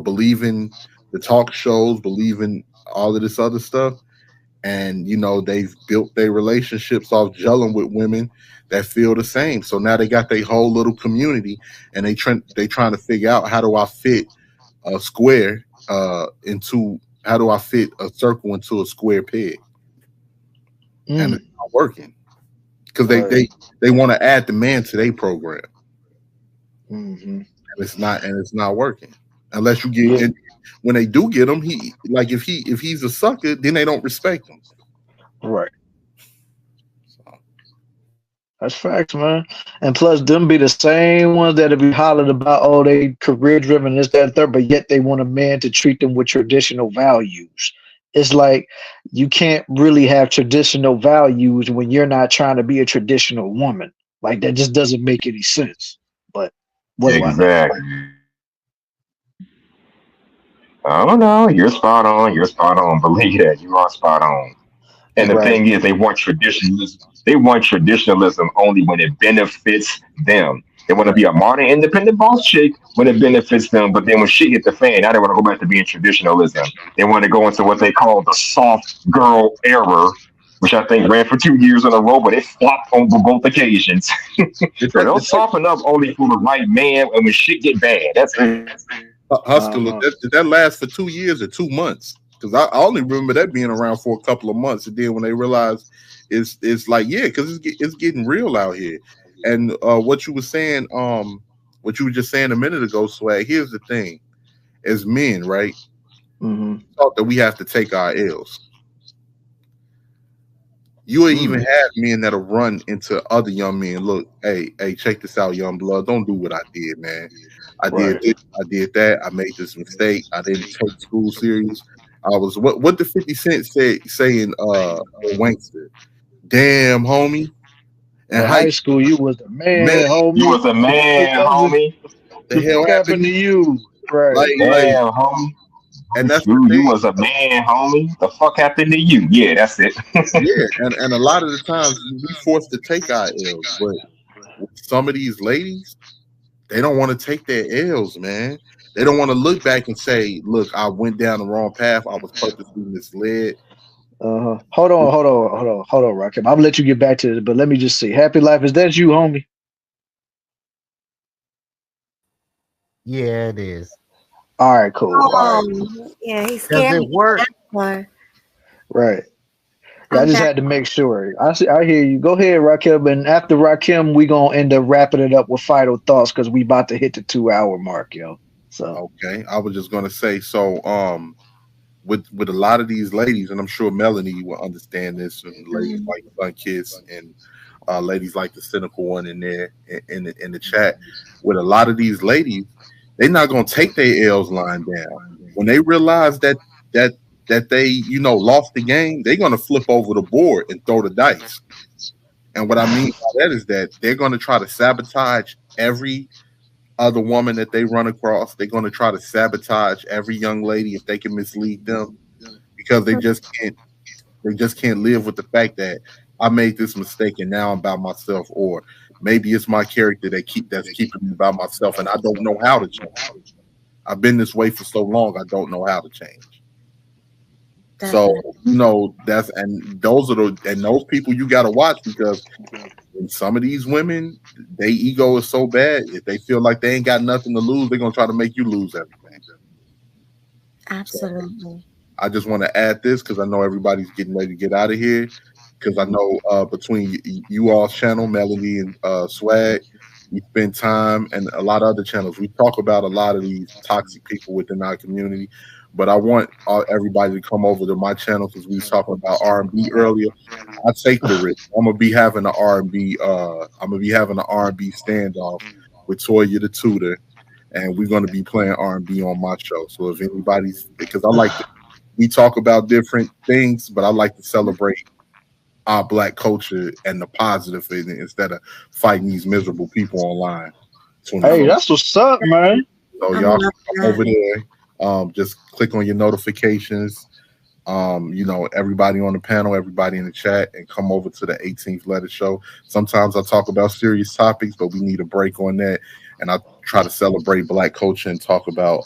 believing the talk shows, believing all of this other stuff. And they've built their relationships off gelling with women that feel the same. So now they got their whole little community, and they trying to figure out, how do I fit a square how do I fit a circle into a square peg? And it's not working because they want to add the man to their program, and it's not working unless you get. And when they do get him, if he's a sucker, then they don't respect him. Right. That's facts, man. And plus, them be the same ones that'll be hollering about, they career driven, this, that, and third, but yet they want a man to treat them with traditional values. It's like you can't really have traditional values when you're not trying to be a traditional woman. Like, that just doesn't make any sense. But what exactly. I don't know. You're spot on. Believe that. You are spot on. And the thing is, they want traditionalism. They want traditionalism only when it benefits them. They want to be a modern, independent boss chick when it benefits them. But then when shit hit the fan, now they want to go back to being traditionalism. They want to go into what they call the soft girl era, which I think ran for 2 years in a row, but it flopped on both occasions. So they'll soften up only for the right man, and when shit get bad, that's it. Husker, did that last for 2 years or 2 months? Because I only remember that being around for a couple of months, and then when they realized it's like, yeah, because it's getting real out here. And what you were saying, what you were just saying a minute ago, Swag. Here's the thing: as men, right? Mm-hmm. Thought that we have to take our L's. You would even have men that'll run into other young men. Look, hey, check this out, young blood. Don't do what I did, man. I did Right. this, I did that. I made this mistake. I didn't take school serious. I was what the 50 Cent saying on Wankster. Damn, homie. And In high school, you was the man, man, You homie. was a The man, fuck, homie. the the hell fuck happened? happened to you? Right. Like, Damn, homie. and that's the You thing. was a man, homie. The fuck happened to you? Yeah, that's it. Yeah, and a lot of the times we forced to take our L's, but with some of these ladies, they don't want to take their L's, man. They don't want to look back and say, "Look, I went down the wrong path. I was purposely misled." Uh-huh. Hold on, Rakim. I'm gonna let you get back to it, but let me just see. Happy Life, is that you, homie? Yeah, it is. All right, cool. All right, Yeah, he Does scared it me. work? right. Yeah, I I'm just back. had to make sure. I hear you. Go ahead, Rakim. And after Rakim, we gonna end up wrapping it up with final thoughts because we about to hit the 2 hour mark, yo. So Okay, I was just gonna say so. With a lot of these ladies, and I'm sure Melanie will understand this, and ladies like Sun Kiss and ladies like the cynical one in there in the chat. With a lot of these ladies, they're not gonna take their L's lying down. When they realize that that they lost the game, they're gonna flip over the board and throw the dice. And what I mean by that is that they're gonna try to sabotage every other woman that they run across. They're going to try to sabotage every young lady if they can mislead them because they just can't live with the fact that I made this mistake and now I'm by myself, or maybe it's my character that's keeping me by myself and I don't know how to change. I've been this way for so long, I don't know how to change. So those people you got to watch, because some of these women, their ego is so bad. If they feel like they ain't got nothing to lose, they're gonna try to make you lose everything. Absolutely. So I just want to add this because I know everybody's getting ready to get out of here. Because I know between you all's channel, Melody and Swag, we spend time, and a lot of other channels. We talk about a lot of these toxic people within our community. But I want everybody to come over to my channel because we was talking about R&B earlier. I take the risk. I'm gonna be having an R&B. I'm gonna be having an R&B standoff with Toya the Tutor, and we're gonna be playing R&B on my show. So if anybody's, because we talk about different things, but I like to celebrate our Black culture and the positive in it instead of fighting these miserable people online. hey, that's what's up, man. So y'all come over there. Just click on your notifications. Everybody on the panel, everybody in the chat, and come over to the 18th Letter Show. Sometimes I talk about serious topics, but we need a break on that. And I try to celebrate Black culture and talk about,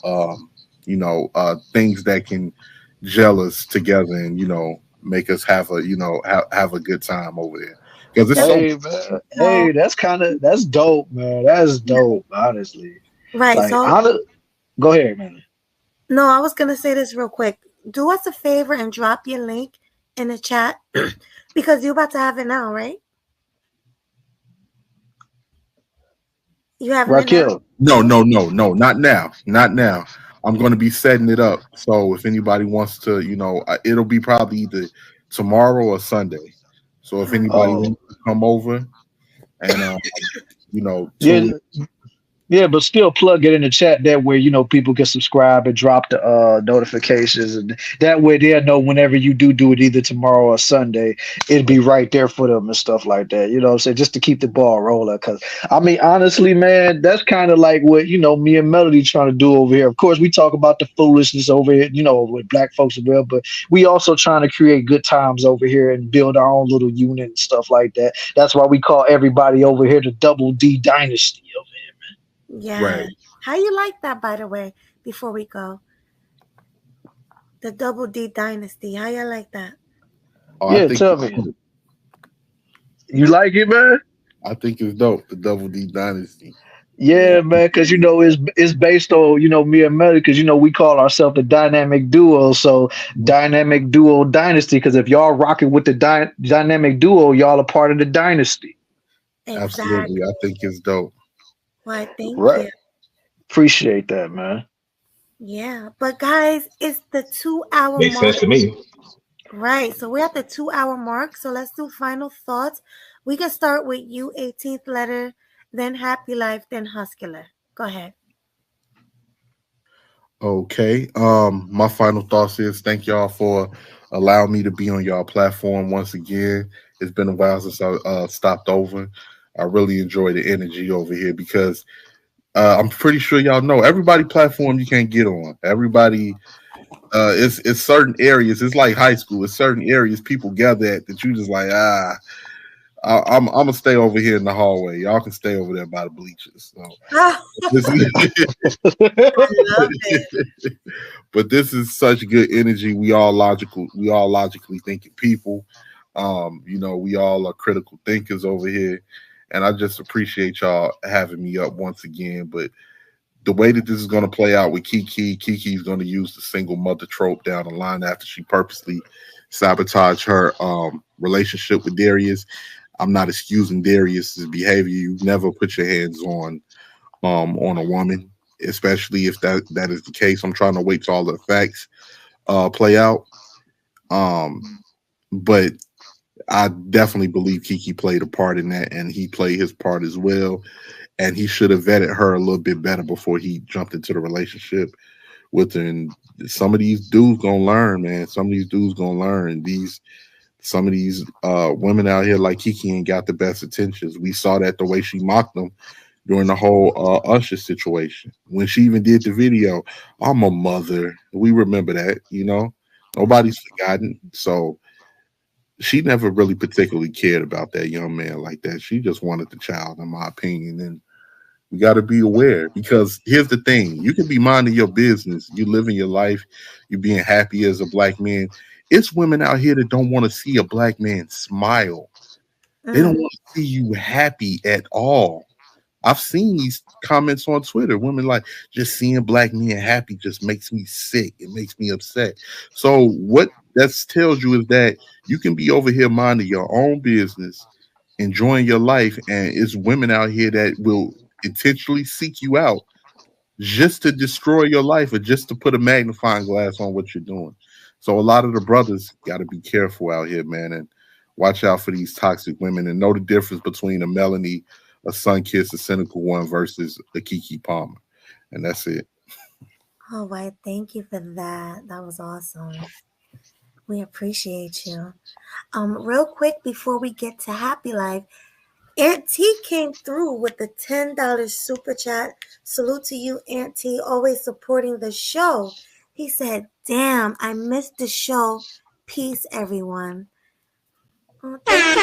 things that can gel us together and, make us have a good time over there. Because it's man. Hey, that's dope, man. That's dope, honestly. Right. Like, So go ahead, man. no, I was gonna say this real quick. Do us a favor and drop your link in the chat because you're about to have it now, right? You have it now? No, not now. Not now. I'm going to be setting it up. So if anybody wants to, it'll be probably either tomorrow or Sunday. So if anybody wants to come over and, tune Yeah, but still plug it in the chat. That way, people can subscribe and drop the notifications, and that way they'll know whenever you do it, either tomorrow or Sunday. It'd be right there for them and stuff like that. You know what I'm saying? Just to keep the ball rolling. Because I mean, honestly, man, that's kind of like what me and Melody trying to do over here. Of course, we talk about the foolishness over here, with Black folks as well, but we also trying to create good times over here and build our own little unit and stuff like that. That's why we call everybody over here the Double D Dynasty over here. Yeah. Right. How you like that, by the way, before we go? The Double D Dynasty. How you like that? Yeah, tell me. You like it, man? I think it's dope, the Double D Dynasty. Yeah, man, because it's based on me and Melody, because we call ourselves the Dynamic Duo, so Dynamic Duo Dynasty. Because if y'all rocking with the Dynamic Duo, y'all are part of the dynasty. Exactly. Absolutely. I think it's dope. Why, thank Right. you. Appreciate that, man. Yeah. But guys, it's the 2 hour Makes mark. sense to me. Right. So we're at the 2 hour mark. So let's do final thoughts. We can start with you, 18th letter, then Happy Life, then Huscular. Go ahead. Okay. My final thoughts is thank y'all for allowing me to be on y'all platform once again. It's been a while since I stopped over. I really enjoy the energy over here because I'm pretty sure y'all know everybody platform you can't get on. Everybody it's certain areas. It's like high school. It's certain areas people gather at that you just like I'm gonna stay over here in the hallway. Y'all can stay over there by the bleachers. So Ah, this I love it. but this is such good energy. We all logical. We all logically thinking people. We all are critical thinkers over here, and I just appreciate y'all having me up once again. But the way that this is going to play out with Kiki is going to use the single mother trope down the line after she purposely sabotaged her relationship with Darius. I'm not excusing Darius's behavior. You never put your hands on a woman, especially if that is the case. I'm trying to wait till all the facts play out. But I definitely believe Kiki played a part in that, and he played his part as well. And he should have vetted her a little bit better before he jumped into the relationship with her. And some of these dudes gonna learn, man. Some of these dudes gonna learn. Some of these women out here like Kiki ain't got the best intentions. We saw that the way she mocked them during the whole Usher situation. When she even did the video, I'm a mother. We remember that, Nobody's forgotten. So she never really particularly cared about that young man like that. She just wanted the child, in my opinion. And we got to be aware because here's the thing: you can be minding your business, you living your life, you being happy as a black man. It's women out here that don't want to see a black man smile. They don't Mm. want to see you happy at all. I've seen these comments on Twitter. Women like, just seeing black men happy just makes me sick. It makes me upset. So what that tells you is that you can be over here minding your own business, enjoying your life, and it's women out here that will intentionally seek you out just to destroy your life or just to put a magnifying glass on what you're doing. So a lot of the brothers got to be careful out here, man, and watch out for these toxic women and know the difference between a Melanie, a Sunkiss, a cynical one versus a Keke Palmer. And that's it. Oh, why, thank you for that. That was awesome. We appreciate you. Real quick before we get to Happy Life, Aunt T came through with the $10 super chat. Salute to you, Aunt T, always supporting the show. He said, "Damn, I missed the show. Peace, everyone." Oh, thank you.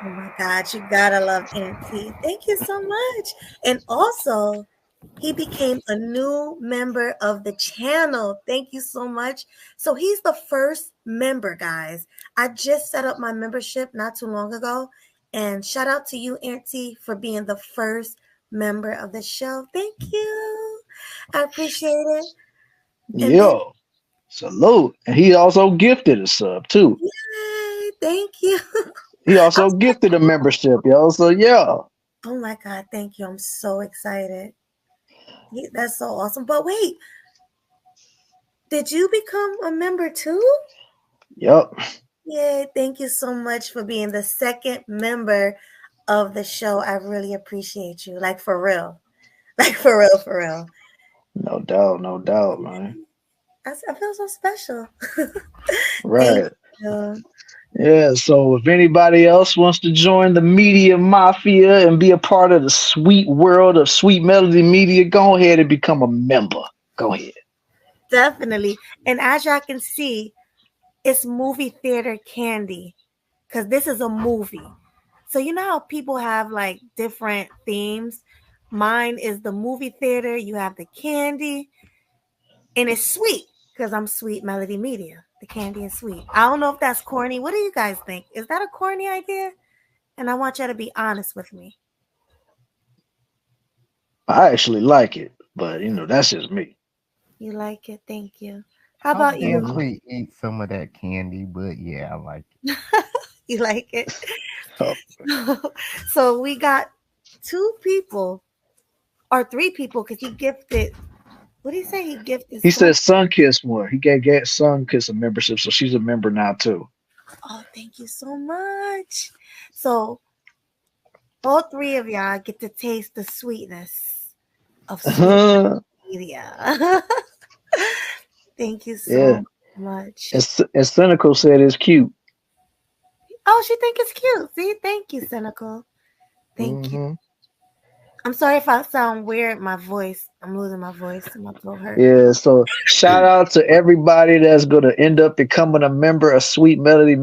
Oh my God, you gotta love Aunt T. Thank you so much. And also, he became a new member of the channel. Thank you so much. So he's the first member, guys. I just set up my membership not too long ago. And shout out to you, Auntie, for being the first member of the show. Thank you. I appreciate it. And then, Yo, salute. And he also gifted a sub too. yay, thank you. He I'm also so, gifted a membership, yo. So yeah. oh my God, thank you. I'm so excited. That's so awesome. But wait, did you become a member too? Yep. Yay, thank you so much for being the second member of the show. I really appreciate you. Like for real. Like for real, for real. No doubt, man. I feel so special. Thank Right. you. Yeah, so if anybody else wants to join the media mafia and be a part of the sweet world of Sweet Melody Media, go ahead and become a member. Go ahead. Definitely. And as y'all can see, it's movie theater candy because this is a movie. So you know how people have like different themes? Mine is the movie theater. You have the candy, and it's sweet because I'm Sweet Melody Media. The candy is sweet. I don't know if that's corny. What do you guys think? Is that a corny idea? And I want you to be honest with me. I actually like it, but that's just me. You like it? Thank you. How I'll about you? Mhm. definitely eat some of that candy, but yeah, I like it. You like it? Oh. So we got 2 people or 3 people because he gifted. What did he say? He gifted. He said Sunkiss one. He gave Sunkiss a membership, so she's a member now too. Oh, thank you so much. So all 3 of y'all get to taste the sweetness of social media. Thank you so much. And Cynical said it's cute. Oh, she think it's cute. See, thank you, Cynical. Thank you. I'm sorry if I sound weird. My voice, I'm losing my voice. My throat hurts. Yeah, so shout out to everybody that's going to end up becoming a member of Sweet Melody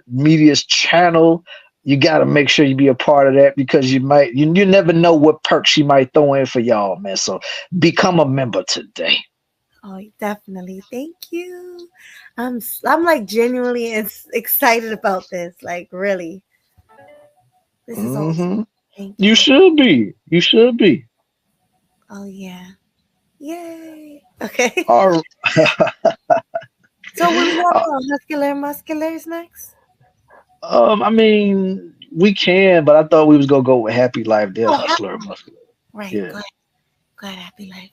Media's channel. You got to make sure you be a part of that because you never know what perks she might throw in for y'all, man. So become a member today. Oh, definitely. Thank you. I'm like genuinely excited about this. Like really. This is awesome. Thank you. You should be. You should be. Oh yeah. Yay. Okay. All right. So what do you want? Musculars next? I mean, we can, but I thought we was gonna go with Happy Life. Then Hustler and Muscular. Right. Yeah. Go ahead, Happy Life.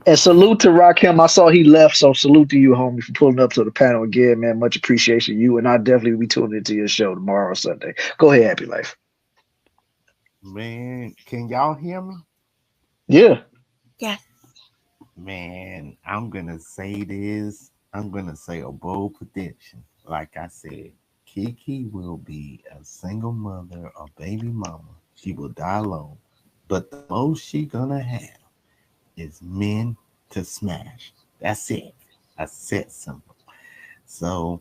And salute to Rakim. I saw he left, so salute to you, homie, for pulling up to the panel again, man. Much appreciation. You and I definitely will be tuning into your show tomorrow or Sunday. Go ahead, Happy Life. Man, can y'all hear me? Yeah. Yeah. Man, I'm gonna say this. I'm gonna say a bold prediction. Like I said, Keke will be a single mother or baby mama. She will die alone. But the most she gonna have is men to smash. That's it. I said simple. So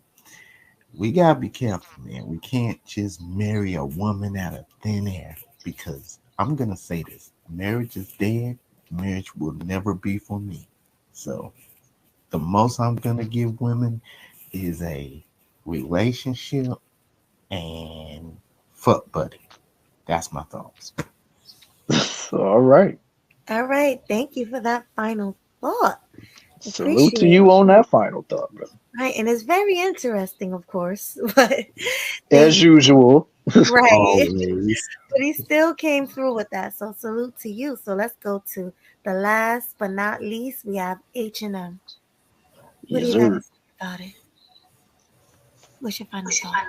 we gotta be careful, man. We can't just marry a woman out of thin air because I'm gonna say this: marriage is dead. Marriage will never be for me. So the most I'm gonna give women is a relationship and fuck buddy. That's my thoughts. All right. All right. Thank you for that final thought. Salute to you on that final thought, brother. Right, and it's very interesting, of course, but as usual. Right. Always. But he still came through with that. So salute to you. So let's go to the last but not least. We have H&M. What do you have to say about it? What's your final thought?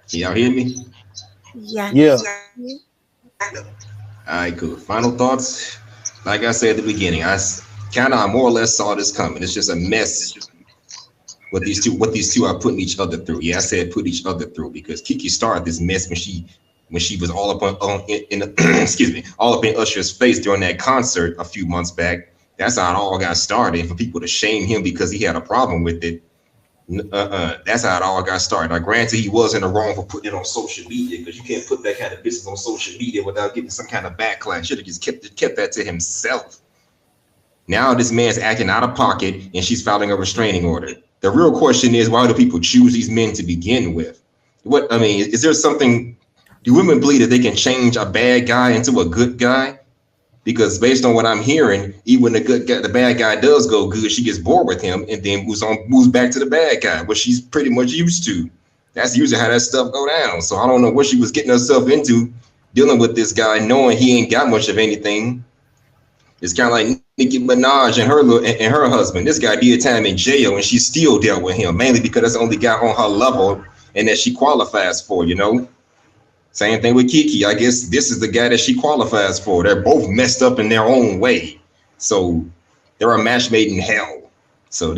Y'all hear me? Yes. Yeah. All right, cool. Final thoughts. Like I said at the beginning, I more or less saw this coming. It's just a mess what these two are putting each other through. Yeah, I said put each other through because Keke started this mess when she was all up all up in Usher's face during that concert a few months back. That's how it all got started. For people to shame him because he had a problem with it. That's how it all got started. Now, granted, he was in the wrong for putting it on social media because you can't put that kind of business on social media without getting some kind of backlash. Should have just kept that to himself. Now this man's acting out of pocket and she's filing a restraining order. The real question is, why do people choose these men to begin with? Is there something? Do women believe that they can change a bad guy into a good guy? Because based on what I'm hearing, even when the bad guy does go good, she gets bored with him and then moves back to the bad guy, what she's pretty much used to. That's usually how that stuff go down. So I don't know what she was getting herself into dealing with this guy, knowing he ain't got much of anything. It's kind of like Nicki Minaj and her husband. This guy did time in jail and she still dealt with him, mainly because that's the only guy on her level and that she qualifies for, you know? Same thing with Keke. I guess this is the guy that she qualifies for. They're both messed up in their own way. So they're a match made in hell. So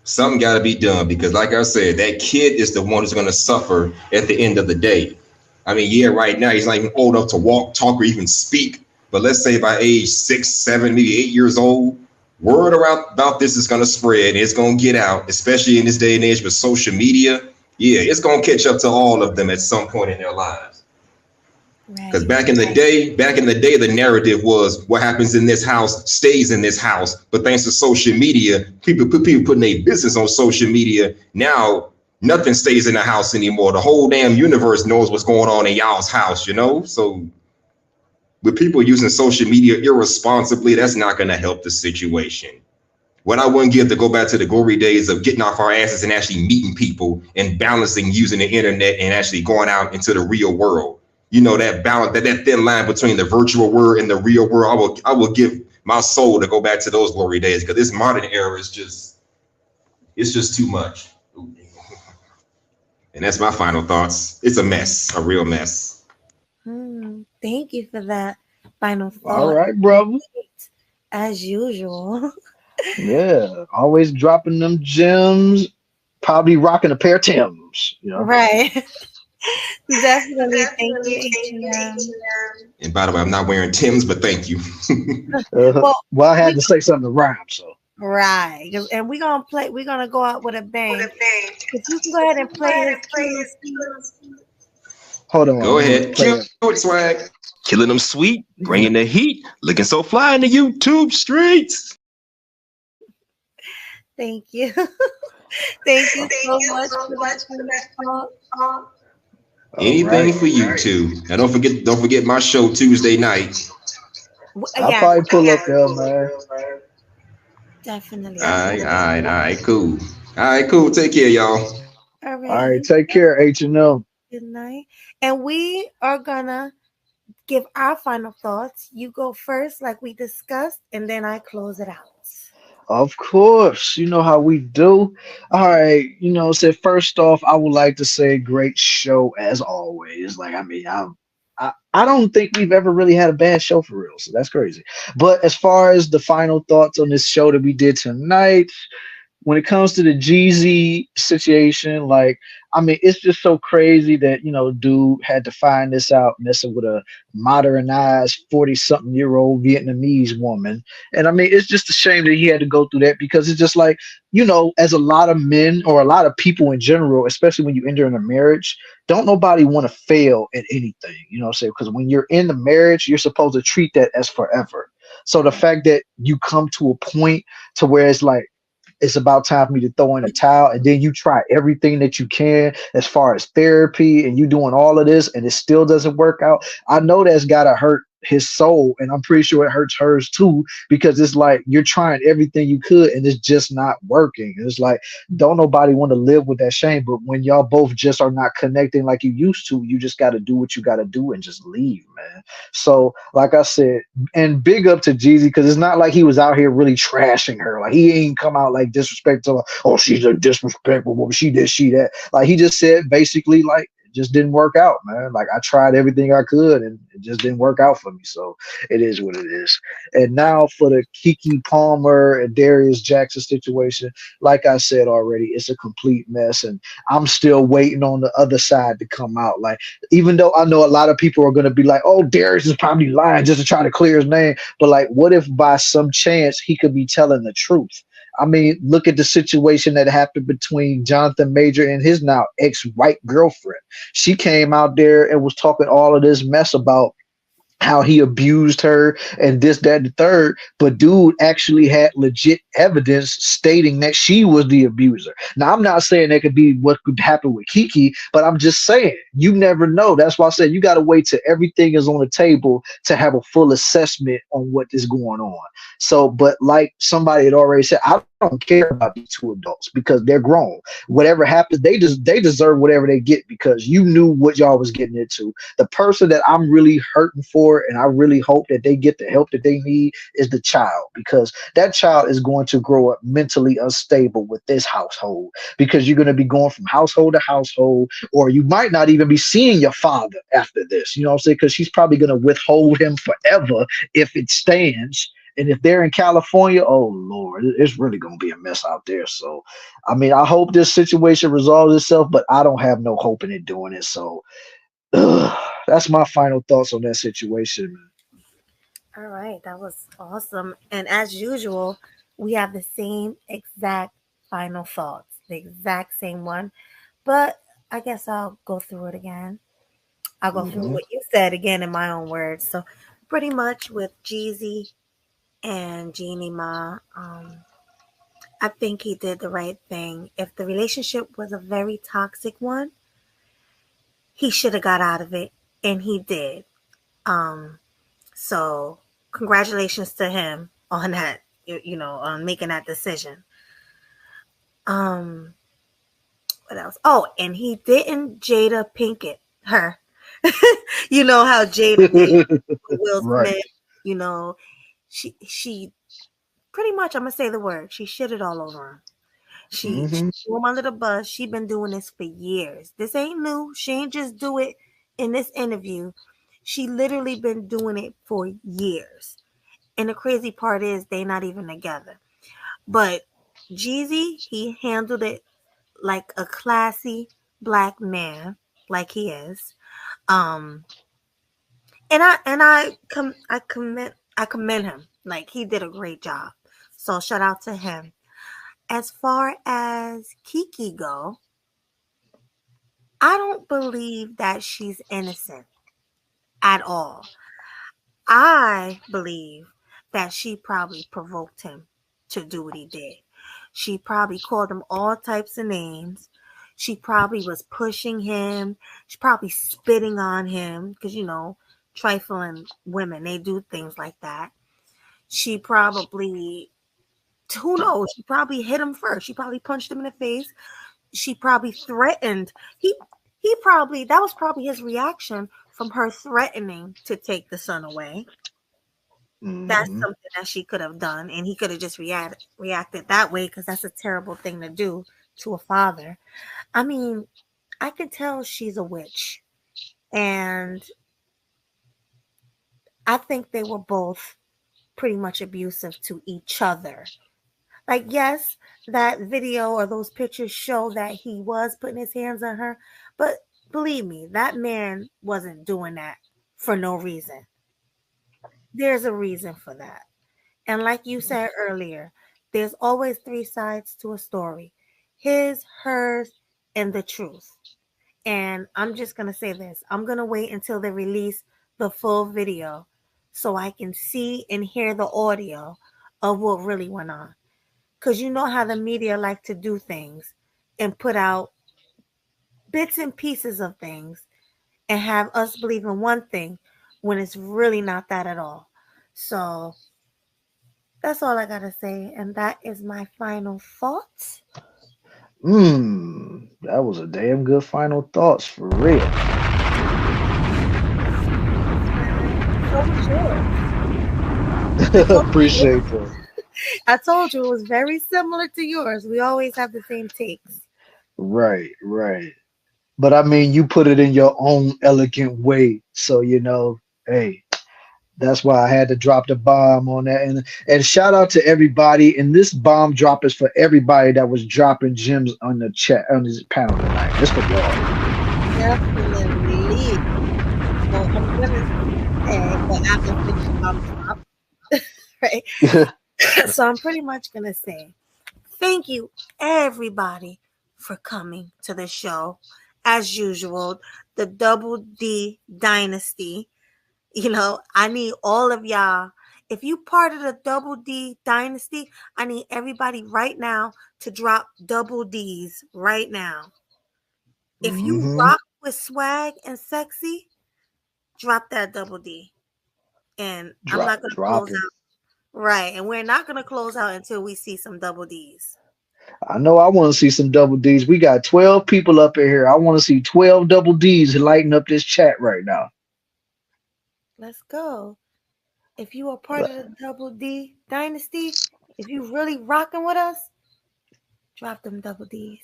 something got to be done because like I said, that kid is the one who's going to suffer at the end of the day. I mean, yeah, right now he's not even old enough to walk, talk, or even speak. But let's say by age 6, 7, maybe 8 years old, word about this is going to spread. It's going to get out, especially in this day and age with social media. Yeah, it's going to catch up to all of them at some point in their lives. Because back in the day, the narrative was what happens in this house stays in this house. But thanks to social media, people putting their business on social media. Now, nothing stays in the house anymore. The whole damn universe knows what's going on in y'all's house, you know? So with people using social media irresponsibly, that's not going to help the situation. what I wouldn't give to go back to the glory days of getting off our asses and actually meeting people and balancing using the internet and actually going out into the real world. You know, that balance, that thin line between the virtual world and the real world. I will give my soul to go back to those glory days, because this modern era is just too much. And that's my final thoughts. It's a mess, a real mess. Thank you for that final thought. All right, brother. As usual. Yeah, always dropping them gems. Probably rocking a pair of Timbs. You know? Right. Definitely. Thank you, H&M. And by the way, I'm not wearing Timbs, but thank you. Well, I had to say something to rhyme, so. Right. And we're gonna go out with a bang. If you can go ahead and play his Hold on. Go ahead. Kill it, Swag. Killing them sweet, bringing the heat, looking so fly in the YouTube streets. Thank you. Thank you so much for that. Anything for you two. Now don't forget my show Tuesday night. I'll probably pull up there, man. Definitely. All right, cool. All right, cool. Take care, y'all. All right, take care, H&M. Good night. And we are gonna give our final thoughts. You go first, like we discussed, and then I close it out. Of course, you know how we do. All right, so first off, I would like to say great show as always. Like, I mean, I don't think we've ever really had a bad show for real, so that's crazy. But as far as the final thoughts on this show that we did tonight, when it comes to the Jeezy situation, like, I mean, it's just so crazy that, dude had to find this out messing with a modernized 40-something-year-old Vietnamese woman. And I mean, it's just a shame that he had to go through that, because it's just like, as a lot of men or a lot of people in general, especially when you enter in a marriage, don't nobody want to fail at anything, you know what I'm saying? Because when you're in the marriage, you're supposed to treat that as forever. So the fact that you come to a point to where it's like, it's about time for me to throw in a towel, and then you try everything that you can as far as therapy, and you doing all of this and it still doesn't work out. I know that's gotta hurt his soul, and I'm pretty sure it hurts hers too, because it's like you're trying everything you could and it's just not working. It's like, don't nobody want to live with that shame, but when y'all both just are not connecting like you used to, you just got to do what you got to do and just leave, man. So like I said, and big up to Jeezy, because it's not like he was out here really trashing her. Like, he ain't come out like disrespectful, oh, she's a disrespectful woman, she this, she that. Like, he just said basically, like, just didn't work out, man. Like, I tried everything I could and it just didn't work out for me. So it is what it is. And now for the Keke Palmer and Darius Jackson situation, like I said already, it's a complete mess. And I'm still waiting on the other side to come out. Like, even though I know a lot of people are going to be like, oh, Darius is probably lying just to try to clear his name. But like, what if by some chance he could be telling the truth? I mean, look at the situation that happened between Jonathan Major and his now ex-white girlfriend. She came out there and was talking all of this mess about how he abused her and this, that, and the third, but dude actually had legit evidence stating that she was the abuser. Now, I'm not saying that could be what could happen with Keke, but I'm just saying, you never know. That's why I said you got to wait till everything is on the table to have a full assessment on what is going on. So, but like somebody had already said, I don't care about these two adults because they're grown. Whatever happens, they deserve whatever they get, because you knew what y'all was getting into. The person that I'm really hurting for, and I really hope that they get the help that they need, is the child, because that child is going to grow up mentally unstable with this household, because you're going to be going from household to household, or you might not even be seeing your father after this, you know what I'm saying? Because she's probably going to withhold him forever if it stands. And if they're in California, oh Lord, it's really going to be a mess out there. So, I mean, I hope this situation resolves itself, but I don't have no hope in it doing it. So, that's my final thoughts on that situation. All right, that was awesome. And as usual, we have the same exact final thoughts, the exact same one. But I guess I'll go through it again. I'll go through what you said again in my own words. So, pretty much with Jeezy and Jeannie Mai, I think he did the right thing. If the relationship was a very toxic one, he should have got out of it, and he did. So congratulations to him on that. making that decision. What else? Oh, and he didn't Jada Pinkett her. You know how Jada did Will Right. Smith. She pretty much, I'm gonna say the word. She shitted all over him. She threw him under the bus. She been doing this for years. This ain't new. She ain't just do it in this interview. She literally been doing it for years. And the crazy part is they not even together. But Jeezy, he handled it like a classy black man, like he is. And I commend him. Like, he did a great job. So shout out to him. As far as Keke go, I don't believe that she's innocent at all. I believe that she probably provoked him to do what he did. She probably called him all types of names. She probably was pushing him. She probably spitting on him because, trifling women, they do things like that. She probably, who knows? She probably hit him first. She probably punched him in the face. She probably threatened. That was probably his reaction from her threatening to take the son away. That's something that she could have done, and he could have just reacted that way because that's a terrible thing to do to a father. I mean, I can tell she's a witch, and I think they were both pretty much abusive to each other. Like, yes, that video or those pictures show that he was putting his hands on her, but believe me, that man wasn't doing that for no reason. There's a reason for that. And like you said earlier, there's always three sides to a story: his, hers, and the truth. And I'm just going to say this. I'm going to wait until they release the full video so I can see and hear the audio of what really went on. Because you know how the media like to do things and put out bits and pieces of things and have us believe in one thing when it's really not that at all. So that's all I got to say. And that is my final thoughts. That was a damn good final thoughts for real. Appreciate that. I told you it was very similar to yours. We always have the same takes. Right. But I mean, you put it in your own elegant way. So, hey, that's why I had to drop the bomb on that. And shout out to everybody. And this bomb drop is for everybody that was dropping gems on the chat, on this panel tonight. Just for y'all. Definitely. So I'm going to say, well, after the bomb drop, right? So I'm pretty much going to say, thank you, everybody, for coming to the show. As usual, the Double D Dynasty. I need all of y'all. If you part of the Double D Dynasty, I need everybody right now to drop double D's right now. If you rock with swag and sexy, drop that double D. And I'm not going to close out. Right. And we're not going to close out until we see some double D's. I know I want to see some double D's. We got 12 people up in here. I want to see 12 double D's lighting up this chat right now. Let's go. If you are part of the Double D Dynasty, if you really rocking with us, drop them double D's.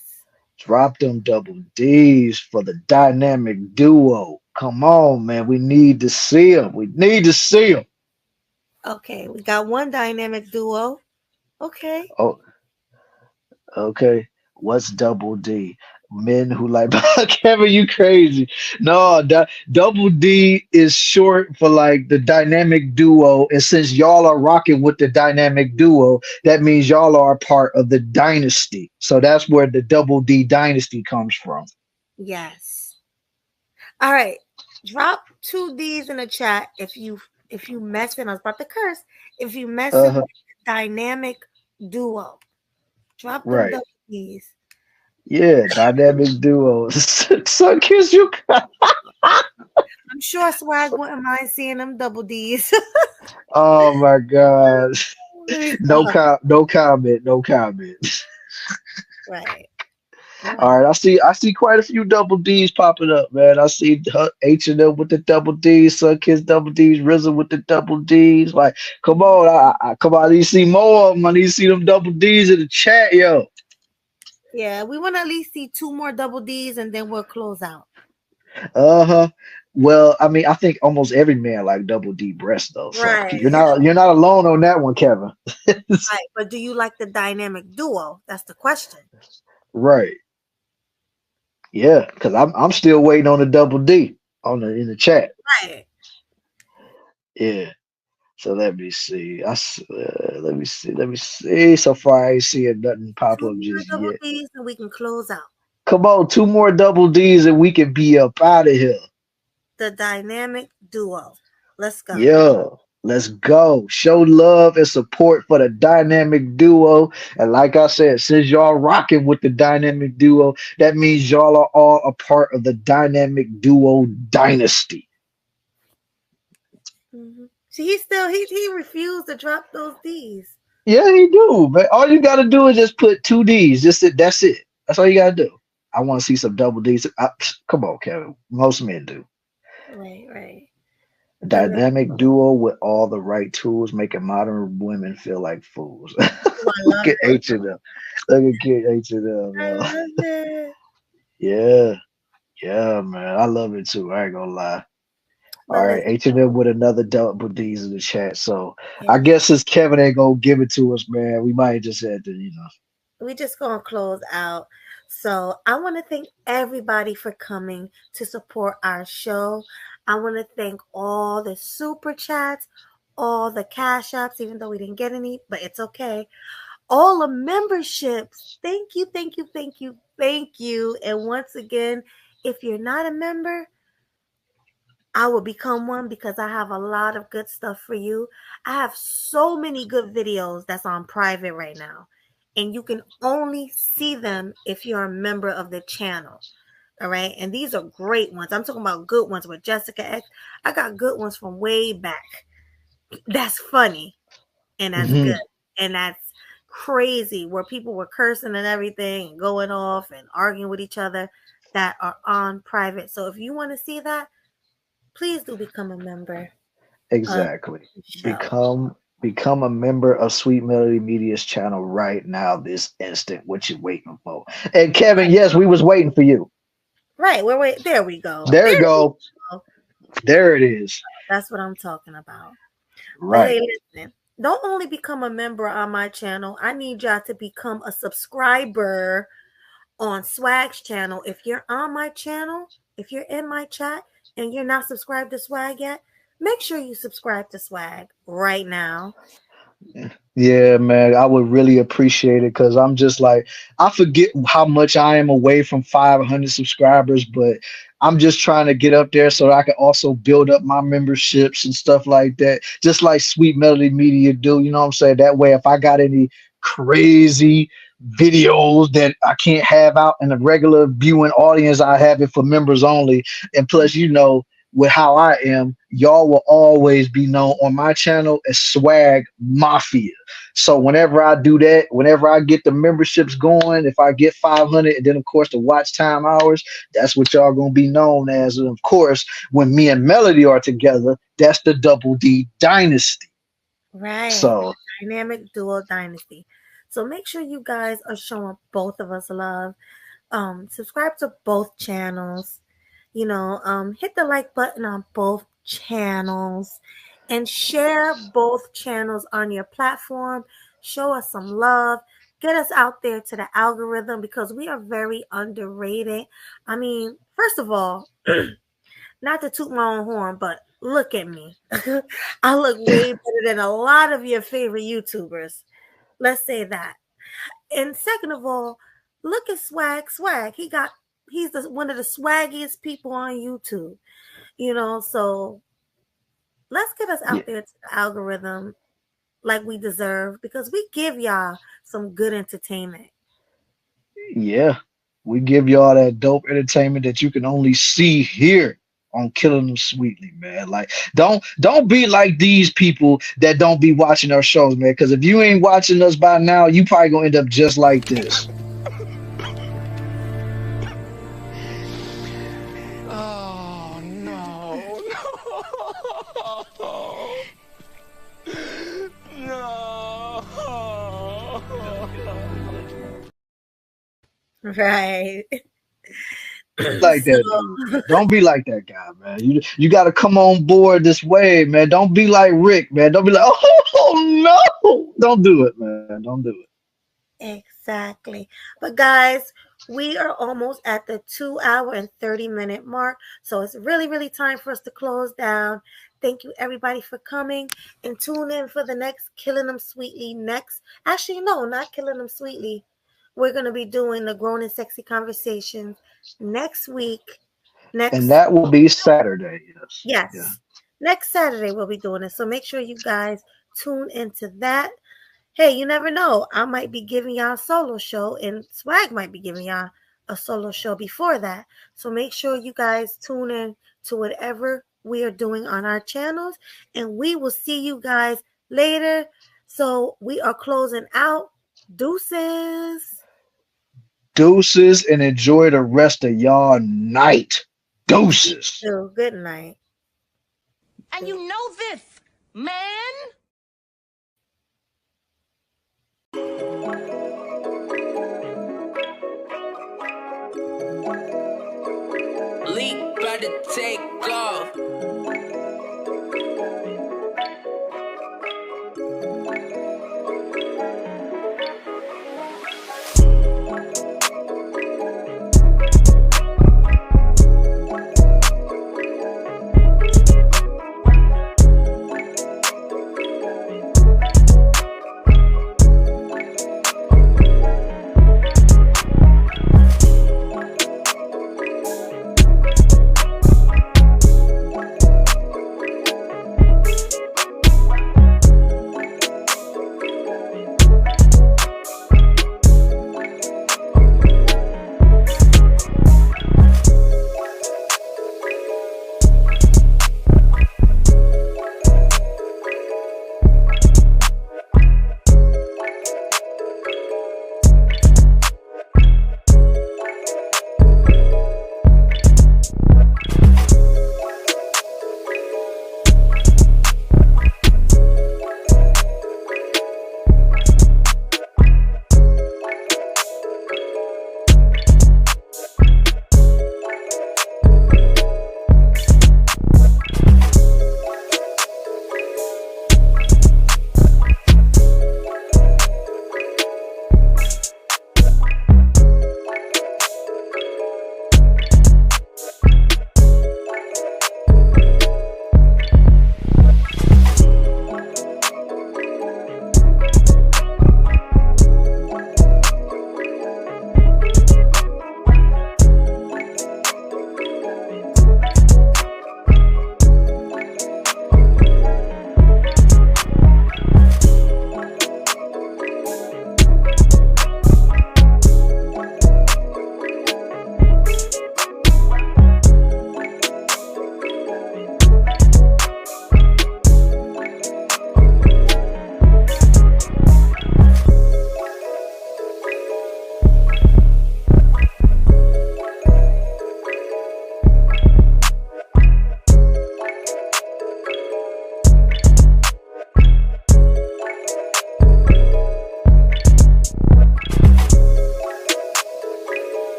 Drop them double D's for the dynamic duo. Come on, man. We need to see them. We need to see them. Okay, we got one dynamic duo. Okay. Oh, okay. What's double D? Men who like Kevin, you crazy. No, double D is short for like the dynamic duo. And since y'all are rocking with the dynamic duo, that means y'all are a part of the dynasty. So that's where the double D dynasty comes from. Yes. All right. Drop 2 D's in the chat if you messing. I was about to curse. If you messing with the dynamic duo, drop them double D's. Yeah, dynamic duo. So kiss you. I'm sure Swag wouldn't mind seeing them double D's. Oh my God. No comment. No comment. Right. All right, I see quite a few double D's popping up, man. I see H&M with the double D's, Sunkiss double D's, RZA with the double D's. Like, come on, come on. I need to see more of them. I need to see them double D's in the chat, yo. Yeah, we want to at least see 2 more double D's and then we'll close out. Uh-huh. Well, I mean, I think almost every man like double D breasts though. So Right. you're not alone on that one, Kevin. Right. But do you like the dynamic duo? That's the question. Right. Yeah, because I'm still waiting on the double D in the chat. Right. Yeah. So let me see. Let me see. So far, I ain't seeing nothing pop 2 up more just double yet. D's and we can close out. Come on, 2 more double D's and we can be up out of here. The dynamic duo. Let's go. Yeah, let's go. Show love and support for the dynamic duo. And like I said, since y'all rocking with the dynamic duo, that means y'all are all a part of the dynamic duo dynasty. Mm-hmm. See, he refused to drop those D's. Yeah, he do. But all you got to do is just put 2 D's. That's it. That's all you got to do. I want to see some double D's. Come on, Kevin. Most men do. Right. Dynamic duo with all the right tools, making modern women feel like fools. Look at H&M. Look at H&M. I love it. Yeah, man. I love it too. I ain't gonna lie. All right, H&M with another double D's in the chat. So I guess since Kevin ain't gonna give it to us, man, we might just have to, we just gonna close out. So I want to thank everybody for coming to support our show. I want to thank all the super chats, all the cash apps, even though we didn't get any, but it's okay. All the memberships. Thank you. And once again, if you're not a member, I will become one because I have a lot of good stuff for you. I have so many good videos that's on private right now. And you can only see them if you're a member of the channel. All right. And these are great ones. I'm talking about good ones with Jessica X. I got good ones from way back. That's funny. And that's good. And that's crazy where people were cursing and everything and going off and arguing with each other that are on private. So if you want to see that, please do become a member. Exactly. Become a member of Sweet Melody Media's channel right now, this instant. What you waiting for? And Kevin, yes, we was waiting for you. Right. There we go. There we go. There it is. That's what I'm talking about. Right. But hey, listen, don't only become a member on my channel. I need y'all to become a subscriber on Swag's channel. If you're on my channel, if you're in my chat and you're not subscribed to Swag yet, make sure you subscribe to Swag right now. Yeah, man, I would really appreciate it because I'm just like, I forget how much I am away from 500 subscribers, but I'm just trying to get up there so that I can also build up my memberships and stuff like that, just like Sweet Melody Media do. You know what I'm saying? That way, if I got any crazy videos that I can't have out in the regular viewing audience, I have it for members only. And plus, with how I am, y'all will always be known on my channel as Swag Mafia. So whenever I do that, whenever I get the memberships going, if I get 500 and then of course the watch time hours, that's what y'all gonna be known as. And of course, when me and Melody are together, that's the Double D Dynasty. Right. So dynamic duo dynasty. So make sure you guys are showing both of us love. Subscribe to both channels. Hit the like button on both channels and share both channels on your platform. Show us some love. Get us out there to the algorithm because we are very underrated. I mean, first of all, not to toot my own horn, but look at me. I look way better than a lot of your favorite YouTubers. Let's say that. And second of all, look at Swag. He's one of the swaggiest people on YouTube, so let's get us out there to the algorithm like we deserve because we give y'all some good entertainment. Yeah, we give y'all that dope entertainment that you can only see here on Killing Them Sweetly, man. Like, don't be like these people that don't be watching our shows, man. Because if you ain't watching us by now, you probably gonna end up just like this. Oh no, no, no. Right. Like that, dude. Don't be like that guy, man. You got to come on board this way, man. Don't be like Rick, man. Don't be like, oh no. Don't do it, man. Don't do it. Exactly. But guys, we are almost at the 2 hour and 30-minute mark. So it's really, really time for us to close down. Thank you everybody for coming, and tune in for the next Killing Them Sweetly next. Actually, no, not Killing Them Sweetly. We're going to be doing the Grown and Sexy Conversations next week. And that will be Saturday. Yes. Yeah. Next Saturday we'll be doing it. So make sure you guys tune into that. Hey, you never know. I might be giving y'all a solo show, and Swag might be giving y'all a solo show before that. So make sure you guys tune in to whatever we are doing on our channels, and we will see you guys later. So we are closing out. Deuces. Deuces, and enjoy the rest of y'all night. Deuces. Good night. And you know this, man. Leak about to take off.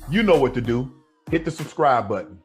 You know what to do. Hit the subscribe button.